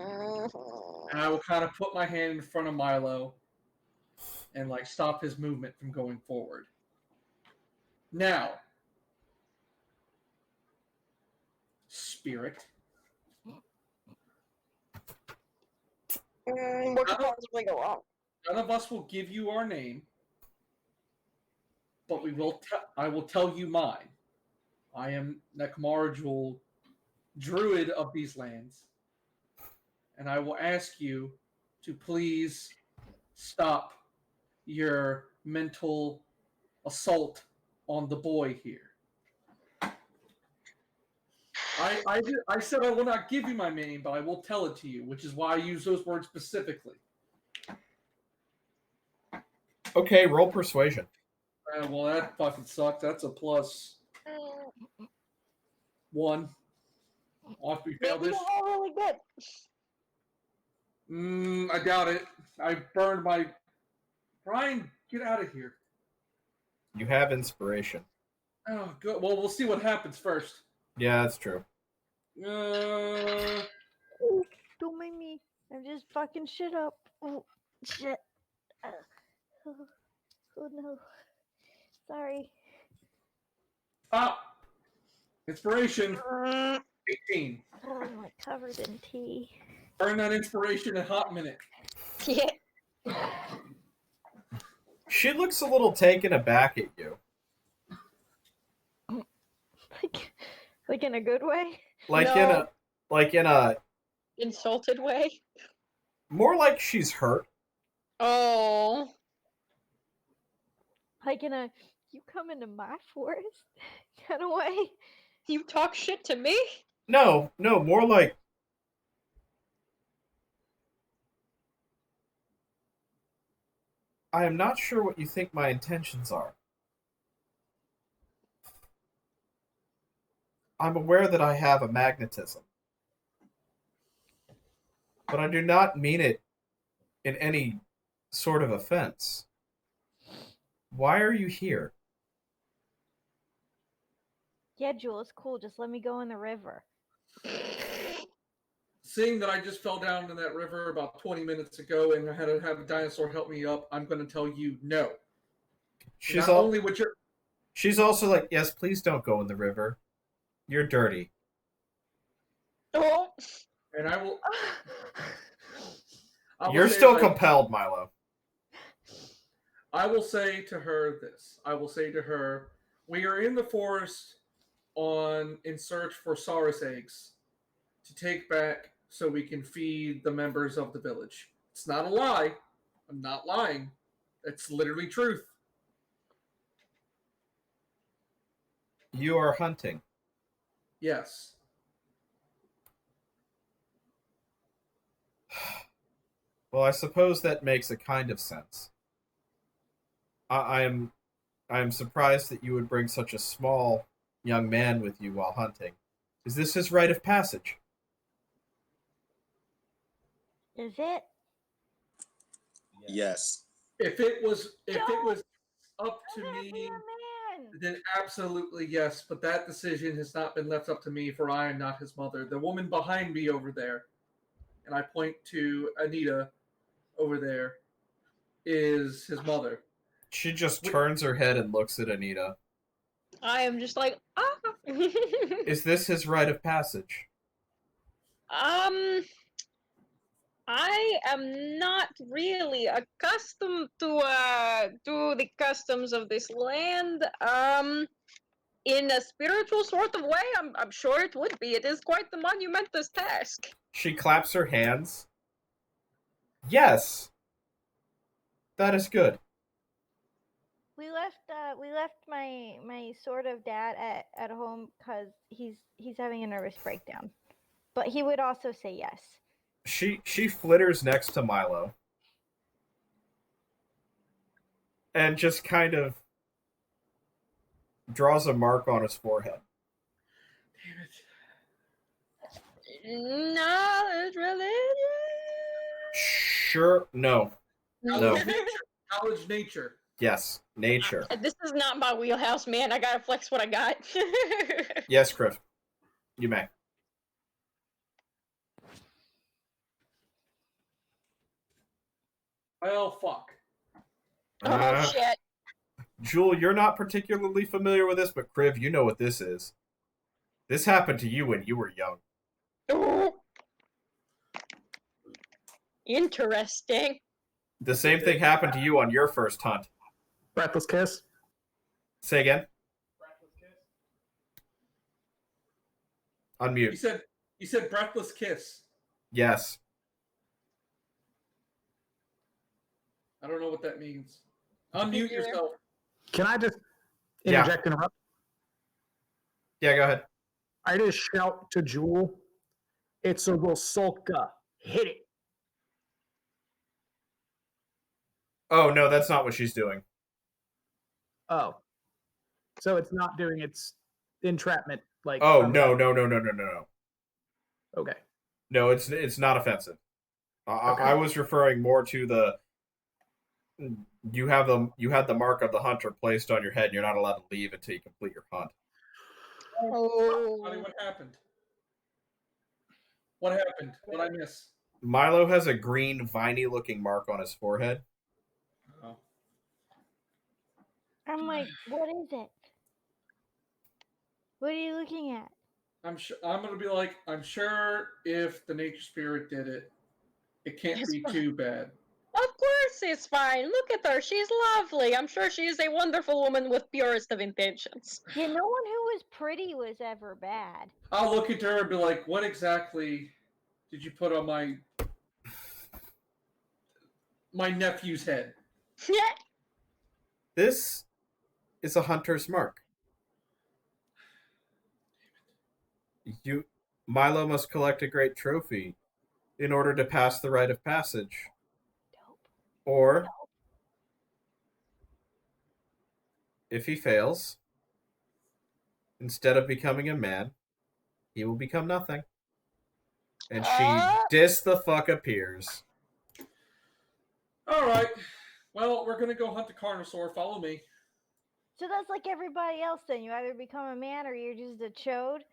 I will kind of put my hand in front of Milo and like stop his movement from going forward. Now, Spirit. What could possibly go wrong? None of us will give you our name, but I will tell you mine. I am Nekmar Jewel, druid of these lands, and I will ask you to please stop your mental assault on the boy here. I said I will not give you my name, but I will tell it to you, which is why I use those words specifically. Okay, roll persuasion. Well, that fucking sucks. That's a +1. Off we failed this. All really good. I doubt it. I burned my... Brian, get out of here. You have inspiration. Oh, good. Well, we'll see what happens first. Yeah, that's true. Ooh, don't mind me. I'm just fucking shit up. Oh, shit. Oh no. Sorry. Inspiration. 18. Oh, I'm like covered in tea. Burn that inspiration in a hot minute. Yeah. She looks a little taken aback at you. Like in a good way? Like No. in a Insulted way? more like she's hurt. Oh. Like in a you come into my forest kind of way? You talk shit to me? No, more like I am not sure what you think my intentions are. I'm aware that I have a magnetism, but I do not mean it in any sort of offense. Why are you here? Yeah, Jewel, it's cool. Just let me go in the river. Seeing that I just fell down in that river about 20 minutes ago and I had to have a dinosaur help me up, I'm going to tell you no. She's also like, yes, please don't go in the river. You're dirty. Oh. And I You're still compelled, Milo. I will say to her this. I will say to her, we are in the forest in search for saurus eggs to take back so we can feed the members of the village. It's not a lie. I'm not lying. It's literally truth. You are hunting. Yes. Well, I suppose that makes a kind of sense. I'm surprised that you would bring such a small young man with you while hunting. Is this his rite of passage? Is it? Yes. If it was up to I'm gonna be me, a man. then absolutely yes. But that decision has not been left up to me, for I am not his mother. The woman behind me over there, and I point to Anita over there, is his mother. She just turns her head and looks at Anita. I am just like, ah. Is this his rite of passage? I am not really accustomed to the customs of this land. In a spiritual sort of way, I'm sure it would be. It is quite the monumentous task. She claps her hands. Yes. That is good. We left my sort of dad at home because he's having a nervous breakdown, but he would also say yes. She flitters next to Milo. And just kind of draws a mark on his forehead. Knowledge, religion. Sure. No. No. Knowledge, nature. Yes. Nature. This is not my wheelhouse, man. I gotta flex what I got. Yes, Griff. You may. Well, fuck. Oh, shit. Jewel, you're not particularly familiar with this, but Kriv, you know what this is. This happened to you when you were young. Ooh. Interesting. The same thing happened to you on your first hunt. Breathless kiss. Say again. Unmute. You said breathless kiss. Yes. I don't know what that means. Unmute yourself. Can I just interject and interrupt? Yeah, go ahead. I just shout to Jewel, it's a Rosolka. Hit it. Oh, no, that's not what she's doing. Oh. So it's not doing its entrapment like... Oh, no. Okay. No, it's not offensive. Okay. I was referring more to the... You had the mark of the hunter placed on your head, and you're not allowed to leave until you complete your hunt. Oh. What happened? What happened? What I miss? Milo has a green, viney-looking mark on his forehead. Oh. I'm like, what is it? What are you looking at? I'm gonna be like, I'm sure if the nature spirit did it, it can't be too bad. Of course it's fine. Look at her. She's lovely. I'm sure she is a wonderful woman with purest of intentions. Yeah, no one who was pretty was ever bad. I'll look at her and be like, what exactly did you put on my nephew's head? Yeah. This is a hunter's mark. Milo must collect a great trophy in order to pass the rite of passage. Or, if he fails, instead of becoming a man, he will become nothing. And she dis-the-fuck-appears. Alright. Well, we're gonna go hunt the carnosaur. Follow me. So that's like everybody else then. You either become a man or you're just a chode?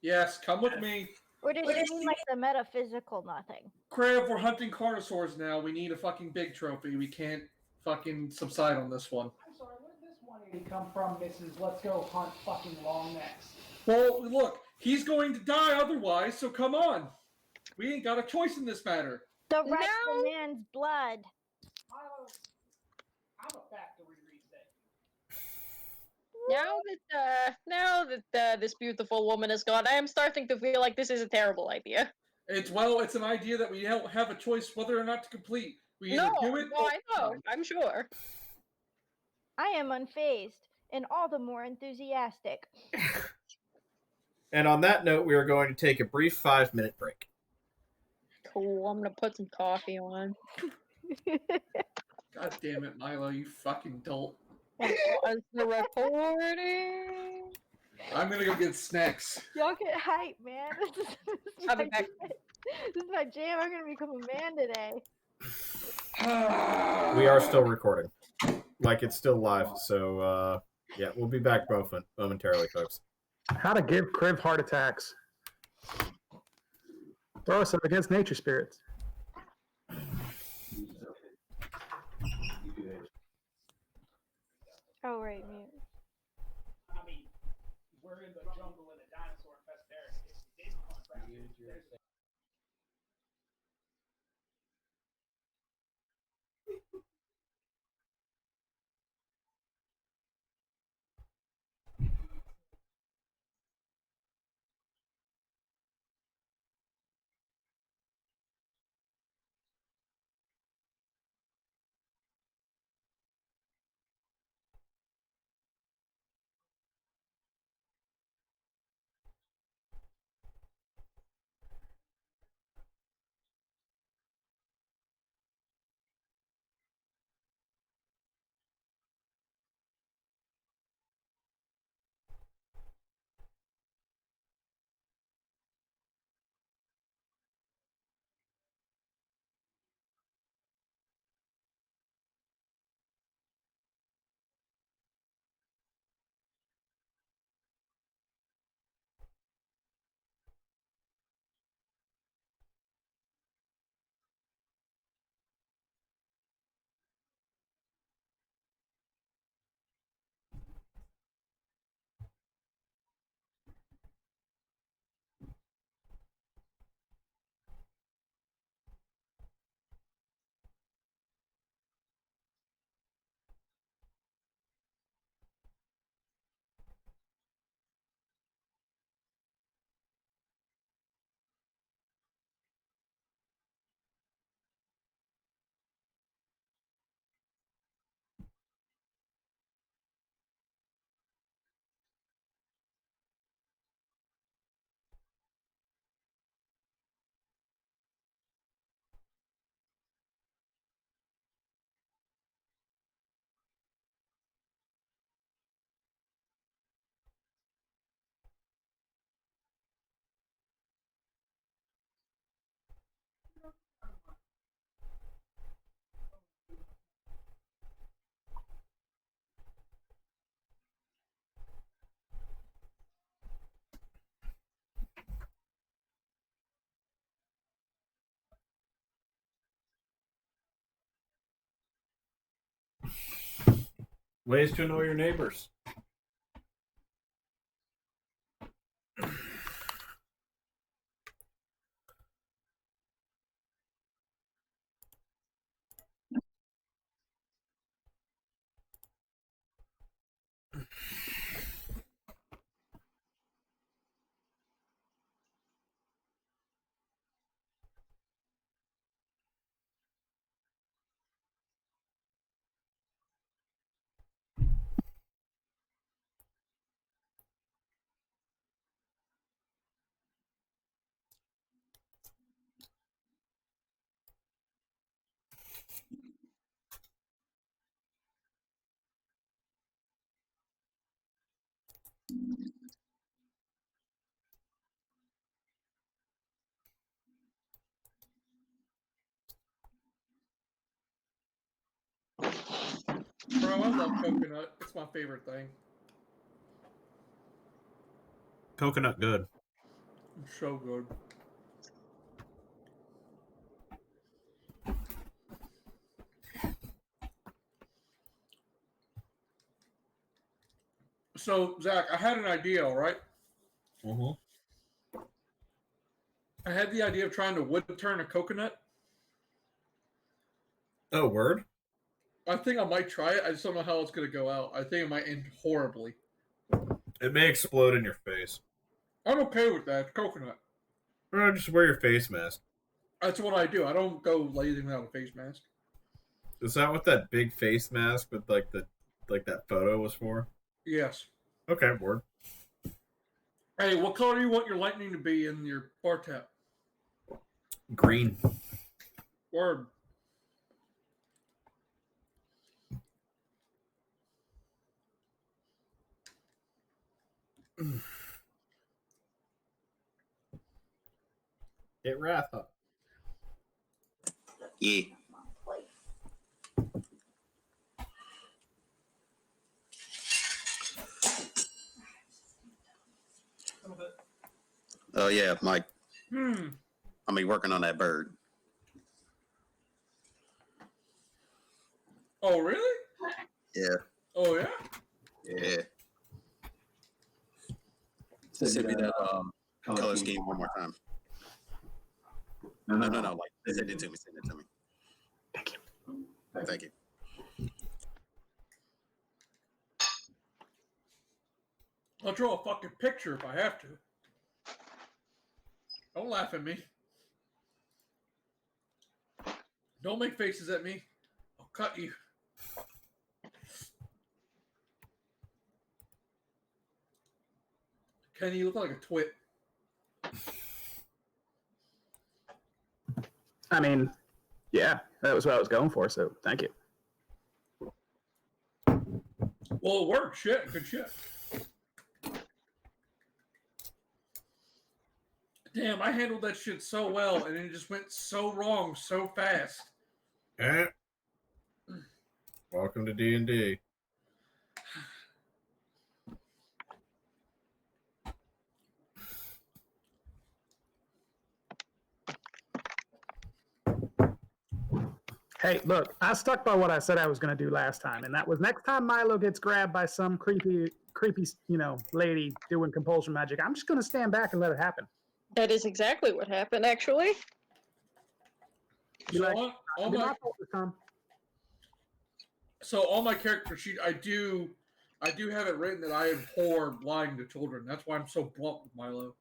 Yes, come with me. Or does she mean like the metaphysical nothing? Crab, we're hunting carnosaurs now. We need a fucking big trophy. We can't fucking subside on this one. I'm sorry, where did this 180 come from, Mrs. Let's go hunt fucking long necks? Well, look, he's going to die otherwise, so come on. We ain't got a choice in this matter. The rightful man's blood. Milo, I'm a factory reset. Now that this beautiful woman is gone, I am starting to feel like this is a terrible idea. It's an idea that we don't have a choice whether or not to complete. We either do it. I know. I'm sure. I am unfazed and all the more enthusiastic. And on that note, we are going to take a brief 5-minute break. Cool. I'm gonna put some coffee on. God damn it, Milo! You fucking dolt. Pause the recording. I'm gonna go get snacks. Y'all get hype, man. I'll be back. This is my jam. I'm gonna become a man today. We are still recording. Like, it's still live. So, yeah, we'll be back momentarily, folks. How to give Kriv heart attacks. Throw us up against nature spirits. Oh, right, mute. I mean, we're in the jungle in a dinosaur infested area. If we didn't hunt raptors, there's Ways to annoy your neighbors. Bro, I love coconut. It's my favorite thing. Coconut good. It's so good. So, Zach, I had an idea, all right? Mm-hmm. I had the idea of trying to wood turn a coconut. Oh, word? I think I might try it. I just don't know how it's gonna go out. I think it might end horribly. It may explode in your face. I'm okay with that. It's coconut. Or just wear your face mask. That's what I do. I don't go lazy without a face mask. Is that what that big face mask with like that photo was for? Yes. Okay, word. Hey, what color do you want your lightning to be in your bar tap? Green. Word. Get Wrath up. Yeah. Oh yeah, Mike. I'll be working on that bird. Oh, really? Yeah. Oh, yeah? Yeah. Send me that color scheme one more time. No. Like, send it to me. Send it to me. Thank you. I'll draw a fucking picture if I have to. Don't laugh at me. Don't make faces at me. I'll cut you. Kenny, you look like a twit. I mean, yeah, that was what I was going for. So thank you. Well, it worked. Shit. Good shit. Damn, I handled that shit so well, and it just went so wrong so fast. Eh. Welcome to D&D. Hey, look, I stuck by what I said I was going to do last time, and that was next time Milo gets grabbed by some creepy, lady doing compulsion magic, I'm just going to stand back and let it happen. That is exactly what happened, actually. So on my character sheet, I do have it written that I abhor lying to children. That's why I'm so blunt with Milo.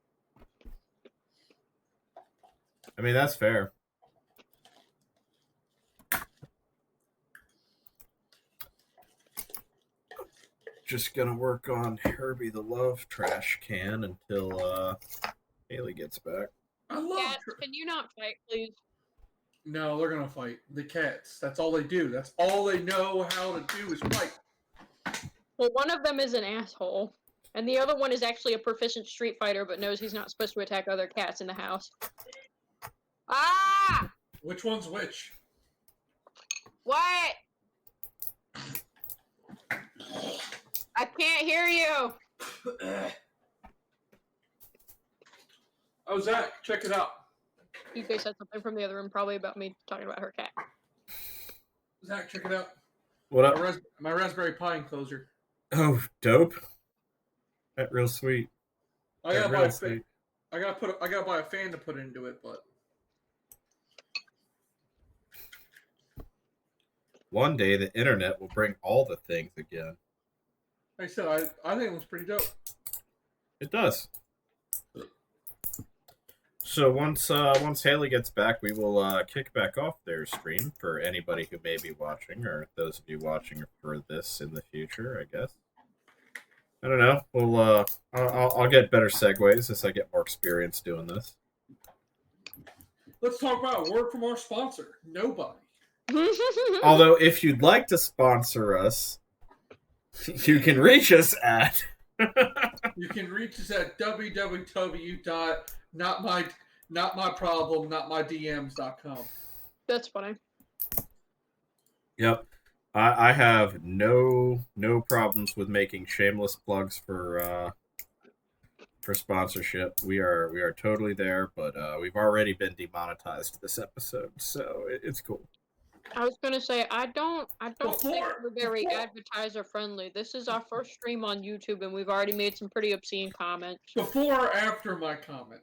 I mean, that's fair. Just gonna work on Herbie the Love trash can until Haley gets back. I love Cats, can you not fight, please? No, they're gonna fight. The cats. That's all they do. That's all they know how to do is fight. Well, one of them is an asshole, and the other one is actually a proficient street fighter, but knows he's not supposed to attack other cats in the house. Ah! Which one's which? What? I can't hear you. Oh, Zach, check it out. You guys said something from the other room, probably about me talking about her cat. Zach, check it out. What up? My Raspberry Pi enclosure. Oh, dope. That's real sweet. I gotta buy a fan. I gotta buy a fan to put into it, but one day the internet will bring all the things again. like I said, I think it was pretty dope. It does. So once Haley gets back, we will kick back off their stream for anybody who may be watching, or those of you watching for this in the future, I guess. I don't know. We'll I'll get better segues as I get more experience doing this. Let's talk about a word from our sponsor. Nobody. Although, if you'd like to sponsor us, you can reach us at. You can reach us at www.notmyproblem.notmydms.com. That's funny. Yep. I have no problems with making shameless plugs for sponsorship. We are totally there, but we've already been demonetized this episode, so it's cool. I was gonna say I don't think we're very advertiser friendly. This is our first stream on YouTube, and we've already made some pretty obscene comments. Before or after my comment?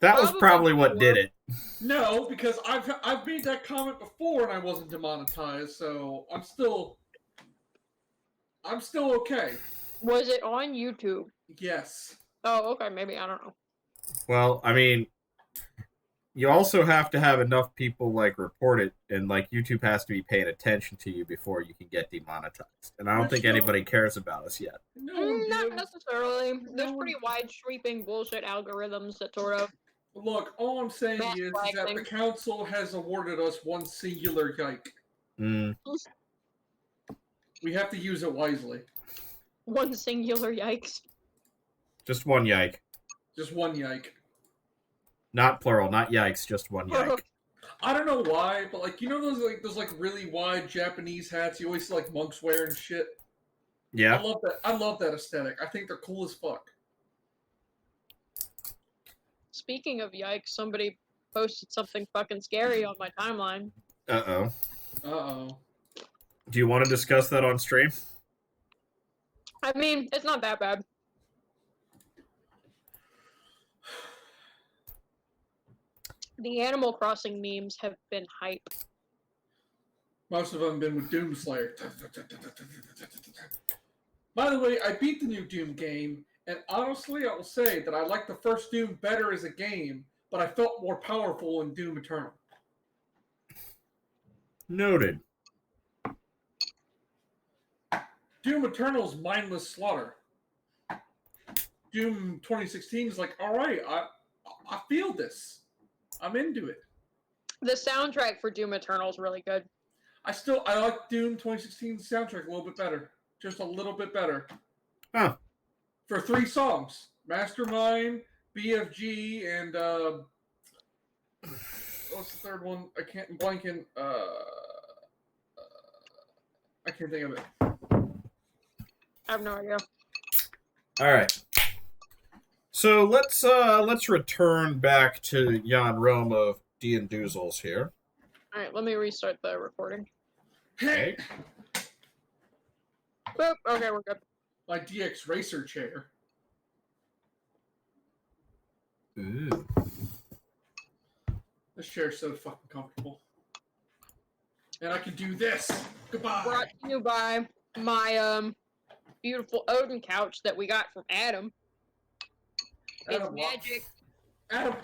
That was probably what did it. No, because I've made that comment before and I wasn't demonetized, so I'm still okay. Was it on YouTube? Yes. Oh, okay. Maybe I don't know. Well, I mean, you also have to have enough people like report it, and like YouTube has to be paying attention to you before you can get demonetized. And I don't think anybody cares about us yet. Not necessarily. There's pretty wide sweeping bullshit algorithms that sort of. Look, all I'm saying is that the council has awarded us one singular yike. We have to use it wisely. One singular yikes. Just one yike. Just one yike. Not plural, not yikes, just one yike. I don't know why, but like, you know those really wide Japanese hats you always see like monks wear and shit? Yeah. I love that aesthetic. I think they're cool as fuck. Speaking of yikes, somebody posted something fucking scary on my timeline. Uh-oh. Uh-oh. Do you want to discuss that on stream? I mean, it's not that bad. The Animal Crossing memes have been hype. Most of them have been with Doomslayer. By the way, I beat the new Doom game, and honestly, I will say that I like the first Doom better as a game, but I felt more powerful in Doom Eternal. Noted. Doom Eternal's mindless slaughter. Doom 2016 is like, alright, I feel this. I'm into it. The soundtrack for Doom Eternal is really good. I like Doom 2016's soundtrack a little bit better. Just a little bit better. Huh. For 3 songs. Mastermind, BFG, and what's the third one? I can't think of it. I have no idea. All right. So let's return back to Jan Rome of D and Doozles here. All right, let me restart the recording. Okay. Boop. Okay, we're good. My DX Racer chair. Ooh. This chair's so fucking comfortable. And I can do this. Goodbye. Brought to you by my beautiful Odin couch that we got from Adam. It's magic. Adam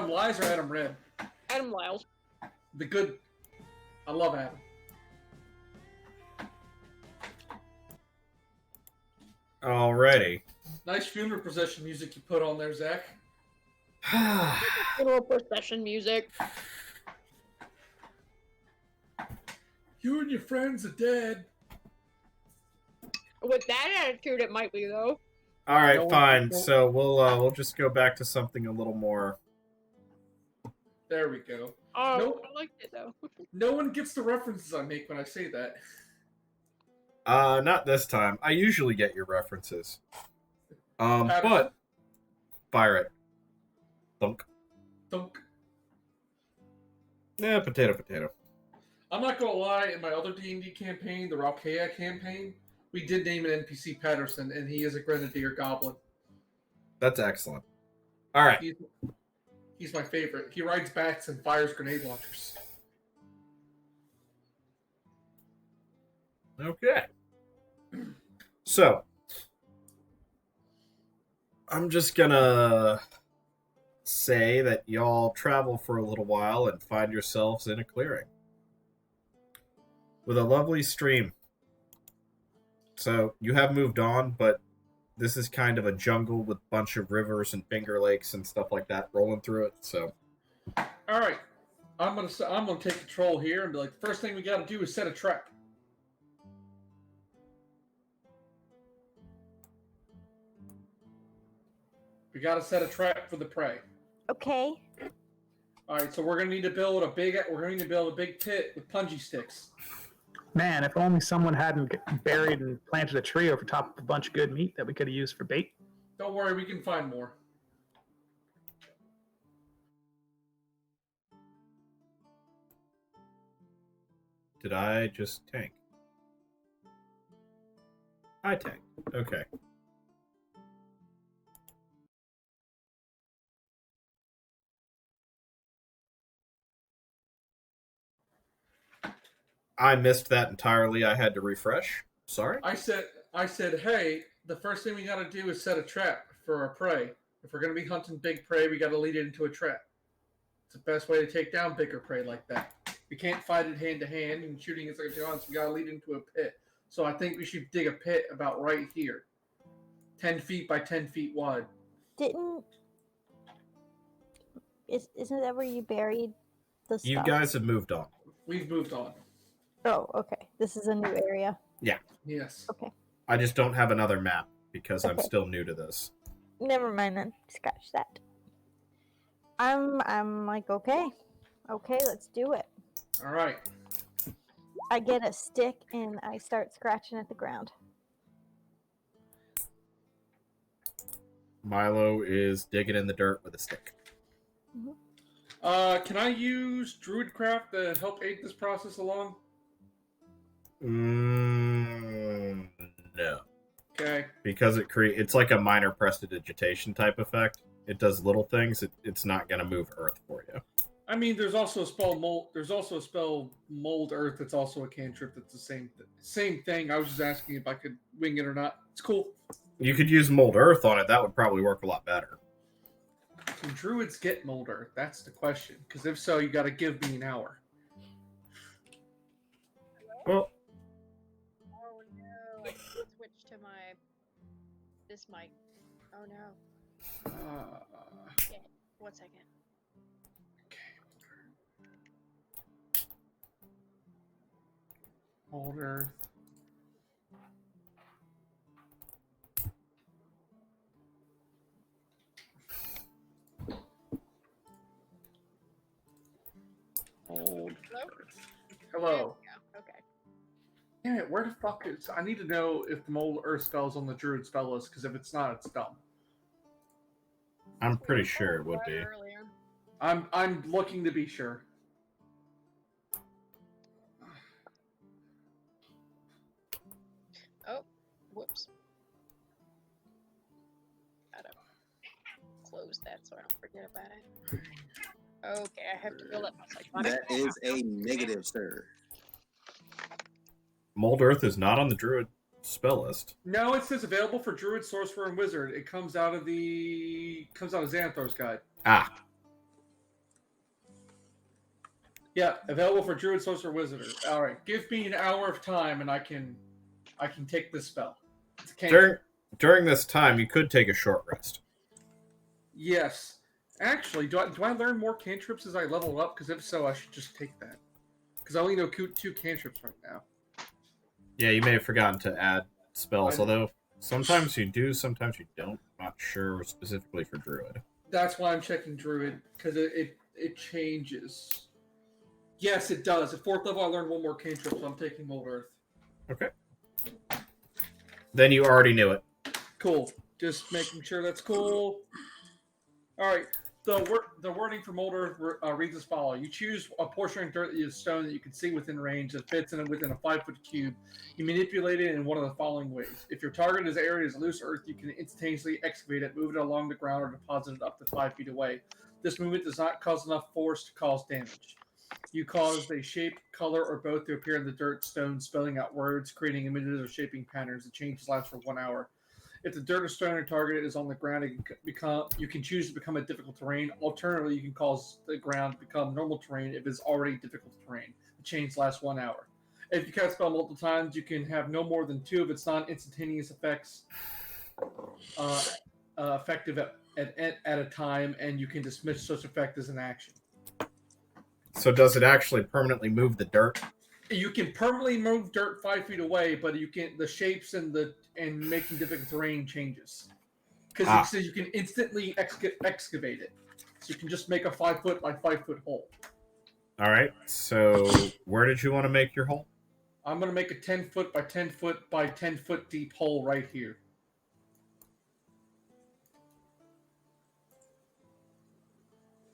Lies or Adam Red? Adam Lyles. The good. I love Adam. Alrighty. Nice funeral procession music you put on there, Zach. Funeral procession music. You and your friends are dead. With that attitude, it might be though. All right, fine. So we'll just go back to something a little more. There we go. Oh, nope. I liked it though. No one gets the references I make when I say that. Not this time. I usually get your references. But fire it. Thunk. Thunk. Yeah, potato. I'm not gonna lie. In my other D&D campaign, the Ralkea campaign, we did name an NPC Patterson, and he is a Grenadier Goblin. That's excellent. All right. He's my favorite. He rides bats and fires grenade launchers. Okay. So, I'm just gonna say that y'all travel for a little while and find yourselves in a clearing with a lovely stream. So, you have moved on, but this is kind of a jungle with a bunch of rivers and finger lakes and stuff like that rolling through it. So, all right, I'm gonna take control here and be like, the first thing we got to do is set a trap. We got to set a trap for the prey. Okay. All right, so we're gonna need to build a big pit with punji sticks. Man, if only someone hadn't buried and planted a tree over top of a bunch of good meat that we could have used for bait. Don't worry, we can find more. did I just tank? I tanked. Okay. I missed that entirely. I had to refresh. Sorry. I said, hey, the first thing we got to do is set a trap for our prey. If we're going to be hunting big prey, we got to lead it into a trap. It's the best way to take down bigger prey like that. We can't fight it hand to hand and shooting is like so we got to lead it into a pit. So I think we should dig a pit about right here, 10 feet by 10 feet wide. Isn't that where you buried the stuff? You guys have moved on. We've moved on. Oh, okay. This is a new area. Yeah. Yes. Okay. I just don't have another map because I'm Okay. still new to this. Never mind then. Scratch that. I'm like, okay, let's do it. All right. I get a stick and I start scratching at the ground. Milo is digging in the dirt with a stick. Can I use Druidcraft to help aid this process along? No. Okay. Because it's like a minor prestidigitation type effect. It does little things. It's not going to move Earth for you. I mean, there's also a spell mold. There's also a spell Mold Earth. That's also a cantrip. That's the same thing. I was just asking if I could wing it or not. It's cool. You could use Mold Earth on it. That would probably work a lot better. Can druids get Mold Earth? That's the question. Because if so, you got to give me an hour. Well, Oh no! I switched to this mic. Oh no! Okay, 1 second. Mold Earth. Mold Hello? Earth. Hello. Yeah, okay. Damn it, where the fuck is... I need to know if the Mold Earth spell's on the Druid spell list, because if it's not, it's dumb. I'm pretty sure it would be. Earlier. I'm looking to be sure. Oh, whoops. Gotta close that so I don't forget about it. Okay, I have to fill up my psychotic. That is a negative, sir. Mold Earth is not on the Druid spell list. No, it says available for Druid, Sorcerer, and Wizard. It comes out of Xanathar's guide. Ah. Yeah, available for Druid, Sorcerer, Wizard. All right, give me an hour of time, and I can take this spell. It's a cantrip. During this time, you could take a short rest. Yes. Actually, do I learn more cantrips as I level up? Because if so, I should just take that. Because I only know 2 cantrips right now. Yeah, you may have forgotten to add spells, although sometimes you do, sometimes you don't. I'm not sure specifically for Druid. That's why I'm checking Druid, because it changes. Yes, it does. At 4th level, I learned 1 more cantrip, so I'm taking Mold Earth. Okay. Then you already knew it. Cool. Just making sure that's cool. All right. The wording for Mold Earth reads as follows. You choose a portion of dirt that is stone that you can see within range that fits within a 5-foot cube. You manipulate it in one of the following ways. If your target is area is loose earth, you can instantaneously excavate it, move it along the ground, or deposit it up to 5 feet away. This movement does not cause enough force to cause damage. You cause a shape, color, or both to appear in the dirt, stone, spelling out words, creating images, or shaping patterns. The changes last for 1 hour. If the dirt or stone or target is on the ground, you can choose to become a difficult terrain. Alternatively, you can cause the ground to become normal terrain if it's already difficult terrain. The change lasts 1 hour. If you cast a spell multiple times, you can have no more than 2 of its non-instantaneous effects effective at a time, and you can dismiss such effect as an action. So does it actually permanently move the dirt? You can permanently move dirt 5 feet away, but the shapes and making difficult terrain changes. Because it says you can instantly excavate it. So you can just make a 5-foot by 5-foot hole. All right. So where did you want to make your hole? I'm going to make a 10-foot by 10-foot by 10-foot deep hole right here.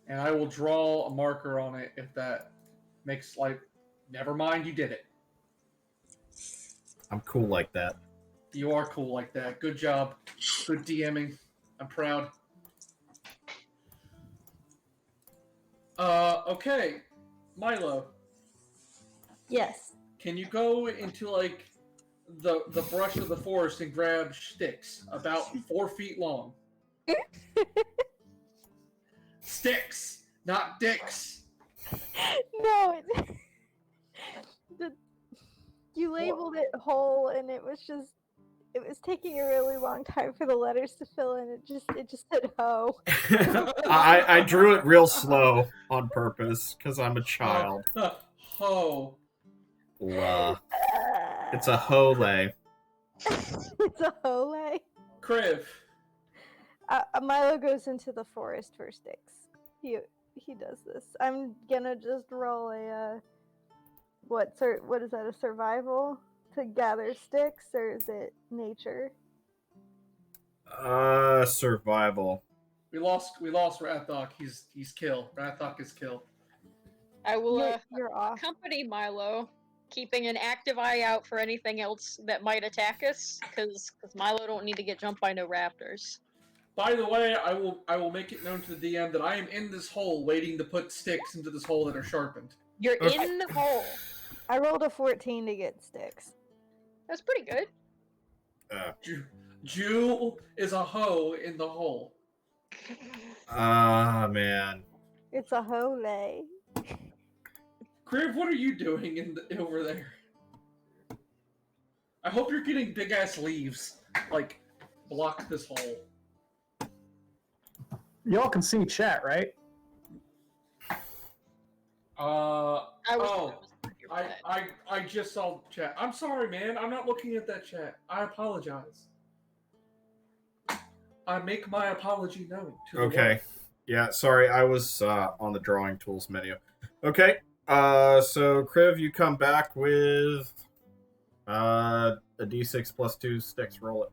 And I will draw a marker on it if that makes life... Never mind, you did it. I'm cool like that. You are cool like that. Good job. Good DMing. I'm proud. Okay. Milo. Yes. can you go into like the brush of the forest and grab sticks about 4 feet long? Sticks, not dicks. No, you labeled it whole, and it was taking a really long time for the letters to fill in. It just said ho. I drew it real slow on purpose because I'm a child. Ho. It's a hole. It's a hole. Kriv. Milo goes into the forest for sticks. He does this. I'm gonna just roll a what is that, a survival to gather sticks, or is it nature? Survival. We lost Rathok. He's kill. Rathok is kill. I will You're off. accompany Milo, keeping an active eye out for anything else that might attack us, because Milo don't need to get jumped by no raptors. By the way, I will make it known to the DM that I am in this hole waiting to put sticks into this hole that are sharpened. You're in the hole. I rolled a 14 to get sticks. That's pretty good. Jewel is a hoe in the hole. Man. It's a hole. Kriv, what are you doing over there? I hope you're getting big ass leaves. Like, block this hole. Y'all can see chat, right? I just saw chat. I'm sorry, man. I'm not looking at that chat. I apologize. I make my apology known to the Okay. world. Yeah, sorry, I was on the drawing tools menu. Okay. So Kriv, you come back with a D6 plus 2 sticks. Roll it.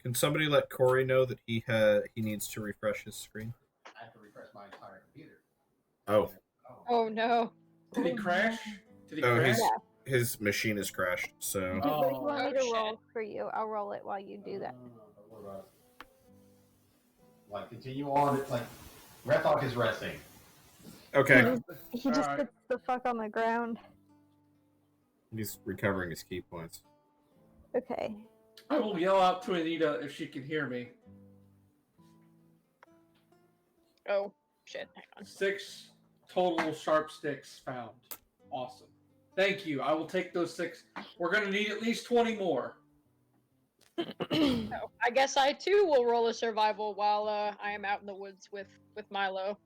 Can somebody let Corey know that he needs to refresh his screen? I have to refresh my entire computer. Oh. Oh no. Did he crash? Did he Oh, crash? his machine has crashed, so... What do you want me to shit. roll for you? I'll roll it while you do that. Like, continue on. It's like, Rathok is resting. Okay. He just Alright. sits the fuck on the ground. He's recovering his key points. Okay. I will yell out to Anita if she can hear me. Oh shit. Hang on. 6 total sharp sticks found. Awesome. Thank you. I will take those 6. We're going to need at least 20 more. So, I guess I too will roll a survival while I am out in the woods with Milo.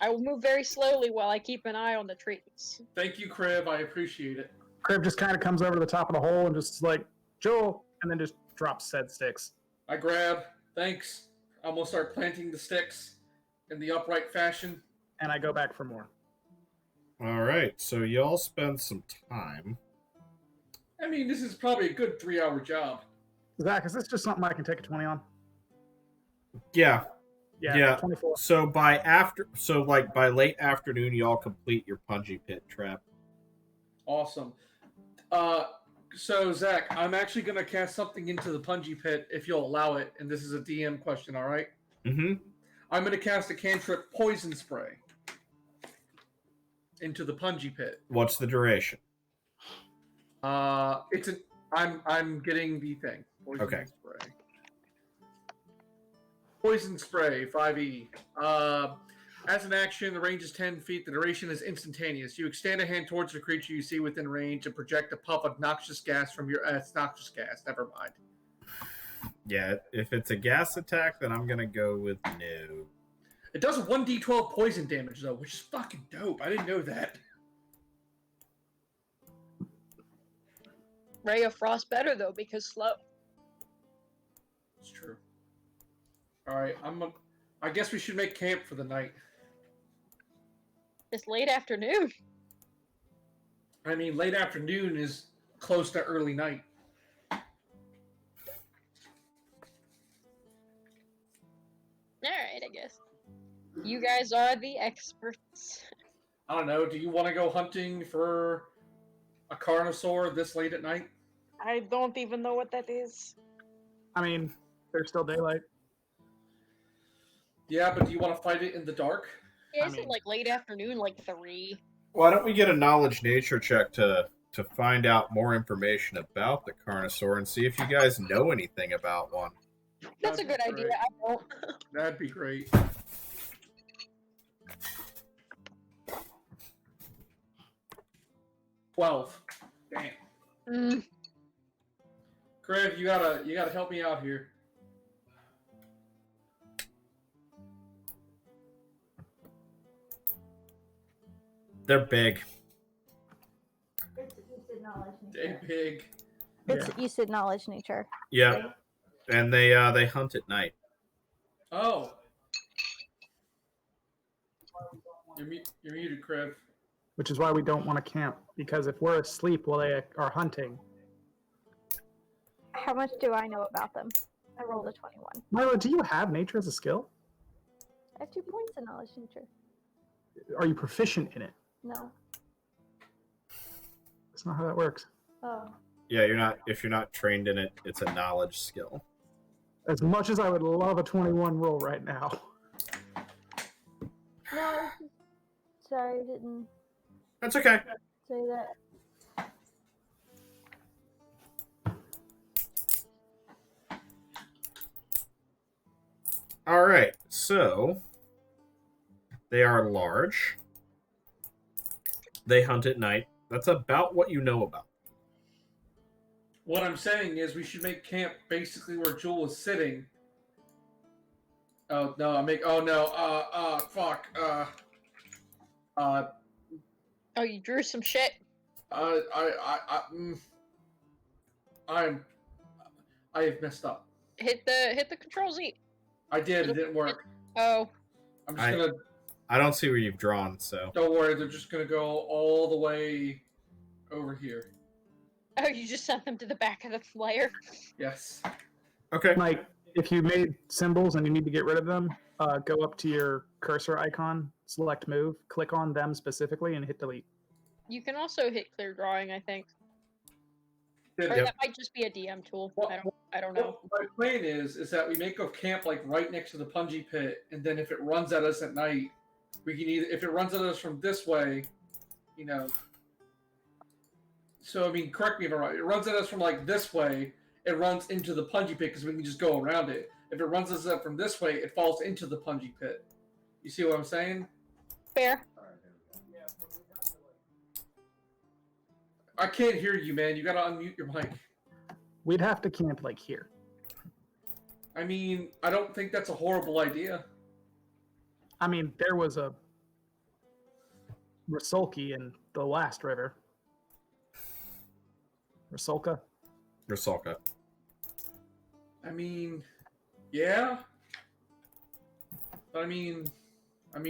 I will move very slowly while I keep an eye on the trees. Thank you, Kriv. I appreciate it. Crib just kind of comes over to the top of the hole and just like, Joel, and then just drops said sticks. I grab. Thanks. I'm going to start planting the sticks in the upright fashion. And I go back for more. All right, so y'all spend some time. I mean, this is probably a good 3-hour job. Zach, is this just something I can take a 20 on? Yeah. Yeah. 24. So by late afternoon, y'all complete your punji pit trap. Awesome. So, Zach, I'm actually going to cast something into the punji pit if you'll allow it, and this is a DM question, all right? Mm-hmm. I'm going to cast a cantrip poison spray into the punji pit. What's the duration? I'm getting the thing. Poison spray. Poison spray, 5e. As an action, the range is 10 feet. The duration is instantaneous. You extend a hand towards the creature you see within range and project a puff of noxious gas from your... it's noxious gas. Never mind. Yeah, if it's a gas attack, then I'm going to go with no. It does 1d12 poison damage, though, which is fucking dope. I didn't know that. Ray of Frost better, though, because slow. It's true. Alright, I guess we should make camp for the night. It's late afternoon. I mean, late afternoon is close to early night. Alright, I guess. You guys are the experts. I don't know, do you want to go hunting for a carnosaur this late at night? I don't even know what that is. I mean, there's still daylight. Yeah, but do you want to fight it in the dark? Yeah, I is it mean- like late afternoon, like 3? Why don't we get a knowledge nature check to find out more information about the Carnosaur and see if you guys know anything about one? That's a That'd good be idea. great. I don't. That'd be great. 12. Damn. Mm, Crave, you gotta help me out here. They're big. Day big. You said knowledge nature. Yeah, and they hunt at night. Oh. You're muted, Crave. Which is why we don't want to camp, because if we're asleep while they are hunting. How much do I know about them? I rolled a 21. Milo, do you have nature as a skill? I have 2 points in knowledge nature. Are you proficient in it? No. That's not how that works. Oh. Yeah, you're not. If you're not trained in it, it's a knowledge skill. As much as I would love a 21 roll right now. No, sorry, I didn't That's okay. say that. All right, so they are large. They hunt at night. That's about what you know about. What I'm saying is we should make camp basically where Jewel is sitting. Oh no, fuck. oh, you drew some shit. I have messed up. Hit the Control Z. I did. It didn't work. Oh. I'm just gonna. I don't see where you've drawn, so. Don't worry. They're just gonna go all the way over here. Oh, you just sent them to the back of the layer. Yes. Okay. Like, if you made symbols and you need to get rid of them, go up to your cursor icon, select move, click on them specifically, and hit delete. You can also hit clear drawing, I think. Or Yep. that might just be a DM tool. Well, I don't know. My plan is that we make a camp like right next to the punji pit, and then if it runs at us at night, we can either if it runs at us from this way, you know. So I mean, correct me if I'm right. It runs at us from like this way. It runs into the punji pit because we can just go around it. If it runs us up from this way, it falls into the punji pit. You see what I'm saying? Fair. I can't hear you, man. You gotta unmute your mic. We'd have to camp like here. I mean, I don't think that's a horrible idea. I mean, there was a Rusolki in the last river. Rusolka? Rusalka. I mean, yeah. But I mean,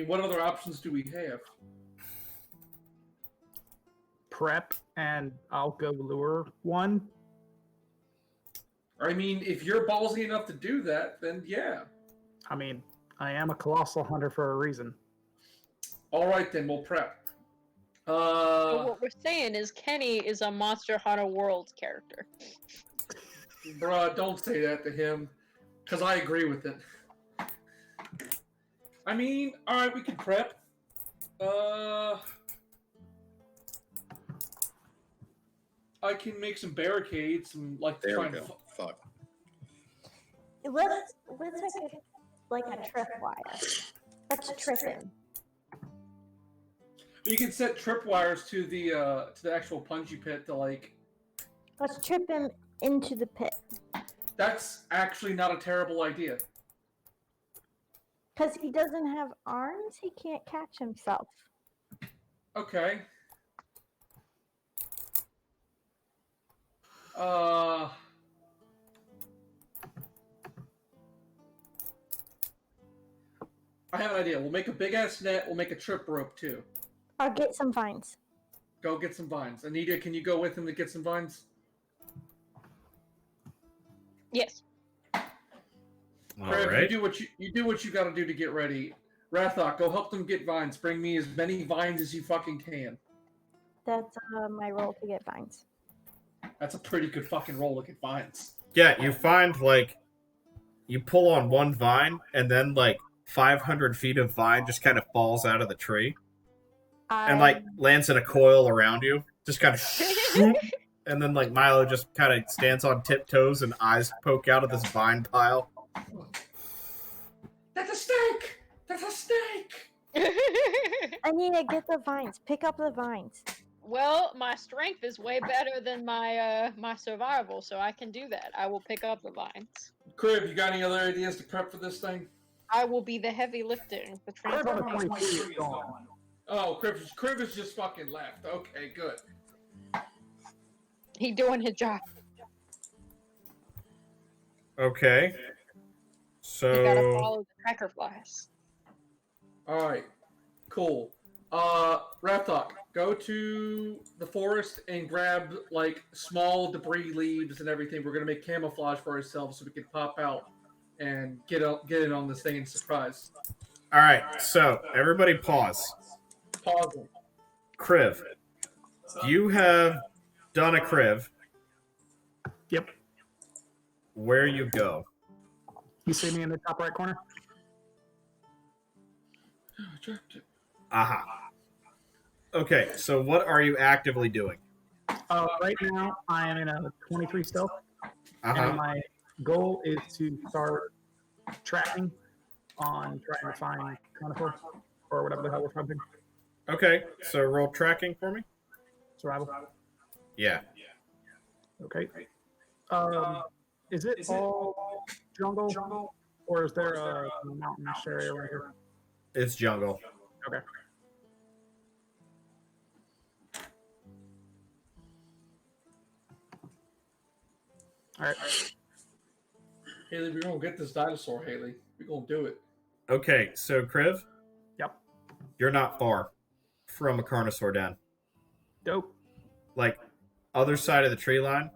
what other options do we have? Prep, and I'll go lure one. I mean, if you're ballsy enough to do that, then yeah. I mean, I am a colossal hunter for a reason. All right, then we'll prep. But what we're saying is Kenny is a Monster Hunter World character. Bruh, don't say that to him, because I agree with it. I mean, all right, we can prep. I can make some barricades and like There try we and go. Fuck. Let's make it like a tripwire. Let's trip him. You can set tripwires to the actual punji pit to like. Let's trip him into the pit. That's actually not a terrible idea. Because he doesn't have arms, he can't catch himself. Okay. I have an idea. We'll make a big ass net. We'll make a trip rope too. I'll get some vines. Go get some vines. Anita, can you go with him to get some vines? Yes. All Crab, right. you do what you got to do to get ready. Rathok, go help them get vines. Bring me as many vines as you fucking can. That's my role to get vines. That's a pretty good fucking roll to get vines. Yeah, you find, like, you pull on one vine, and then, like, 500 feet of vine just kind of falls out of the tree. And, like, lands in a coil around you. Just kind of shoop. And then, like, Milo just kind of stands on tiptoes and eyes poke out of this vine pile. That's a snake! That's a snake! I need to get the vines. Pick up the vines. Well, my strength is way better than my my survival, so I can do that. I will pick up the vines. Crib, you got any other ideas to prep for this thing? I will be the heavy lifting, the Crib on the transformation. 23 is gone. Oh, Crib is just fucking left. Okay, good. He doing his job. Okay. So... You gotta follow the tracker flies. Alright, cool. Rathok, go to the forest and grab, like, small debris leaves and everything. We're gonna make camouflage for ourselves so we can pop out and get in on this thing and surprise. Alright, so, everybody pause. Pausing. Kriv. You have done a Kriv. Yep. Where you go? You see me in the top right corner? Aha. Okay, so what are you actively doing? Right now, I am in a 23 stealth. Uh-huh. And my goal is to start tracking on trying to find Dinosaurs or whatever the hell we're hunting. Okay, so roll tracking for me. Survival. Yeah. Okay. Is it all jungle, or is there a mountainous area right here? It's jungle. Okay. All right. Haley, we're gonna get this dinosaur, Haley. We're gonna do it. Okay, so Kriv? Yep. You're not far from a Carnosaur den. Dope. Like, other side of the tree line,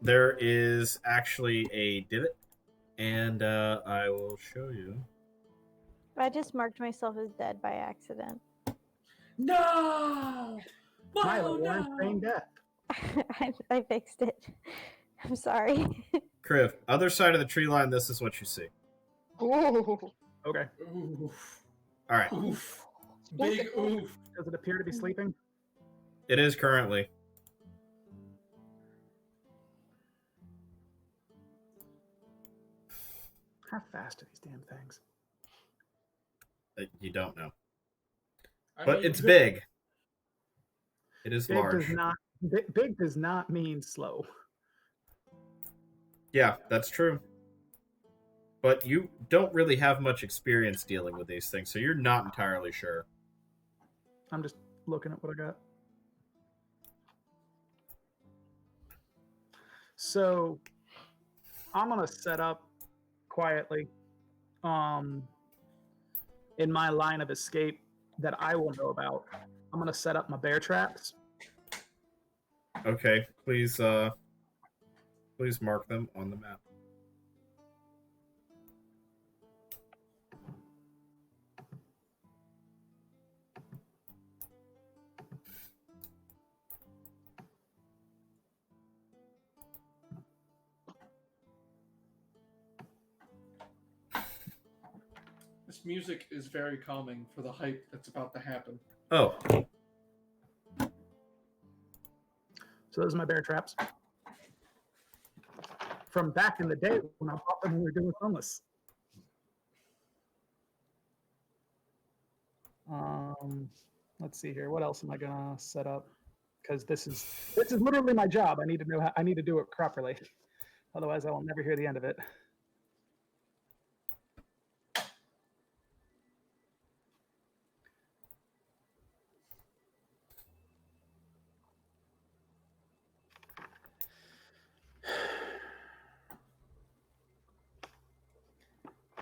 there is actually a divot, and I will show you. I just marked myself as dead by accident. No! Milo, we're saying death. I fixed it. I'm sorry. Kriv, other side of the tree line, this is what you see. Ooh. Okay. Oof. All right. Oof. Big oof. Does it appear to be sleeping? It is currently. How fast are these damn things? You don't know. I But mean, it's big. It is Big large. big does not mean slow. Yeah, that's true. But you don't really have much experience dealing with these things, so you're not entirely sure. I'm just looking at what I got. So I'm gonna set up quietly in my line of escape that I will know about. I'm gonna set up my bear traps. Okay, please mark them on the map. This music is very calming for the hype that's about to happen. Oh. So those are my bear traps. From back in the day when I bought them when we were doing homeless. Let's see here. What else am I gonna set up? Because this is literally my job. I need to know how, I need to do it properly. Otherwise, I will never hear the end of it.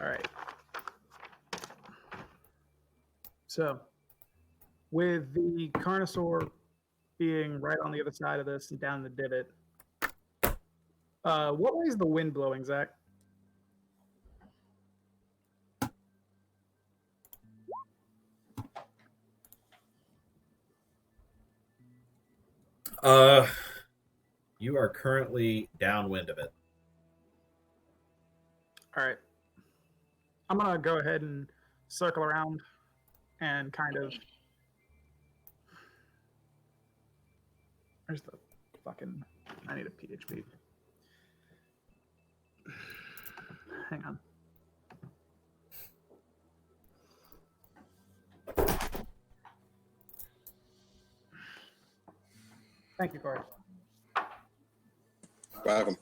All right. So, with the Carnosaur being right on the other side of this and down the divot, what way is the wind blowing, Zach? You are currently downwind of it. All right. I'm gonna go ahead and circle around and kind of. Where's the fucking? I need a PHP. Hang on. Thank you, Corey. Welcome.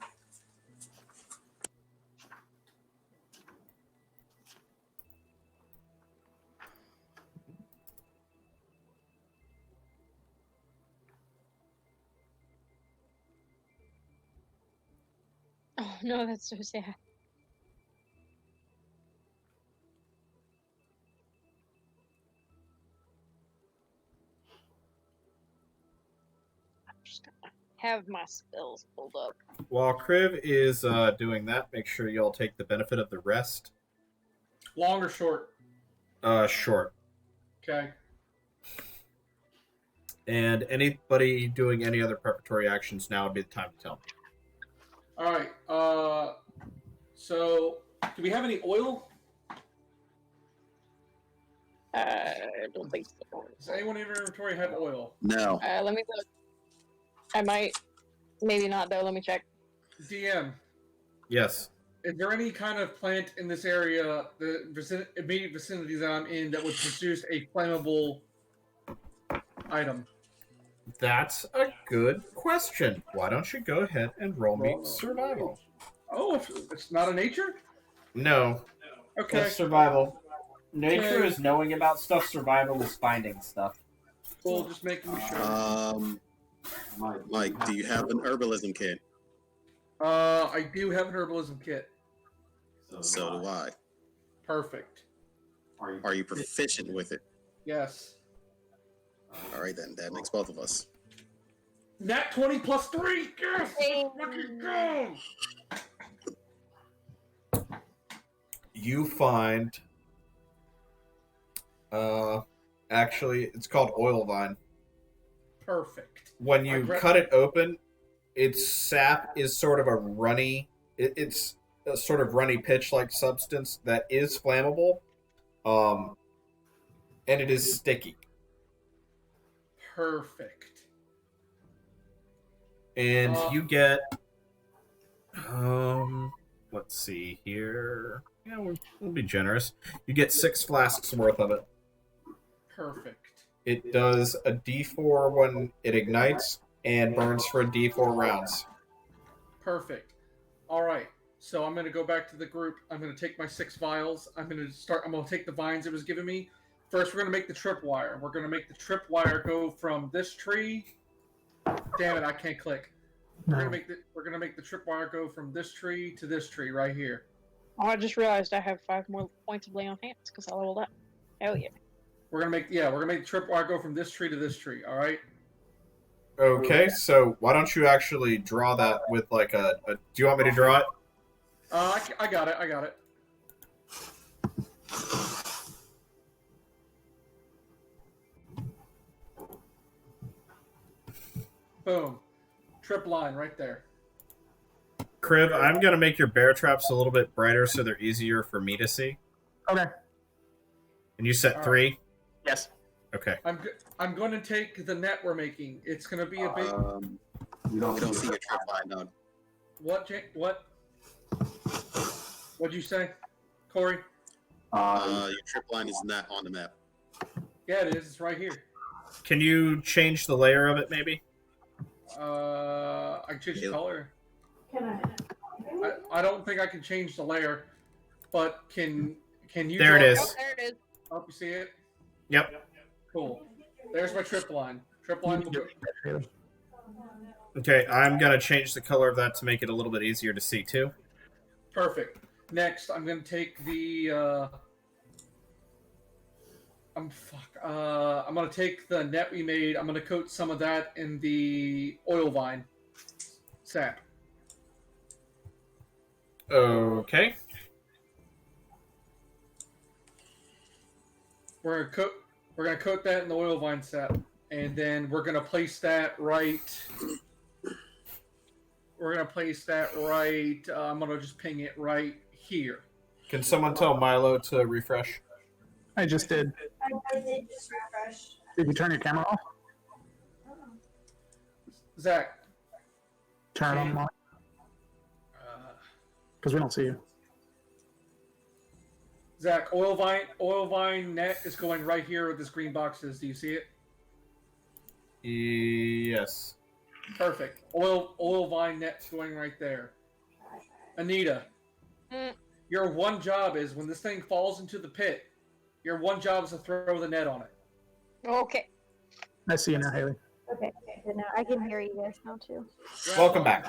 Oh no, that's so sad. I'm just gonna have my spells pulled up. While Kriv is doing that, make sure y'all take the benefit of the rest. Long or short? Short. Okay. And anybody doing any other preparatory actions now would be the time to tell me. All right. So, do we have any oil? I don't think so. Does anyone in your inventory have oil? No. Let me look. I might. Maybe not, though. Let me check. DM, Yes. is there any kind of plant in this area, the immediate vicinity that I'm in, that would produce a flammable item? That's a good question. Why don't you go ahead and roll me survival? Oh, it's not a nature? No. Okay. That's survival. Nature Okay. is knowing about stuff. Survival is finding stuff. Well, just making sure. Mike, do you have an herbalism kit? I do have an herbalism kit. So do I. Perfect. Are you proficient with it? Yes. All right, then. That makes both of us. Nat 20 plus 3! Yes! Let's fucking go! You find... actually, it's called oil vine. Perfect. When you cut it open, its sap is sort of a runny... It's a sort of runny pitch-like substance that is flammable. And it is sticky. Perfect. And you get... let's see here. Yeah, we'll be generous. You get 6 flasks worth of it. Perfect. It does a D4 when it ignites and burns for a D4 rounds. Perfect. All right. So I'm going to go back to the group. I'm going to take my 6 vials. I'm going to take the vines it was giving me. First, we're going to make the tripwire. We're going to make the tripwire go from this tree. Damn it, I can't click. We're going to make the tripwire go from this tree to this tree right here. Oh, I just realized I have 5 more points of lay on hands because I leveled up. Hell yeah. We're gonna make the tripwire go from this tree to this tree. All right. Okay, so why don't you actually draw that with like a do you want me to draw it? I got it. Boom. Trip line right there. Kriv, I'm going to make your bear traps a little bit brighter so they're easier for me to see. Okay. And you set 3? Yes. Okay. I'm going to take the net we're making. It's going to be a big... You don't see a trip line on. What, what? What'd you say, Corey? Your trip line is not on the map. Yeah, it is. It's right here. Can you change the layer of it, maybe? I can change the color. I don't think I can change the layer, but can you? There it is. Oh, there it is. Oh, you see it? Yep. Cool. There's my trip line. Trip line will go. Okay, I'm going to change the color of that to make it a little bit easier to see, too. Perfect. Next, I'm going to take the... I'm going to take the net we made. I'm going to coat some of that in the oil vine sap. Okay. We're gonna coat that in the oil vine sap. And then we're gonna place that right. We're gonna place that right. I'm gonna just ping it right here. Can someone tell Milo to refresh? I just did. I did just refresh. Did you turn your camera off? Zach. Turn it on, because we don't see you. Zach, oil vine net is going right here where this green box is. Do you see it? Yes. Perfect. Oil vine net's going right there. Anita, your one job is when this thing falls into the pit, your one job is to throw the net on it. Okay. I see you now, Haley. Okay, good now. I can hear you guys now too. Welcome back.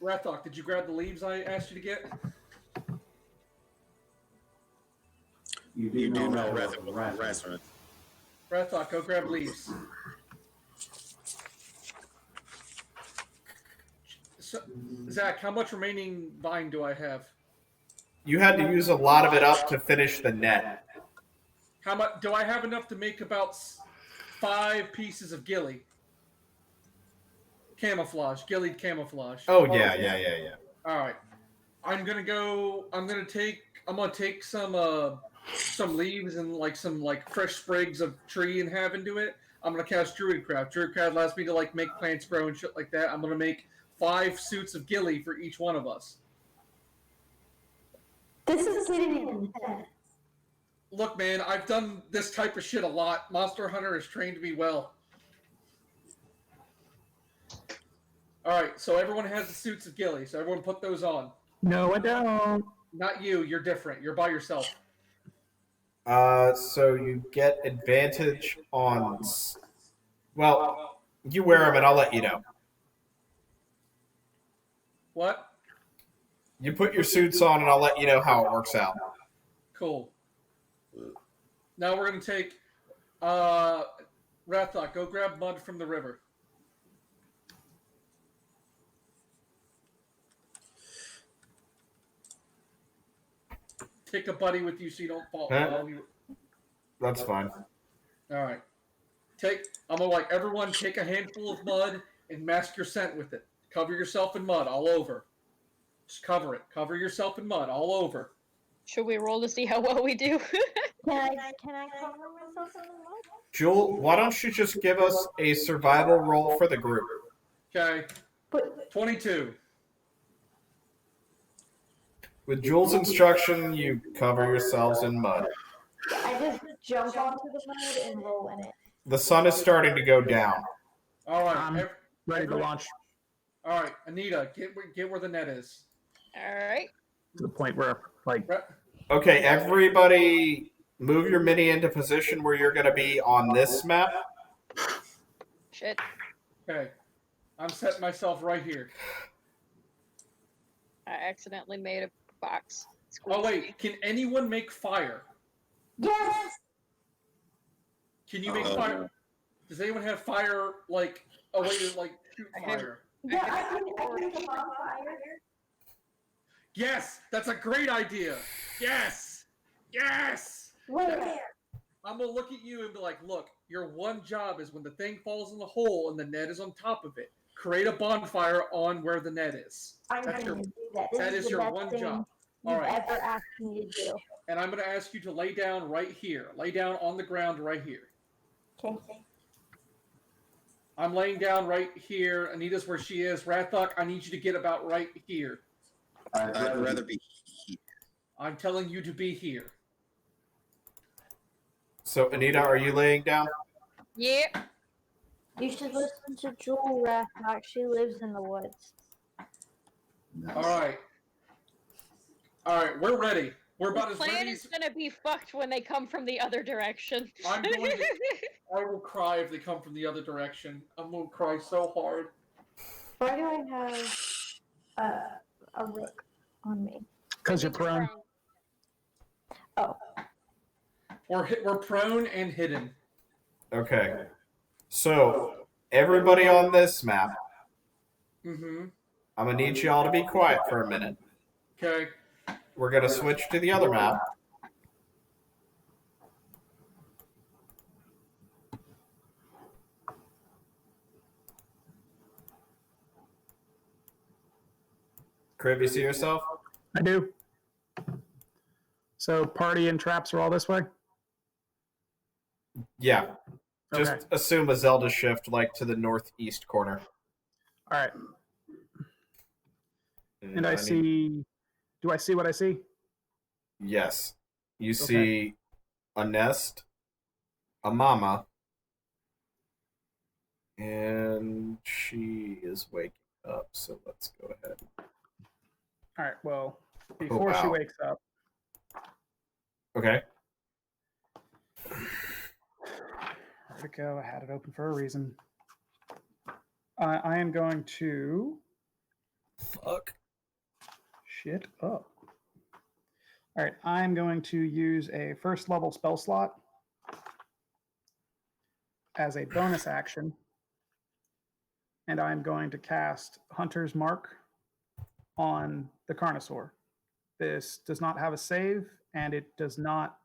Rathok, did you grab the leaves I asked you to get? You You do know restaurant. restaurant. Rathok, go grab leaves. So, Zach, how much remaining vine do I have? You had to use a lot of it up to finish the net. How much do I have enough to make about 5 pieces of ghillie? Camouflage, ghillie camouflage. Oh yeah. All right. I'm gonna take some leaves and some fresh sprigs of tree and have into it. I'm gonna cast Druidcraft. Druidcraft allows me to make plants grow and shit like that. I'm gonna make 5 suits of ghillie for each one of us. This is getting intense. Look, man, I've done this type of shit a lot. Monster Hunter has trained me well. All right, so everyone has the suits of ghillie, so everyone put those on. No, I don't. Not you. You're different. You're by yourself. So you get advantage on. Well, you wear them, and I'll let you know. What? You put your suits on, and I'll let you know how it works out. Cool. Now we're gonna take Rathok, go grab mud from the river. Take a buddy with you so you don't fall. Huh? That's fine. All right. I'm gonna everyone take a handful of mud and mask your scent with it. Cover yourself in mud all over. Just cover it. Cover yourself in mud all over. Should we roll to see how well we do? Can I cover myself in the mud? Jewel, why don't you just give us a survival roll for the group? Okay. 22. With Jewel's instruction, you cover yourselves in mud. I just jump onto the mud and roll in it. The sun is starting to go down. All right. I'm ready to launch. All right, Anita, get where the net is. All right. To the point where, Okay, everybody move your mini into position where you're going to be on this map. Shit. Okay. I'm setting myself right here. I accidentally made a box. Oh, wait. Can anyone make fire? Yes. Can you make fire? Does anyone have fire, a way to, shoot fire? Yeah, I can make a bonfire. Yes! That's a great idea! Yes! Yes! Where? I'm gonna look at you and be like, look, your one job is when the thing falls in the hole and the net is on top of it, create a bonfire on where the net is. I'm going to do that. This That is the your best one thing job. You've All right. ever asked me to do. And I'm gonna ask you to lay down right here. Lay down on the ground right here. Okay. I'm laying down right here. Anita's where she is. Rathok, I need you to get about right here. I'd rather be here. I'm telling you to be here. So, Anita, are you laying down? Yep. You should listen to Jewel Rathok. She lives in the woods. All right. All right, we're ready. We're about The as plan ready is as gonna be fucked when they come from the other direction. I'm going to. I will cry if they come from the other direction. I'm going to cry so hard. Why do I have a rook on me? Because you're prone. Oh. We're prone and hidden. Okay. So, everybody on this map, Mm-hmm. I'm going to need y'all to be quiet for a minute. Okay. We're going to switch to the other map. Crib, you see yourself? I do. So party and traps are all this way? Yeah. Just Okay. assume a Zelda shift, like, to the northeast corner. All right. And I see... Do I see what I see? Yes. You see a nest, a mama, and she is waking up, so let's go ahead. All right, well, before she wakes up... Okay. Where'd it go? I had it open for a reason. I am going to... Fuck. Shit up. All right, I'm going to use a first level spell slot as a bonus action, and I'm going to cast Hunter's Mark on the Carnosaur. This does not have a save, and it does not...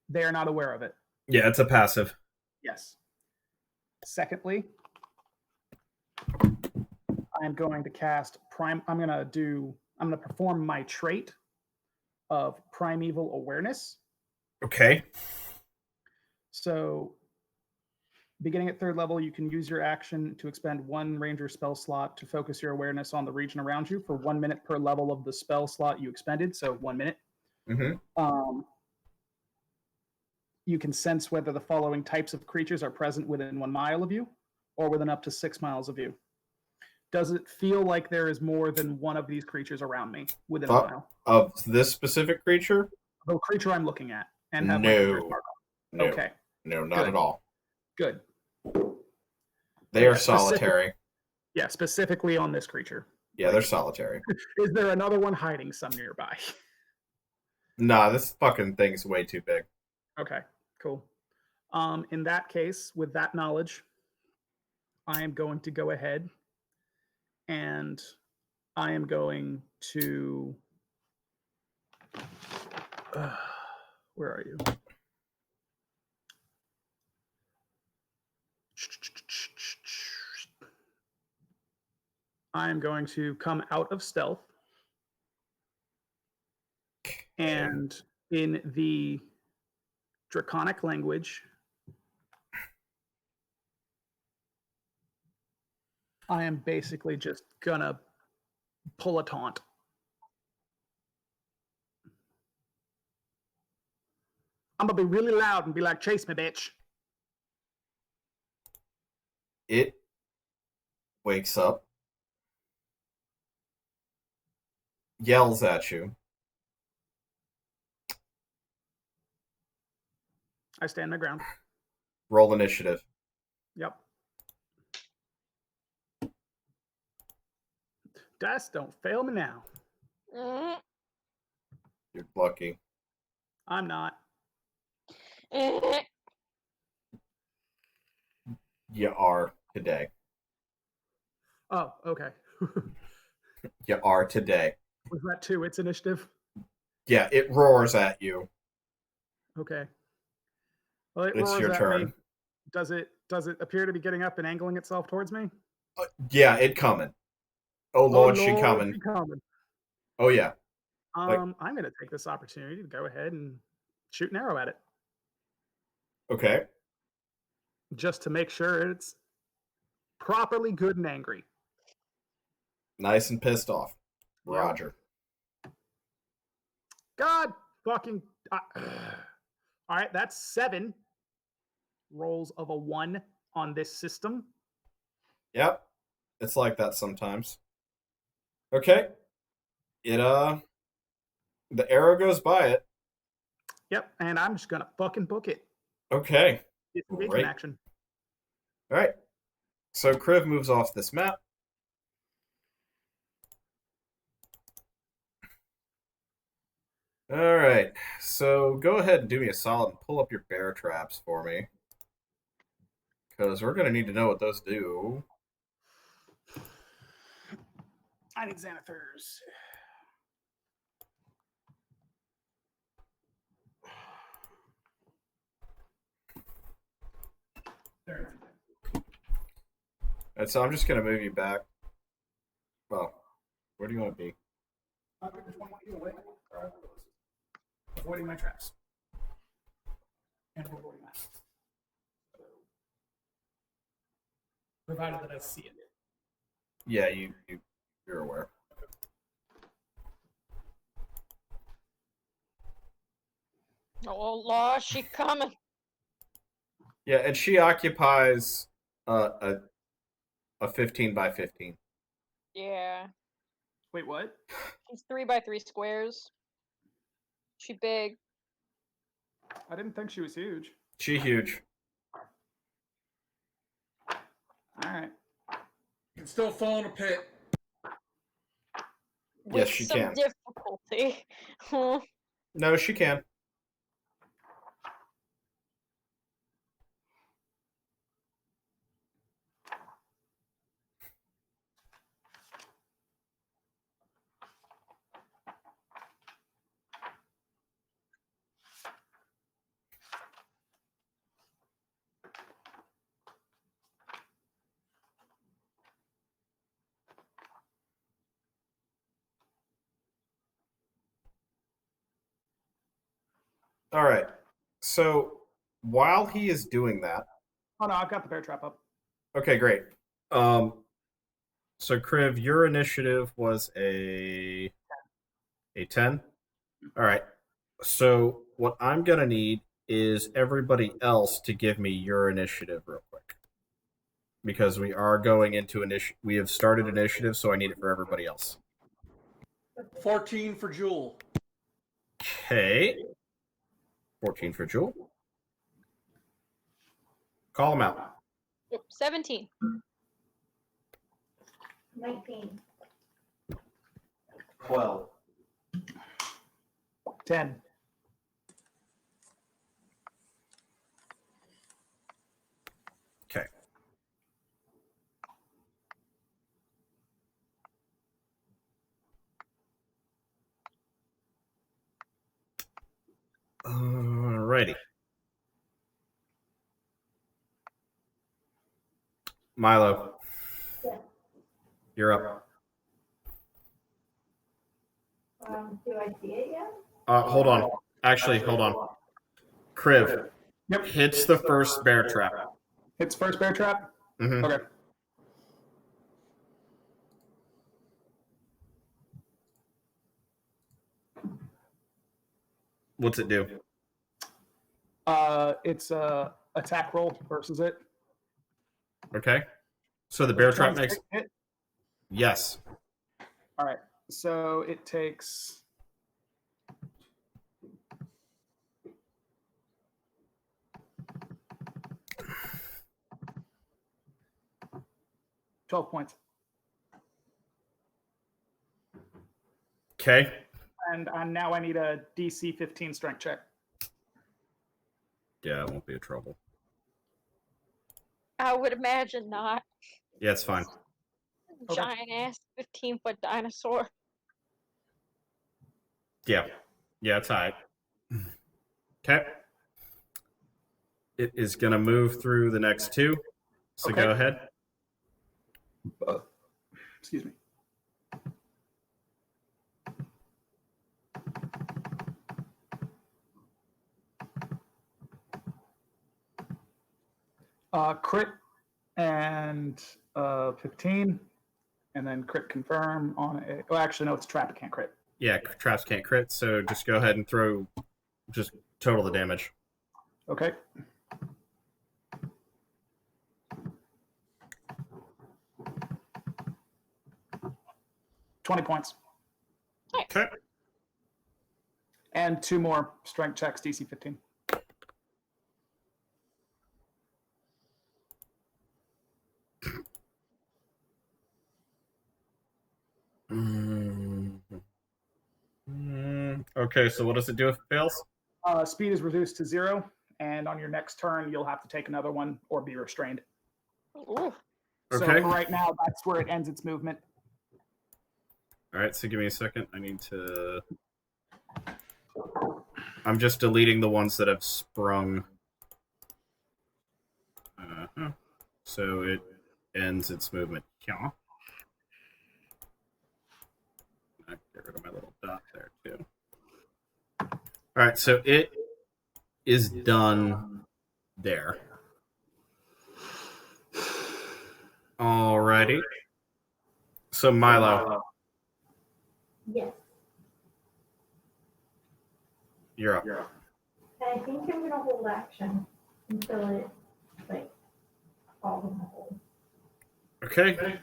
They are not aware of it. Yeah, it's a passive. Yes. Secondly, I'm going to cast I'm going to perform my trait of Primeval Awareness. Okay. So, beginning at 3rd level, you can use your action to expend 1 ranger spell slot to focus your awareness on the region around you for 1 minute per level of the spell slot you expended, so 1 minute. Mm-hmm. You can sense whether the following types of creatures are present within 1 mile of you or within up to 6 miles of you. Does it feel like there is more than one of these creatures around me within a mile? Of this specific creature? The creature I'm looking at. And have no. No. Okay. No, not at all. Good. They are solitary. Yeah, specifically on this creature. Yeah, they're solitary. Is there another one hiding some nearby? Nah, this fucking thing's way too big. Okay, cool. In that case, with that knowledge, I am going to go ahead and I am going to... where are you? I'm going to come out of stealth, and in the Draconic language, I am basically just gonna pull a taunt. I'm gonna be really loud and be like, "Chase me, bitch." It wakes up, yells at you. I stand my ground. Roll initiative. Yep. Dice don't fail me now. You're lucky. I'm not. You are today. Oh, okay. You are today. Was that 2 its initiative? Yeah, it roars at you. Okay. Well, it It's roars your at turn. me. Does it appear to be getting up and angling itself towards me? Yeah, it coming. Oh Lord, she coming. Oh yeah. I'm going to take this opportunity to go ahead and shoot an arrow at it. Okay. Just to make sure it's properly good and angry. Nice and pissed off. Yep. Roger. God fucking... all right, that's 7 rolls of a 1 on this system. Yep. It's like that sometimes. Okay. It the arrow goes by it. Yep, and I'm just gonna fucking book it. Okay. Disengagement action. Alright. So Kriv moves off this map. Alright. So go ahead and do me a solid and pull up your bear traps for me. Because we're gonna need to know what those do. I need Xanathars. And so I'm just gonna move you back. Well, where do you want to be? 120 feet away, avoiding my traps. And avoiding that. Provided that I see it. Yeah, you're aware. Oh, Lord, she coming. Yeah, and she occupies a 15 by 15. Yeah. Wait, what? She's 3x3 squares. She big. I didn't think she was huge. She huge. All right. You can still fall in a pit. With Yes, she some can. difficulty. No, she can. All right. So while he is doing that, Oh no, I've got the bear trap up. okay, great. So Kriv, your initiative was a 10. All right. So what I'm gonna need is everybody else to give me your initiative real quick, because we are going into initiative. We have started initiative, so I need it for everybody else. 14 for Jewel. Okay. 14 for Jewel. Call him out. 17. 19. 12. 10. Okay. Alrighty. Milo, Yeah. you're up. Do I see it yet? Hold on. Actually, hold on. Kriv. Yep. Hits the first bear trap. Hits first bear trap? Mm-hmm. Okay. What's it do? It's a attack roll versus it. Okay. So the bear trap 26 makes... hit? Yes. All right. So it takes 12 points. Okay. And now I need a DC 15 strength check. Yeah, it won't be a trouble. I would imagine not. Yeah, it's fine. Okay. Giant ass 15-foot dinosaur. Yeah. Yeah, it's all right. Okay. It is going to move through the next two. So Okay. go ahead. Excuse me. Crit and 15, and then crit confirm on it. Oh, actually, no, it's trap. It can't crit. Yeah, traps can't crit, so just go ahead and throw just total the damage. Okay. $20 points. Okay. And 2 more strength checks, DC 15. Okay, so what does it do if it fails? Speed is reduced to 0, and on your next turn, you'll have to take another one or be restrained. Ooh. So Okay. for right now, that's where it ends its movement. All right, so give me a second. I need to... I'm just deleting the ones that have sprung. So it ends its movement. Yeah. Get rid of my little dot there, too. All right, so it is done there. Alrighty. So, Milo, Yes. you're up. I think I'm gonna hold action until it, like, falls in the hole. Okay.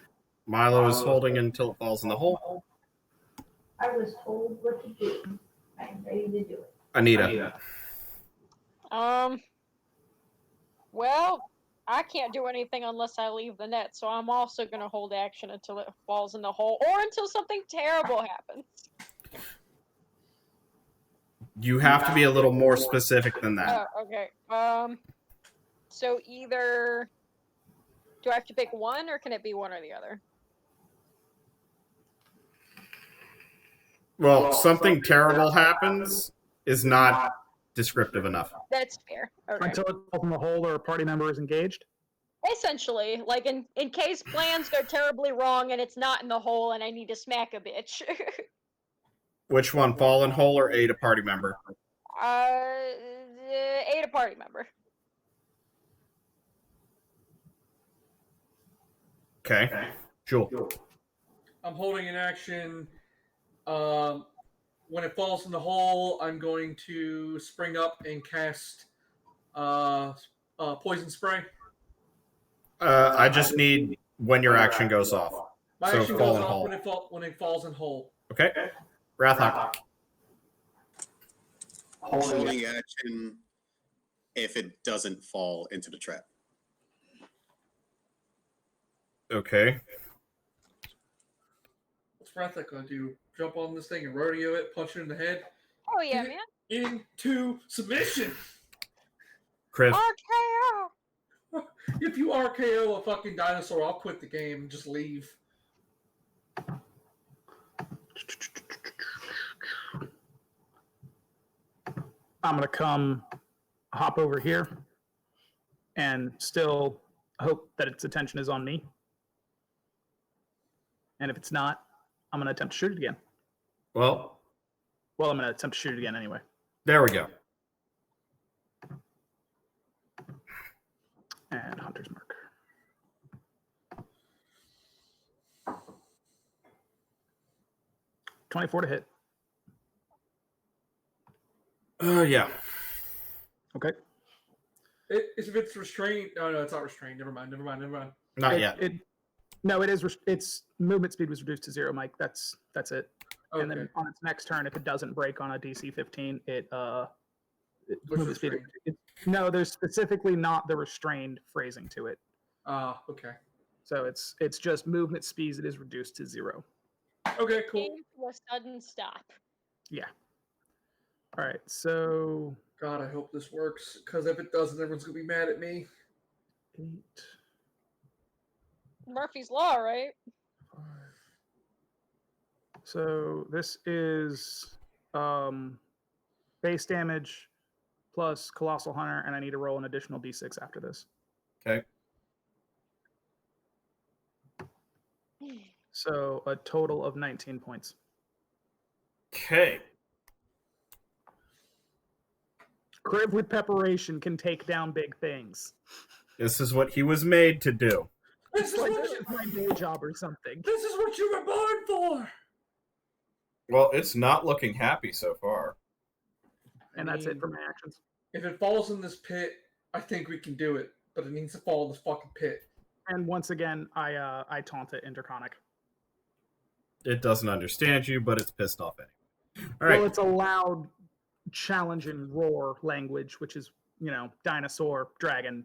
Milo is holding until it falls in the hole. I was told what to do. I'm ready to do it. Anita. Well, I can't do anything unless I leave the net, so I'm also going to hold action until it falls in the hole, or until something terrible happens. You have to be a little more specific than that. Oh, okay. So either... Do I have to pick one, or can it be one or the other? Well, something terrible happens is not descriptive enough. That's fair. Okay. Until it falls in the hole or a party member is engaged? Essentially, like in case plans go terribly wrong and it's not in the hole and I need to smack a bitch. Which one, fallen hole or aid a party member? Aid a party member. Okay. Jewel. I'm holding an action. When it falls in the hole, I'm going to spring up and cast poison spray. I just need when your action goes off. My So action fallen goes hole. off when it falls in hole. Okay. Wrathhawk. Holding action if it doesn't fall into the trap. Okay. What's Wrathhawk gonna do? Jump on this thing and rodeo it, punch it in the head? Oh yeah, Get man. Into submission. Chris. RKO. If you RKO a fucking dinosaur, I'll quit the game and just leave. I'm going to hop over here and still hope that its attention is on me. And if it's not, I'm going to attempt to shoot it again. Well, I'm going to attempt to shoot it again anyway. there we go. And Hunter's Mark. .24 to hit. Yeah. Okay. If it's restrained, no, it's not restrained. Never mind. Not yet. No, it is. Its movement speed was reduced to 0, Mike. That's it. Okay. And then on its next turn, if it doesn't break on a DC 15, What's restrained? No, there's specifically not the restrained phrasing to it. Okay. So it's just movement speed. It is reduced to 0. Okay, cool. Aim to a sudden stop. Yeah. All right. So God, I hope this works, because if it doesn't, everyone's gonna be mad at me. 8. Murphy's Law, right? So this is base damage plus Colossal Hunter, and I need to roll an additional d6 after this. Okay. So a total of 19 points. Okay. Crib with preparation can take down big things. This is what he was made to do. This is, Like what this is my day job or something. this is what you were born for. Well, it's not looking happy so far. And that's it for my actions. If it falls in this pit, I think we can do it, but it needs to fall in this fucking pit. And once again, I taunt it interconic. It doesn't understand you, but it's pissed off anyway. All right. Well, it's a loud, challenging roar language, which is, dinosaur, dragon.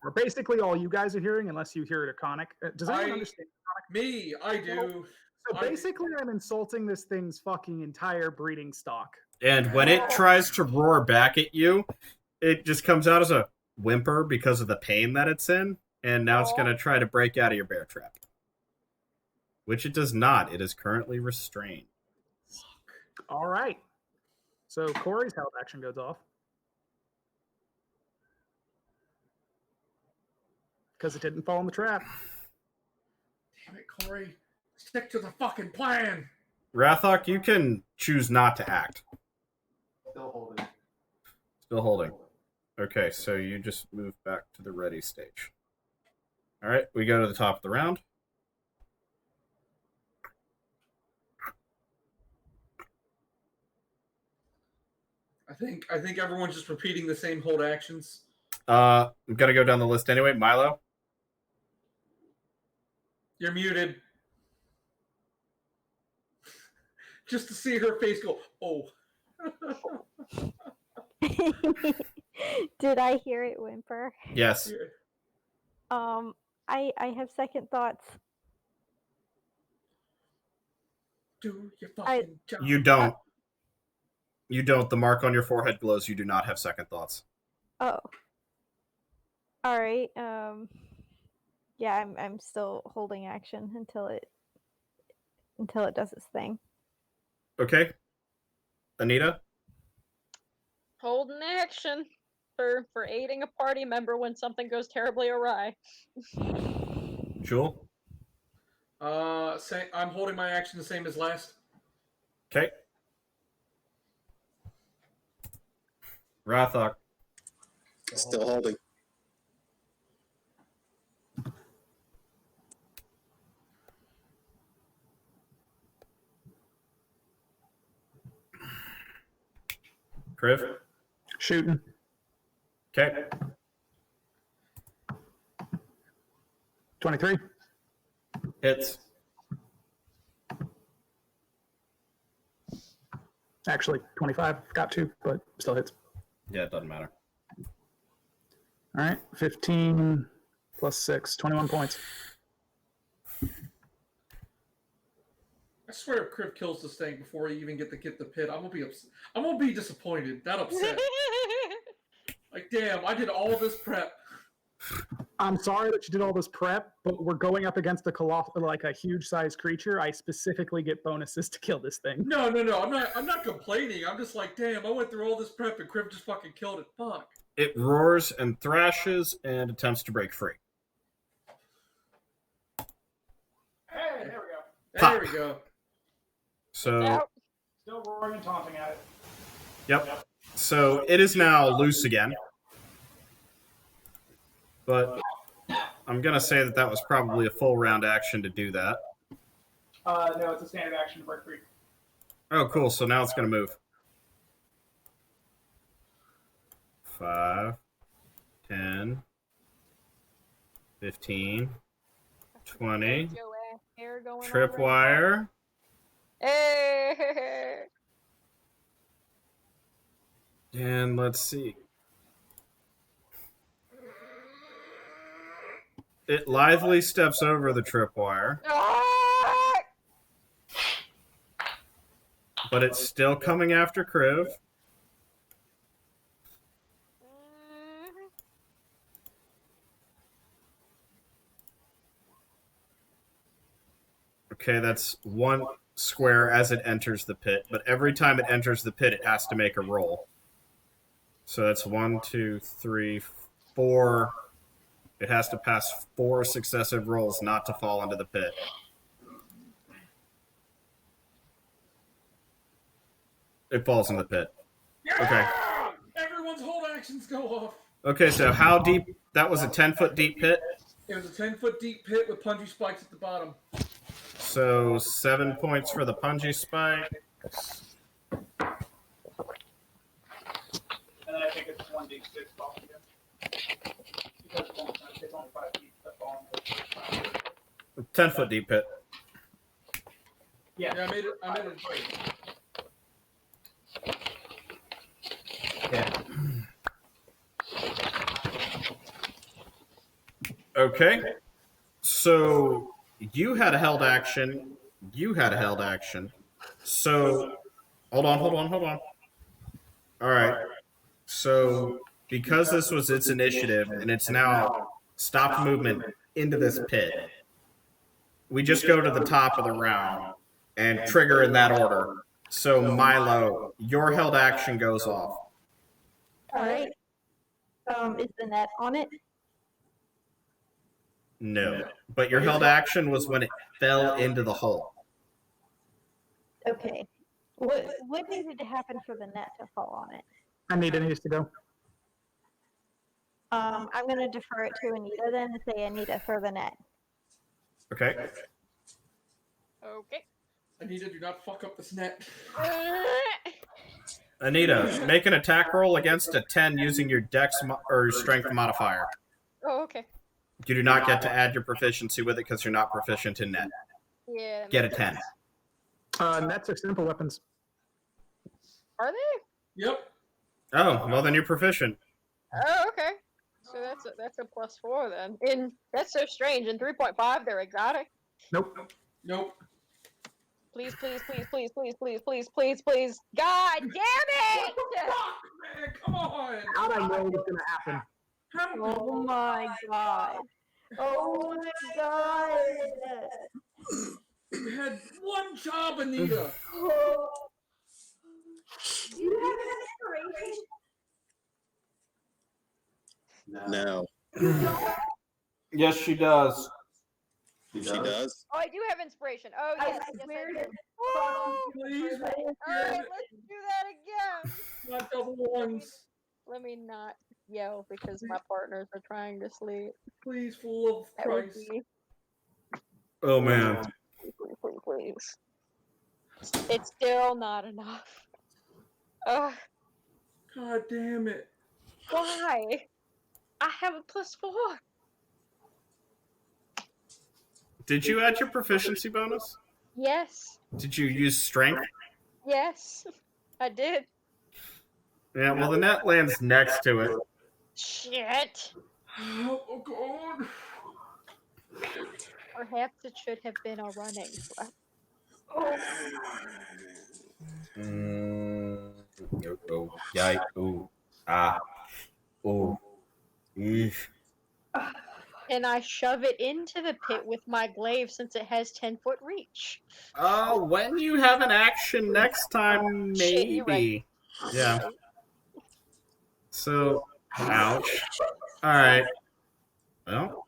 Or basically all you guys are hearing, unless you hear it iconic. Does anyone understand iconic? Me, I do. So basically, I'm insulting this thing's fucking entire breeding stock. And when it tries to roar back at you, it just comes out as a whimper because of the pain that it's in. And now it's going to try to break out of your bear trap. Which it does not. It is currently restrained. All right. So Corey's held action goes off. Because it didn't fall in the trap. Damn it, Corey. Stick to the fucking plan. Rathok, you can choose not to act. Still holding. Still holding. Okay, so you just move back to the ready stage. All right, we go to the top of the round. I think everyone's just repeating the same hold actions. I'm gonna go down the list anyway. Milo. You're muted. Just to see her face go, oh. Did I hear it whimper? Yes. I have second thoughts. Do your fucking job. You don't. You don't. The mark on your forehead glows. You do not have second thoughts. Oh. All right. Yeah, I'm still holding action until it does its thing. Okay. Anita? Hold an action for aiding a party member when something goes terribly awry. Jewel? I'm holding my action the same as last. Okay. Rathok? Still holding. Kriv? Shooting. Okay. 23. Hits. Actually, 25. Got 2, but still hits. Yeah, it doesn't matter. All right. 15 plus 6. 21 points. I swear if Kriv kills this thing before you even get the pit, I'm gonna be disappointed. That upset. Like, damn, I did all this prep. I'm sorry that you did all this prep, but we're going up against a huge-sized creature. I specifically get bonuses to kill this thing. No, I'm not complaining. I'm just like, damn, I went through all this prep and Kriv just fucking killed it. Fuck. It roars and thrashes and attempts to break free. Hey, there we go. Pop. There we go. So, Still roaring and taunting at it. yep. So it is now loose again. But I'm going to say that was probably a full round action to do that. No, it's a standard action to break free. Oh, cool. So now it's going to move. 5, 10, 15, 20. Tripwire. Hey! And let's see. It lithely steps over the tripwire. But it's still coming after Kriv. Okay, that's 1 square as it enters the pit. But every time it enters the pit, it has to make a roll. So that's 1, 2, 3, 4. It has to pass 4 successive rolls not to fall into the pit. It falls in the pit. Okay. Everyone's hold actions go off. Okay, so how deep? That was a 10-foot deep pit? It was a 10-foot deep pit with punji spikes at the bottom. So 7 points for the punji spike. And then I think it's 1d6 fall again. Because it's only 5 feet. That's all. 10-foot deep pit. Yeah, I made it. Yeah. Okay. So you had a held action. You had a held action. So hold on. All right. So because this was its initiative and it's now stopped movement into this pit, we just go to the top of the round and trigger in that order. So Milo, your held action goes off. All right. Is the net on it? No. But your held action was when it fell into the hole. Okay. What needed to happen for the net to fall on it? Anita needs to go. I'm gonna defer it to Anita then and say Anita for the net. Okay. Okay. Anita, do not fuck up this net. Anita, make an attack roll against a 10 using your dex or strength modifier. Oh, okay. You do not get to add your proficiency with it because you're not proficient in net. Yeah. Get a 10. Nets are simple weapons. Are they? Yep. Oh, well then you're proficient. Oh, okay. So that's a +4 then. That's so strange. In 3.5, they're exotic. Nope. Nope. Please, please, please, please, please, please, please, please, please. God damn it! Fuck, man, come on! How'd I know it was gonna happen? Oh my god. Oh my god. You had one job, Anita. Do you have an inspiration? No. Yes, she does. She does? Oh, I do have inspiration. Oh, yes. Yes, I do. Oh, Please roll all right, let's do that again. not double ones. Let me not yell because my partners are trying to sleep. Please, for the love of That would Christ. be... Oh man. Please. It's still not enough. Ugh, God damn it. why? I have a +4. Did you add your proficiency bonus? Yes. Did you use strength? Yes. I did. Yeah, well the net lands next to it. Shit. Oh, God. Perhaps it should have been a running. Oh, yikes. Oh, ah. Oh. Eesh. And I shove it into the pit with my glaive since it has 10-foot reach. Oh, when you have an action next time, Shit, you're maybe. right. Yeah. Right. So, ouch. Alright. Well,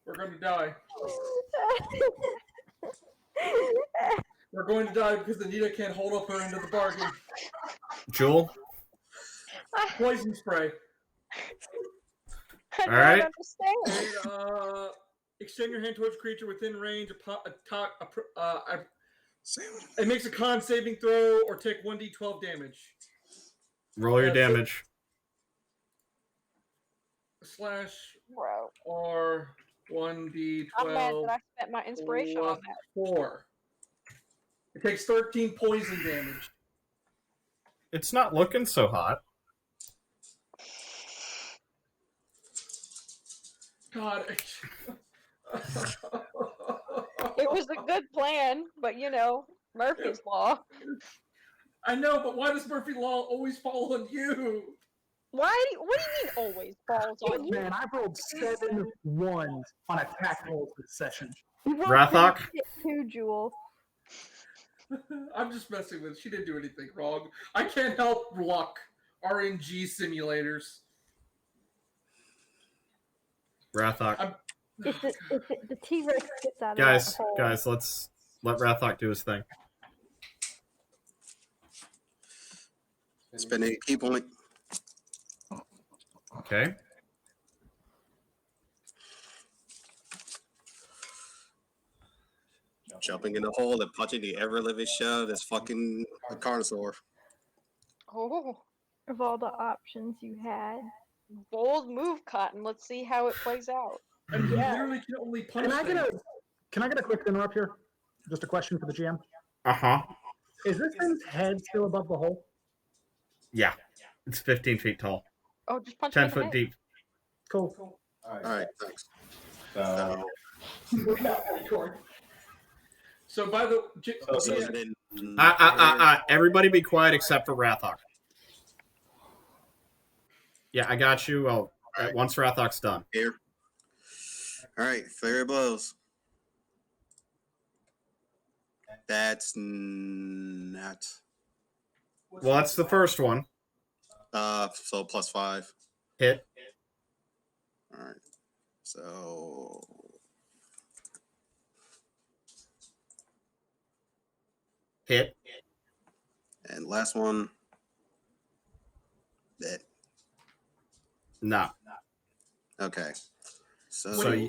We're going to die. We're going to die because Anita can't hold up her end of the bargain. Jewel? Poison spray. I don't Alright. understand. And, extend your hand towards a creature within range. It makes a con saving throw or take 1d12 damage. Roll your damage. Slash Bro. or 1d12 I'm mad that I spent my inspiration on that. 4. It takes 13 poison damage. It's not looking so hot. God. It was a good plan, but you know, Murphy's Law. I know, but why does Murphy Law always fall on you? What do you mean always falls on you? Man, I rolled 7 1s on attack rolls this session. Rathok? Too, Jewel. I'm just messing with. She didn't do anything wrong. I can't help luck. RNG simulators. Rathok. If the T-Rex gets out of Guys, that hole. guys, let's let Rathok do his thing. Spending a key point. Okay. Jumping in the hole and punching the ever-living shell of this fucking carnosaur. Oh, Of all the options you had. bold move, Cotton. Let's see how it plays out. And you literally can only punch Can I get a quick interrupt here? Just a question for the GM. Uh-huh. Is this thing's head still above the hole? Yeah. It's 15 feet tall. Oh, just punch 10 me in the foot head. deep. Cool. All right, thanks. So by the Everybody be quiet except for Rathok. Yeah, I got you. Well, once Rathok's done. Here. All right, flurry blows. That's not. Well, that's the first one. So +5. Hit. All right. So Hit. and last one. That. No. Okay. So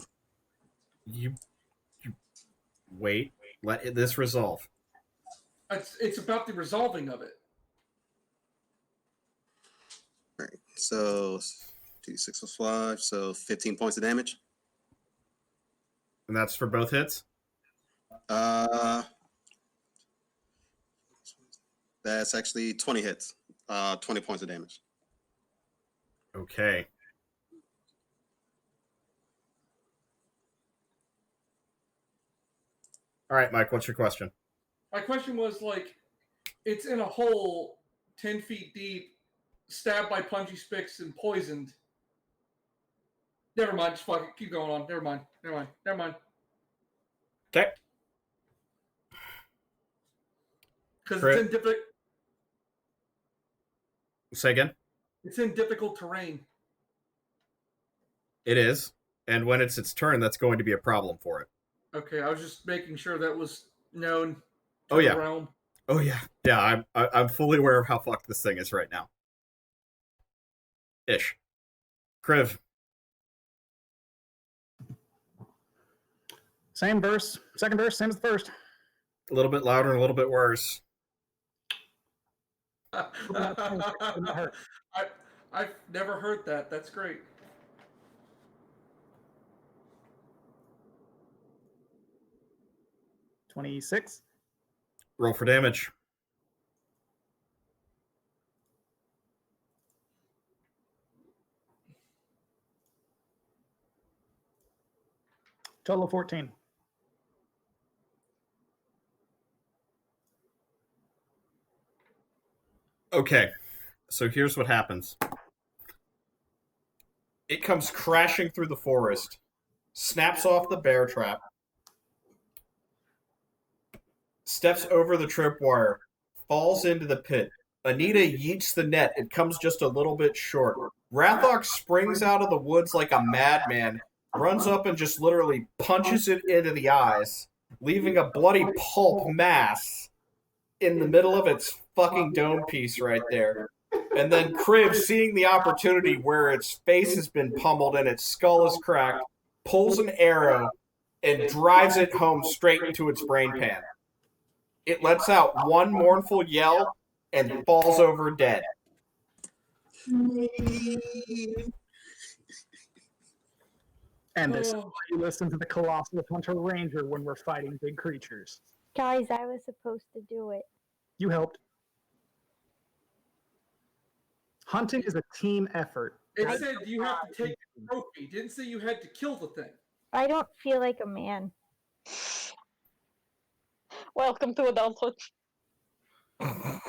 you wait. Let this resolve. It's about the resolving of it. All right. So 2d6 plus 5, so 15 points of damage. And that's for both hits? That's actually 20 hits. 20 points of damage. Okay. All right, Mike, what's your question? My question was like, it's in a hole 10 feet deep, stabbed by punchy spicks and poisoned. Never mind, just fuck it. Keep going on. Never mind. Okay. Because it's in Say again? It's in difficult terrain. It is. And when it's its turn, that's going to be a problem for it. Okay, I was just making sure that was known to Oh, yeah. the realm. Oh, yeah. Yeah, I'm fully aware of how fucked this thing is right now. Ish. Kriv. Same verse. Second verse, same as the first. A little bit louder and a little bit worse. I've never heard that. That's great. $26. Roll for damage. Total of 14. Okay, so here's what happens. It comes crashing through the forest, snaps off the bear trap, steps over the tripwire, falls into the pit. Anita yeets the net. It comes just a little bit short. Rathok springs out of the woods like a madman, runs up and just literally punches it into the eyes, leaving a bloody pulp mass in the middle of its fucking dome piece right there. And then Kriv, seeing the opportunity where its face has been pummeled and its skull is cracked, pulls an arrow and drives it home straight into its brain pan. It lets out one mournful yell and falls over dead. And this is why you listen to the Colossal Hunter Ranger when we're fighting big creatures. Guys, I was supposed to do it. You helped. Hunting is a team effort. It said you have to take the trophy. It didn't say you had to kill the thing. I don't feel like a man. Welcome to adulthood. All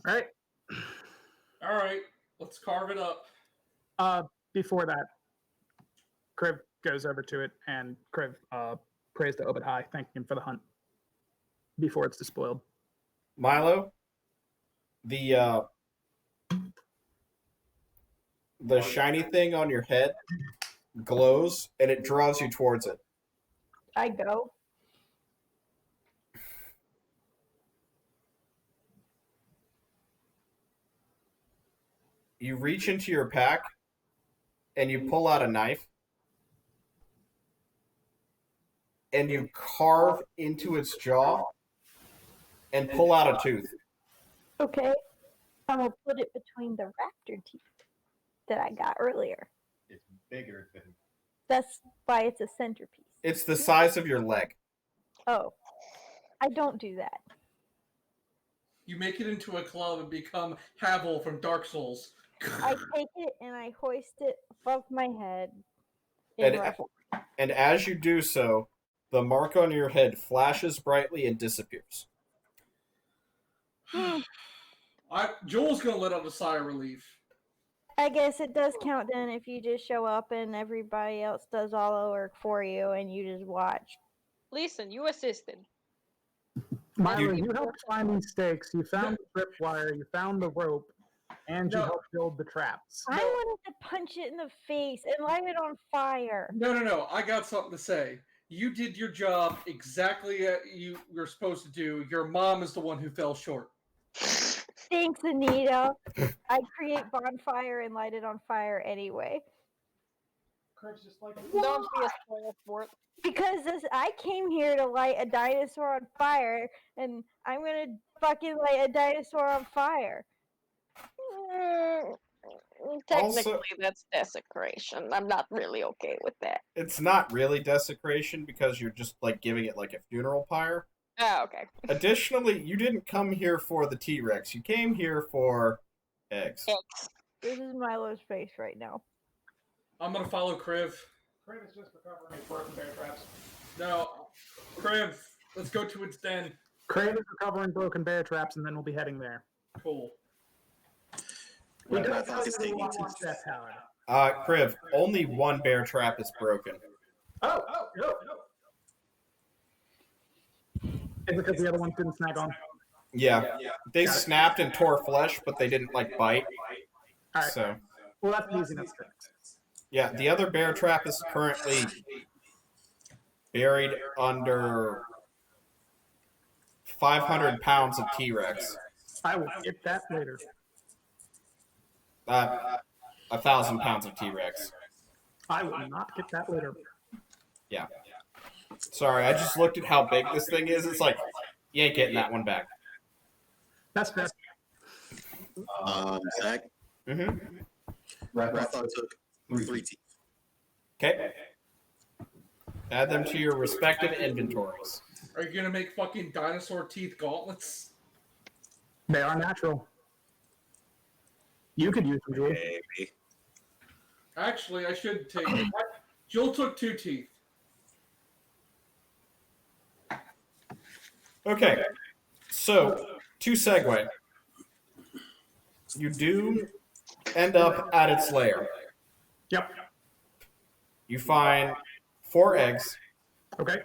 right. All right, let's carve it up. Before that, Kriv goes over to it, and Kriv prays to Obed High, thanking him for the hunt before it's despoiled. Milo, the shiny thing on your head glows, and it draws you towards it. I go. You reach into your pack, and you pull out a knife, and you carve into its jaw, and pull out a tooth. Okay. I'm going to put it between the raptor teeth that I got earlier. It's bigger than. That's why it's a centerpiece. It's the size of your leg. Oh. I don't do that. You make it into a club and become Havel from Dark Souls. I take it and I hoist it above my head. And as you do so, the mark on your head flashes brightly and disappears. Joel's gonna let out a sigh of relief. I guess it does count then if you just show up and everybody else does all the work for you and you just watch. Listen, you assisted. Milo, you helped find these stakes. You found the tripwire. You found the rope, and you No. helped build the traps. I wanted to punch it in the face and light it on fire. No. I got something to say. You did your job exactly as you were supposed to do. Your mom is the one who fell short. Thanks, Anita. I create bonfire and light it on fire anyway. Craig's just like, Don't be a spoil sport. Because I came here to light a dinosaur on fire, and I'm gonna fucking light a dinosaur on fire. Technically, Also- that's desecration. I'm not really okay with that. It's not really desecration because you're just like giving it like a funeral pyre. Oh, okay. Additionally, you didn't come here for the T-Rex. You came here for eggs. This is Milo's face right now. I'm gonna follow Kriv. Craig is just recovering his broken bear traps. No, Kriv, let's go to its den. Crane is recovering broken bear traps, and then we'll be heading there. Cool. We I don't thought this thing want needs Death Tower. Kriv, only one bear trap is broken. Oh, no. Is it because the other ones didn't snag on? Yeah, they snapped and tore flesh, but they didn't like bite. All right. So, Well, that's easy enough to fix. yeah, the other bear trap is currently buried under 500 pounds of T-Rex. I will get that later. 1,000 pounds of T-Rex. I will not get that later. Yeah. Sorry, I just looked at how big this thing is. It's like, you ain't getting that one back. That's fair. Zach, Mm-hmm. Rathon took 3 teeth. Okay. Add them to your respective inventories. Are you gonna make fucking dinosaur teeth gauntlets? They are natural. You could use them, Julie. Maybe. Actually, I should take. Jill took 2 teeth. Okay. So, to segue, you do end up at its lair. Yep. You find 4 eggs, Okay.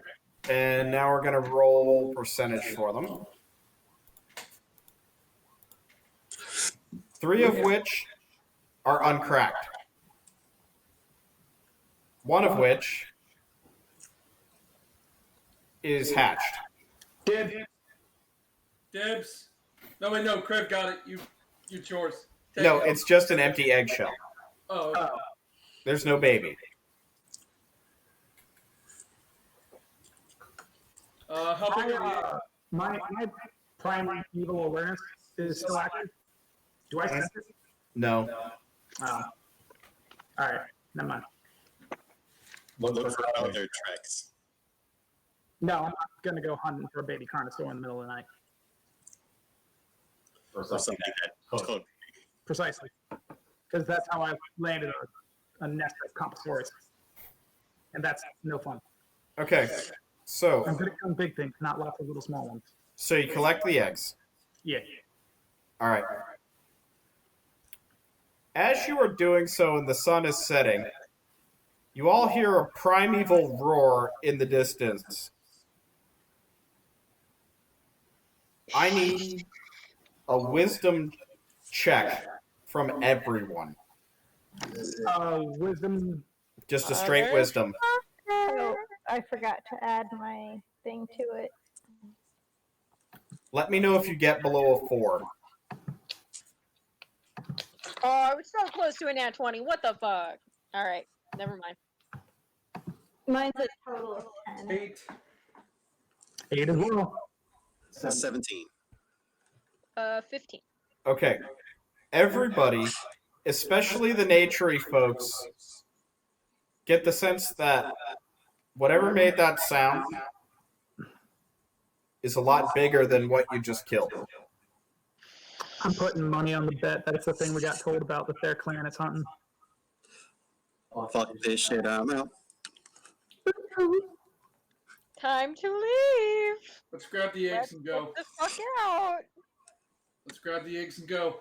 and now we're going to roll percentage for them. 3 of which are uncracked. 1 of which is hatched. Dibs. No, wait, no. Kriv got it. It's yours. Take No, it. it's just an empty eggshell. Oh. Okay. There's no baby. How big are My primary evil awareness is still active. Do I sense it? No. Oh. All right. Never mind. Look for other tracks. No, I'm not going to go hunting for a baby carnosaur in the middle of the night. Or Or something that could. Precisely. Because that's how I landed a nest of Compassaurus. And that's no fun. Okay. So, I'm good at killing big things, not lots of little small ones. so you collect the eggs. Yeah. All right. As you are doing so and the sun is setting, you all hear a primeval roar in the distance. I need a wisdom check from everyone. Wisdom. Just a straight wisdom. Oh, I forgot to add my thing to it. Let me know if you get below a 4. Oh, I was so close to a nat 20. What the fuck? All right, never mind. Mine's a total of 10. 8? 8 as well. 17. 15. Okay. Everybody, especially the naturey folks, get the sense that whatever made that sound is a lot bigger than what you just killed. I'm putting money on the bet that it's the thing we got told about with their clan is hunting. Fuck this shit, I'm out. Time to leave. Let's grab the eggs and go. Get the fuck out. Let's grab the eggs and go.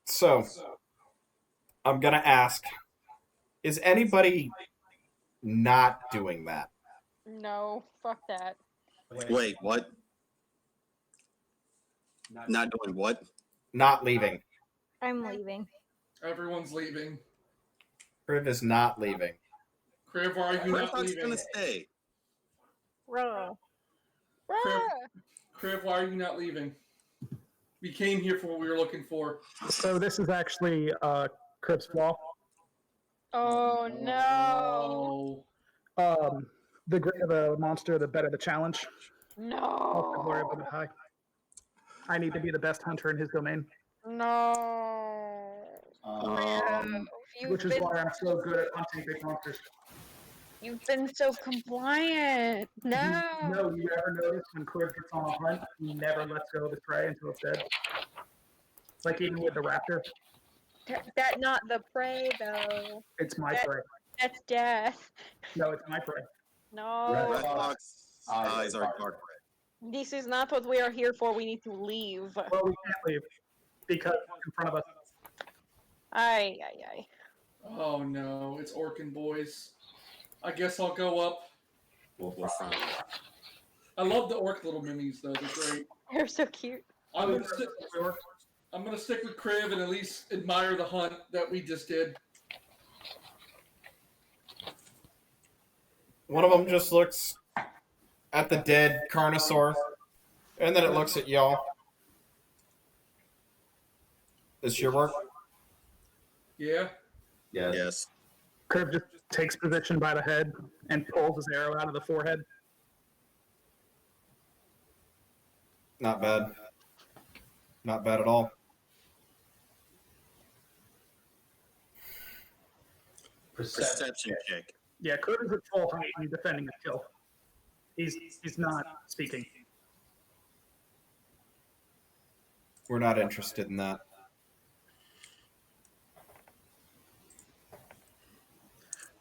So, I'm gonna ask: is anybody not doing that? No, fuck that. Wait, what? Not doing what? Not leaving. I'm leaving. Everyone's leaving. Kriv is not leaving. Kriv, why are you not Redfox leaving? gonna stay. Bro. Kriv, why are you not leaving? We came here for what we were looking for. So this is actually Crip's flaw. Oh no. The greater the monster, the better the challenge. No. Glory of Ovid High. I need to be the best hunter in his domain. No. Which is why I'm so good at hunting big monsters. You've been so compliant. No. No, you ever notice when Crib gets on a hunt, he never lets go of his prey until it's dead? Like even with the raptor. That not the prey though. It's my prey. That's death. No, it's my prey. No. Redfox eyes are dark red. This is not what we are here for. We need to leave. Well, we can't leave because it's in front of us. Aye, aye, aye. Oh no, it's Orkin boys. I guess I'll go up. We're fine. I love the orc little minis though. They're great. They're so cute. I'm gonna stick with Kriv and at least admire the hunt that we just did. One of them just looks at the dead Carnosaur, and then it looks at y'all. This your work? Yeah. Yes. Crib just takes position by the head and pulls his arrow out of the forehead. Not bad. Not bad at all. Perception check. Yeah, Crib is at full height and he's defending his kill. He's not speaking. We're not interested in that.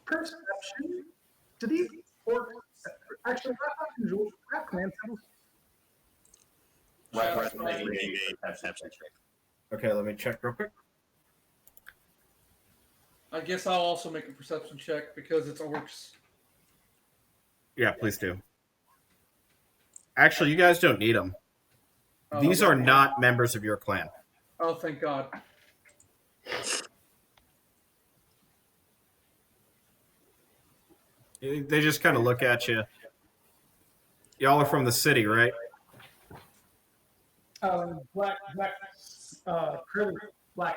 Perception? Do these orcs actually have command symbols? Right, making a perception check. Okay, let me check real quick. I guess I'll also make a perception check because it's orcs. Yeah, please do. Actually, you guys don't need them. Oh, These are not members of your clan. Oh, thank God. They just kind of look at you. Y'all are from the city, right? Black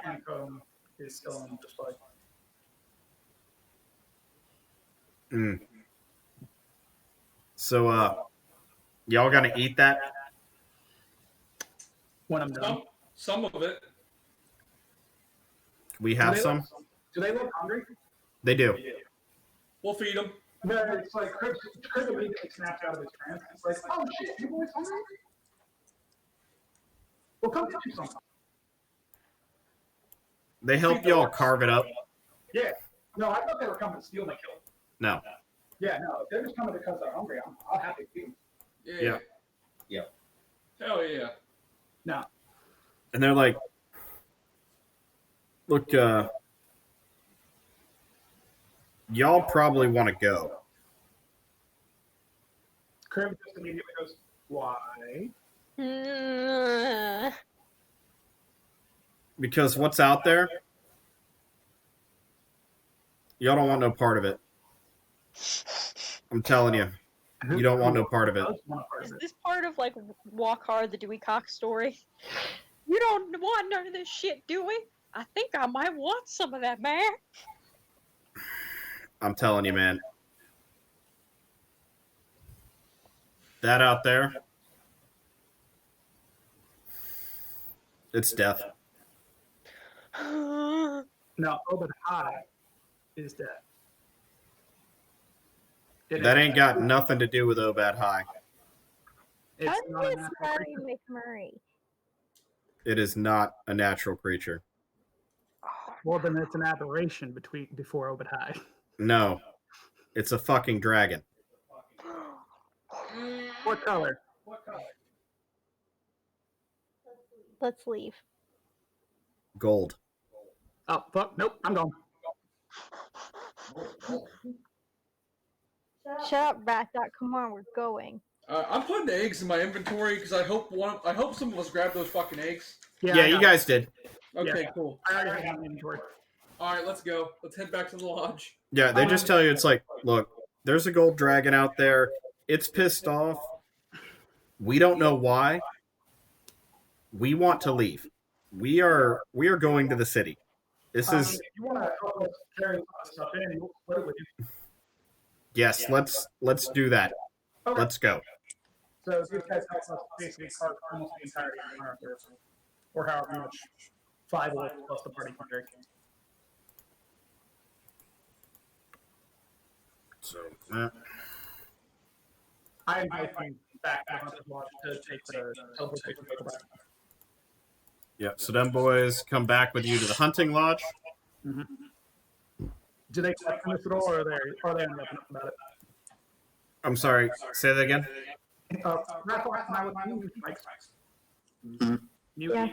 Honeycomb is still on display. So, y'all gonna eat that? When I'm done. Some of it. We have some? Do they look hungry? They do. We'll feed them. No, it's like Crib immediately snaps out of his trance. It's like, oh shit, you boys hungry? We'll come get you something. They help y'all carve it up? Yeah. No, I thought they were coming to steal my kill. No. Yeah, no, if they're just coming because they're hungry, I'll happy to feed them. Yeah. Yeah. Hell yeah. No. And they're like, look, y'all probably want to go. Crib just immediately goes, why? Because what's out there, y'all don't want no part of it. I'm telling you, you don't want no part of it. Is this part of like Walk Hard, the Dewey Cox story? You don't want none of this shit, do we? I think I might want some of that, man. I'm telling you, man. That out there, it's death. No, Obed High is dead. That ain't got nothing to do with Obad High. It's How not a did natural Scotty creature. McMurray? It is not a natural creature. Well, then it's an aberration before Obed High. No. It's a fucking dragon. What color? Let's leave. Gold. Oh, fuck. Nope, I'm gone. Shut up, Rat. Come on, we're going. I'm putting eggs in my inventory because I hope some of us grab those fucking eggs. Yeah, you guys did. Okay, Yeah. cool. I already have an inventory. All right, let's go. Let's head back to the lodge. Yeah, they just tell you it's like, look, there's a gold dragon out there. It's pissed off. We don't know why. We want to leave. We are going to the city. This is. If you want to help us carry stuff in, we'll split it with you. Yes, let's do that. Okay. Let's go. So these guys help us basically cart almost the entirety of our affairs, or however much 5 of it plus the party can carry. So, I invite you back to Hunter's Lodge to take the teleportation vehicle back. yeah, so them boys come back with you to the hunting lodge. Mm-hmm. Do they question this at all, or are they enough about it? I'm sorry, say that again? Raffle and I with you, Mike. You. Yeah,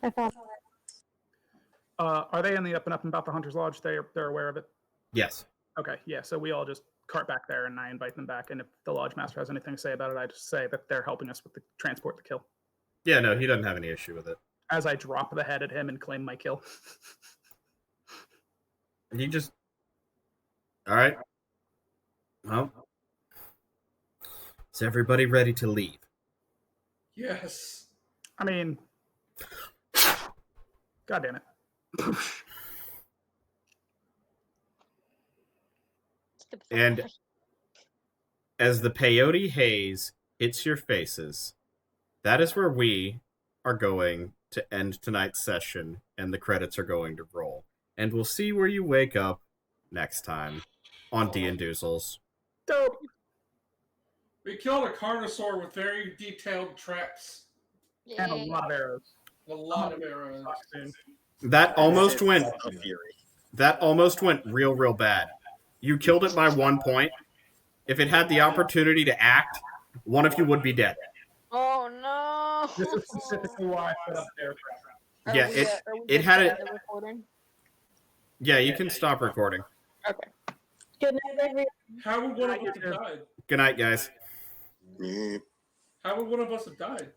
I thought. Are they in the up and about the Hunter's Lodge? They're aware of it? Yes. Okay, yeah, so we all just cart back there and I invite them back, and if the Lodge Master has anything to say about it, I just say that they're helping us with the transport the kill. Yeah, no, he doesn't have any issue with it. As I drop the head at him and claim my kill. And he just... Alright. Well... Is everybody ready to leave? Yes. I mean... God damn it. And as the peyote haze hits your faces, that is where we are going to end tonight's session, and the credits are going to roll. And we'll see where you wake up next time on Doozles. Dope. We killed a carnosaur with very detailed traps. And a lot of arrows. A lot of arrows. That almost went... That almost went real bad. You killed it by 1 point. If it had the opportunity to act, one of you would be dead. Oh no! This is specifically why I set up there. Yeah, it had it. Yeah, you can stop recording. Okay. Good night, everyone. How would one of us have died? Good night, guys. How would one of us have died?